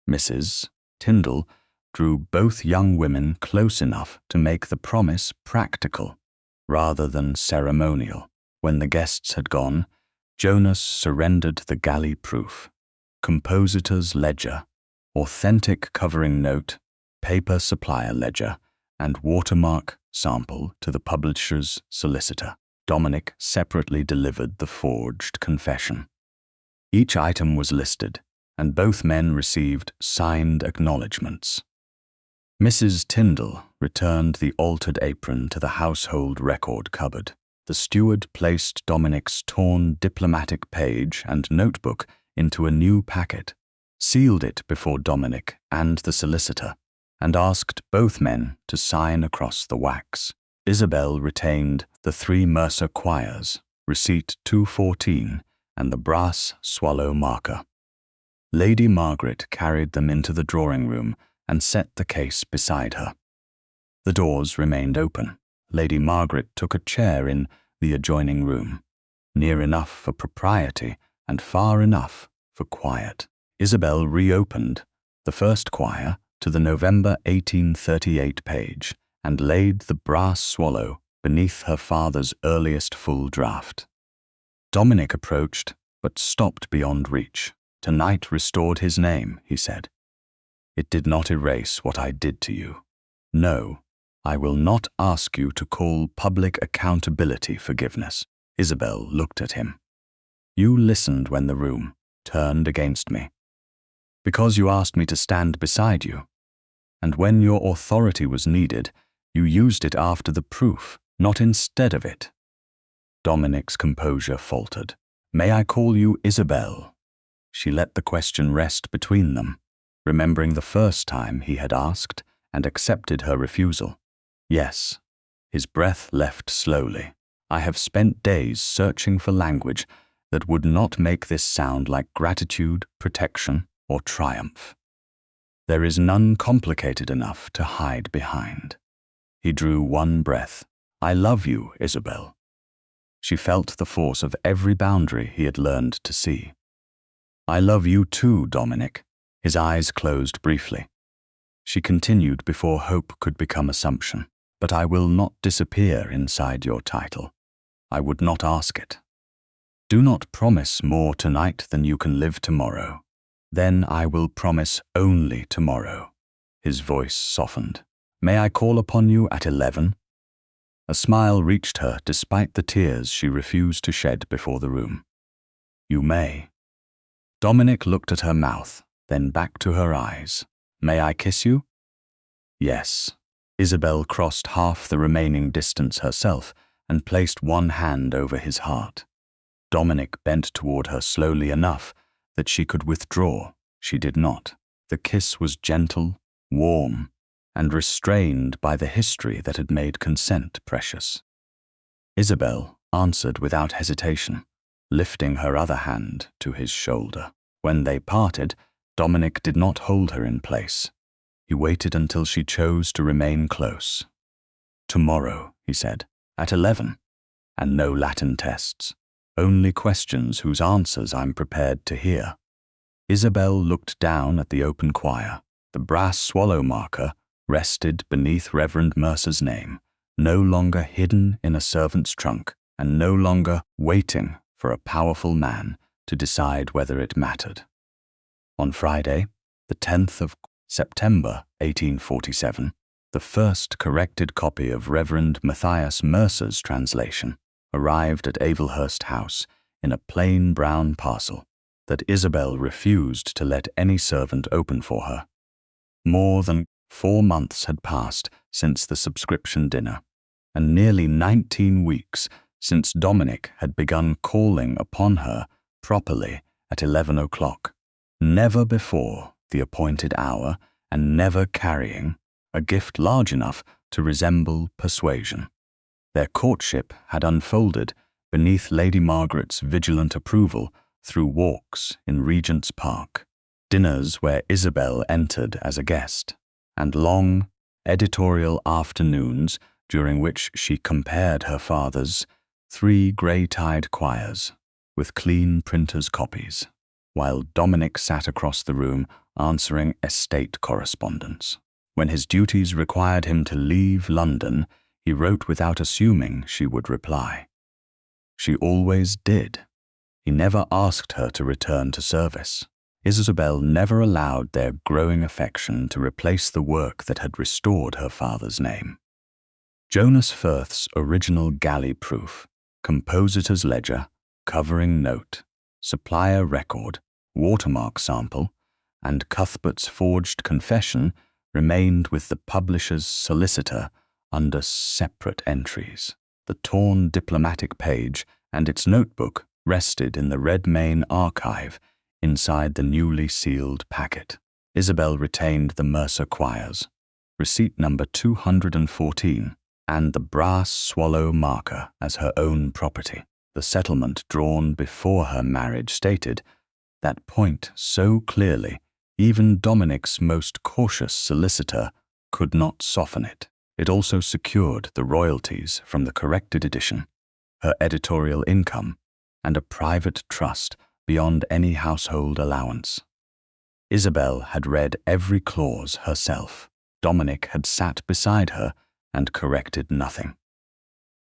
Mrs. Tyndall drew both young women close enough to make the promise practical rather than ceremonial. When the guests had gone, Jonas surrendered the galley proof, compositor's ledger, authentic covering note, paper supplier ledger, and watermark sample to the publisher's solicitor. Dominic separately delivered the forged confession. Each item was listed, and both men received signed acknowledgments. Mrs. Tyndall returned the altered apron to the household record cupboard. The steward placed Dominic's torn diplomatic page and notebook into a new packet, sealed it before Dominic and the solicitor, and asked both men to sign across the wax. Isabel retained the 3 Mercer quires, receipt 214, and the brass swallow marker. Lady Margaret carried them into the drawing room and set the case beside her. The doors remained open. Lady Margaret took a chair in the adjoining room, near enough for propriety and far enough for quiet. Isabel reopened the first quire to the November 1838 page and laid the brass swallow beneath her father's earliest full draft. Dominic approached, but stopped beyond reach. "Tonight restored his name," he said. "It did not erase what I did to you. No, I will not ask you to call public accountability forgiveness." Isabel looked at him. "You listened when the room turned against me, because you asked me to stand beside you. And when your authority was needed, you used it after the proof, not instead of it." Dominic's composure faltered. "May I call you Isabel?" She let the question rest between them, remembering the first time he had asked and accepted her refusal. "Yes." His breath left slowly. "I have spent days searching for language that would not make this sound like gratitude, protection, or triumph. There is none complicated enough to hide behind." He drew one breath. "I love you, Isabel." She felt the force of every boundary he had learned to see. "I love you too, Dominic." His eyes closed briefly. She continued before hope could become assumption. "But I will not disappear inside your title. I would not ask it. Do not promise more tonight than you can live tomorrow. Then I will promise only tomorrow." His voice softened. "May I call upon you at 11? A smile reached her despite the tears she refused to shed before the room. "You may." Dominic looked at her mouth, then back to her eyes. "May I kiss you?" "Yes." Isabel crossed half the remaining distance herself and placed one hand over his heart. Dominic bent toward her slowly enough that she could withdraw. She did not. The kiss was gentle, warm, and restrained by the history that had made consent precious. Isabel answered without hesitation, lifting her other hand to his shoulder. When they parted, Dominic did not hold her in place. He waited until she chose to remain close. "Tomorrow," he said, "at 11, and no Latin tests. Only questions whose answers I'm prepared to hear." Isabel looked down at the open quire. The brass swallow marker rested beneath Reverend Mercer's name, no longer hidden in a servant's trunk, and no longer waiting for a powerful man to decide whether it mattered. On Friday, the 10th of September 1847, the first corrected copy of Reverend Matthias Mercer's translation arrived at Avelhurst House in a plain brown parcel that Isabel refused to let any servant open for her. More than 4 months had passed since the subscription dinner, and nearly 19 weeks since Dominic had begun calling upon her properly at 11 o'clock. Never before the appointed hour and never carrying a gift large enough to resemble persuasion. Their courtship had unfolded beneath Lady Margaret's vigilant approval through walks in Regent's Park, dinners where Isabel entered as a guest, and long editorial afternoons during which she compared her father's 3 grey-tied quires with clean printer's copies, while Dominic sat across the room answering estate correspondence. When his duties required him to leave London, he wrote without assuming she would reply. She always did. He never asked her to return to service. Isabel never allowed their growing affection to replace the work that had restored her father's name. Jonas Firth's original galley proof, compositor's ledger, covering note, supplier record, watermark sample, and Cuthbert's forged confession remained with the publisher's solicitor under separate entries. The torn diplomatic page and its notebook rested in the Redmayne archive inside the newly sealed packet. Isabel retained the Mercer quires, receipt number 214, and the brass swallow marker as her own property. The settlement drawn before her marriage stated that point so clearly, even Dominic's most cautious solicitor could not soften it. It also secured the royalties from the corrected edition, her editorial income, and a private trust beyond any household allowance. Isabel had read every clause herself. Dominic had sat beside her and corrected nothing.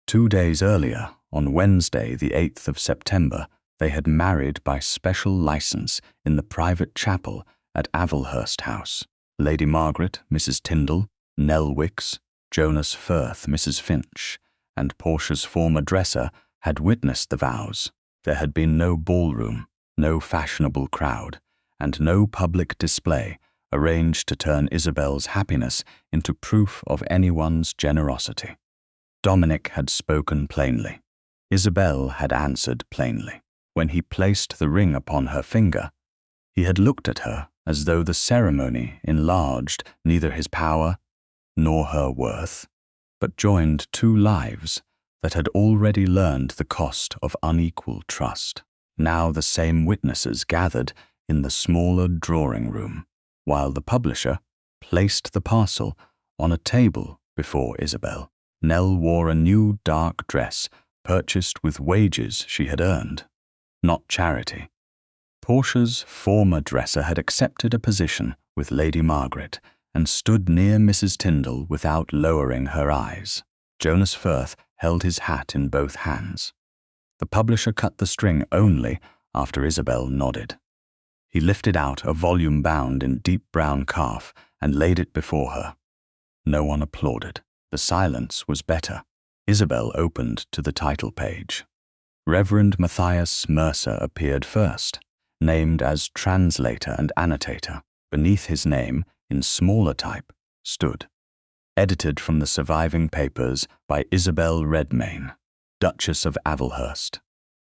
2 days earlier, on Wednesday, the 8th of September, they had married by special license in the private chapel at Avelhurst House. Lady Margaret, Mrs. Tyndall, Nell Wicks, Jonas Firth, Mrs. Finch, and Portia's former dresser had witnessed the vows. There had been no ballroom, no fashionable crowd, and no public display arranged to turn Isabel's happiness into proof of anyone's generosity. Dominic had spoken plainly. Isabel had answered plainly. When he placed the ring upon her finger, he had looked at her as though the ceremony enlarged neither his power nor her worth, but joined 2 lives that had already learned the cost of unequal trust. Now the same witnesses gathered in the smaller drawing room, while the publisher placed the parcel on a table before Isabel. Nell wore a new dark dress purchased with wages she had earned, not charity. Portia's former dresser had accepted a position with Lady Margaret and stood near Mrs. Tyndall without lowering her eyes. Jonas Firth held his hat in both hands. The publisher cut the string only after Isabel nodded. He lifted out a volume bound in deep brown calf and laid it before her. No one applauded. The silence was better. Isabel opened to the title page. Reverend Matthias Mercer appeared first, named as translator and annotator. Beneath his name, in smaller type, stood, edited from the surviving papers by Isabel Redmayne, Duchess of Avelhurst.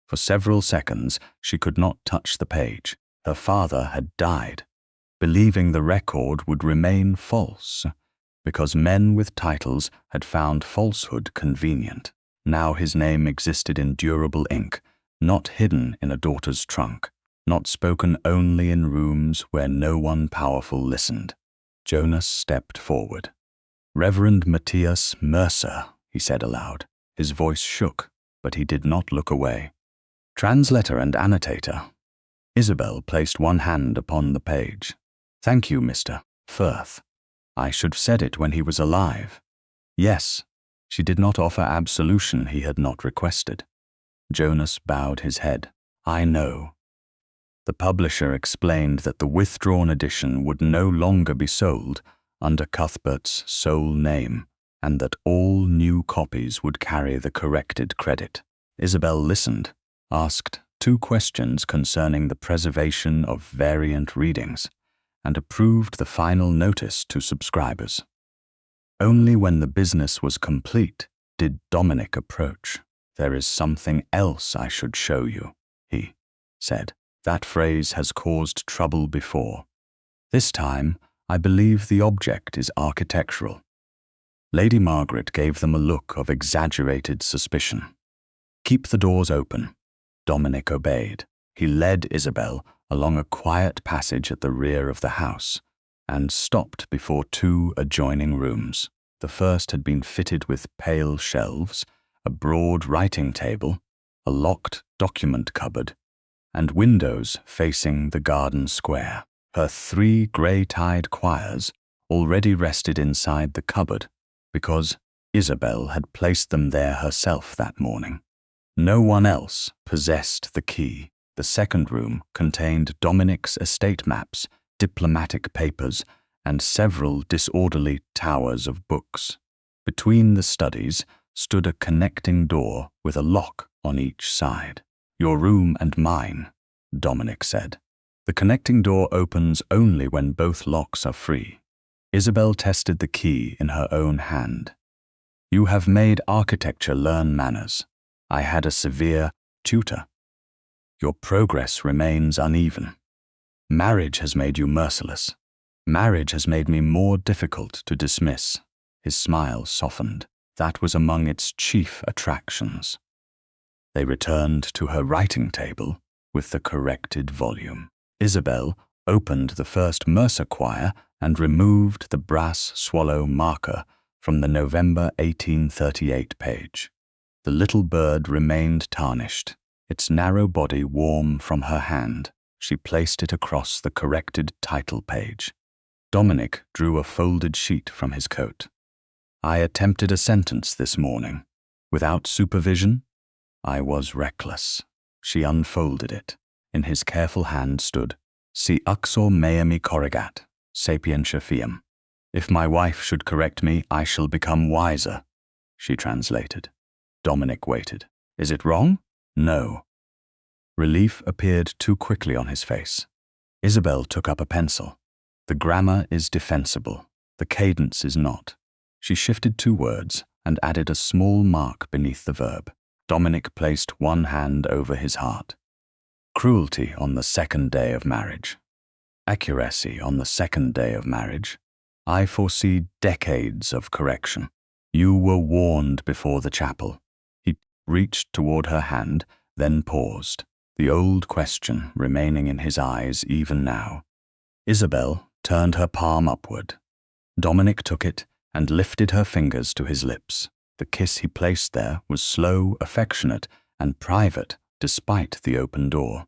For several seconds she could not touch the page. Her father had died, believing the record would remain false, because men with titles had found falsehood convenient. Now his name existed in durable ink, not hidden in a daughter's trunk, not spoken only in rooms where no one powerful listened. Jonas stepped forward. "Reverend Matthias Mercer," he said aloud. His voice shook, but he did not look away. "Translator and annotator." Isabel placed one hand upon the page. "Thank you, Mr. Firth. I should have said it when he was alive." Yes, she did not offer absolution he had not requested. Jonas bowed his head. "I know." The publisher explained that the withdrawn edition would no longer be sold under Cuthbert's sole name, and that all new copies would carry the corrected credit. Isabel listened, asked 2 questions concerning the preservation of variant readings, and approved the final notice to subscribers. Only when the business was complete did Dominic approach. "There is something else I should show you," he said. "That phrase has caused trouble before. This time, I believe the object is architectural. Lady Margaret gave them a look of exaggerated suspicion. Keep the doors open. Dominic obeyed. He led Isabel along a quiet passage at the rear of the house and stopped before two adjoining rooms. The first had been fitted with pale shelves, a broad writing table, a locked document cupboard, and windows facing the garden square. Her 3 grey-tied choirs already rested inside the cupboard because Isabel had placed them there herself that morning. No one else possessed the key. The second room contained Dominic's estate maps, diplomatic papers, and several disorderly towers of books. Between the studies stood a connecting door with a lock on each side. "Your room and mine," Dominic said. "The connecting door opens only when both locks are free." Isabel tested the key in her own hand. "You have made architecture learn manners. I had a severe tutor. Your progress remains uneven. Marriage has made you merciless. Marriage has made me more difficult to dismiss." His smile softened. That was among its chief attractions. They returned to her writing table with the corrected volume. Isabel opened the first Mercer choir and removed the brass swallow marker from the November 1838 page. The little bird remained tarnished, its narrow body warm from her hand. She placed it across the corrected title page. Dominic drew a folded sheet from his coat. "I attempted a sentence this morning. Without supervision, I was reckless." She unfolded it. In his careful hand stood, "Si uxor meami corrigat, sapientia fiam." "If my wife should correct me, I shall become wiser," she translated. Dominic waited. "Is it wrong?" "No." Relief appeared too quickly on his face. Isabel took up a pencil. "The grammar is defensible. The cadence is not." She shifted 2 words and added a small mark beneath the verb. Dominic placed one hand over his heart. "Cruelty on the second day of marriage. Accuracy on the second day of marriage. I foresee decades of correction. You were warned before the chapel." He reached toward her hand, then paused, the old question remaining in his eyes even now. Isabel turned her palm upward. Dominic took it and lifted her fingers to his lips. The kiss he placed there was slow, affectionate, and private despite the open door.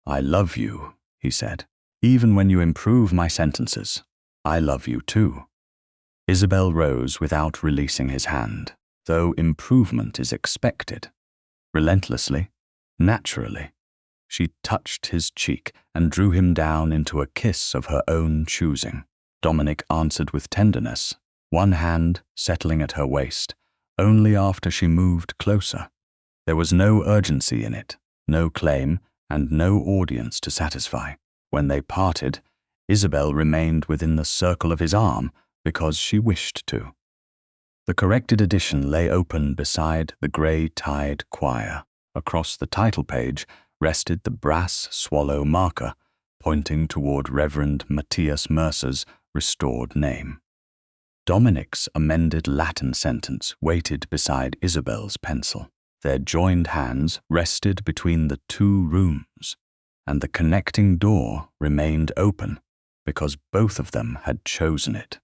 "I love you," he said. "Even when you improve my sentences, I love you too." Isabel rose without releasing his hand, though improvement is expected. Relentlessly, naturally, she touched his cheek and drew him down into a kiss of her own choosing. Dominic answered with tenderness, one hand settling at her waist, only after she moved closer. There was no urgency in it, no claim, and no audience to satisfy. When they parted, Isabel remained within the circle of his arm because she wished to. The corrected edition lay open beside the grey-tied choir. Across the title page rested the brass swallow marker, pointing toward Reverend Matthias Mercer's restored name. Dominic's amended Latin sentence waited beside Isabel's pencil. Their joined hands rested between the 2 rooms, and the connecting door remained open because both of them had chosen it.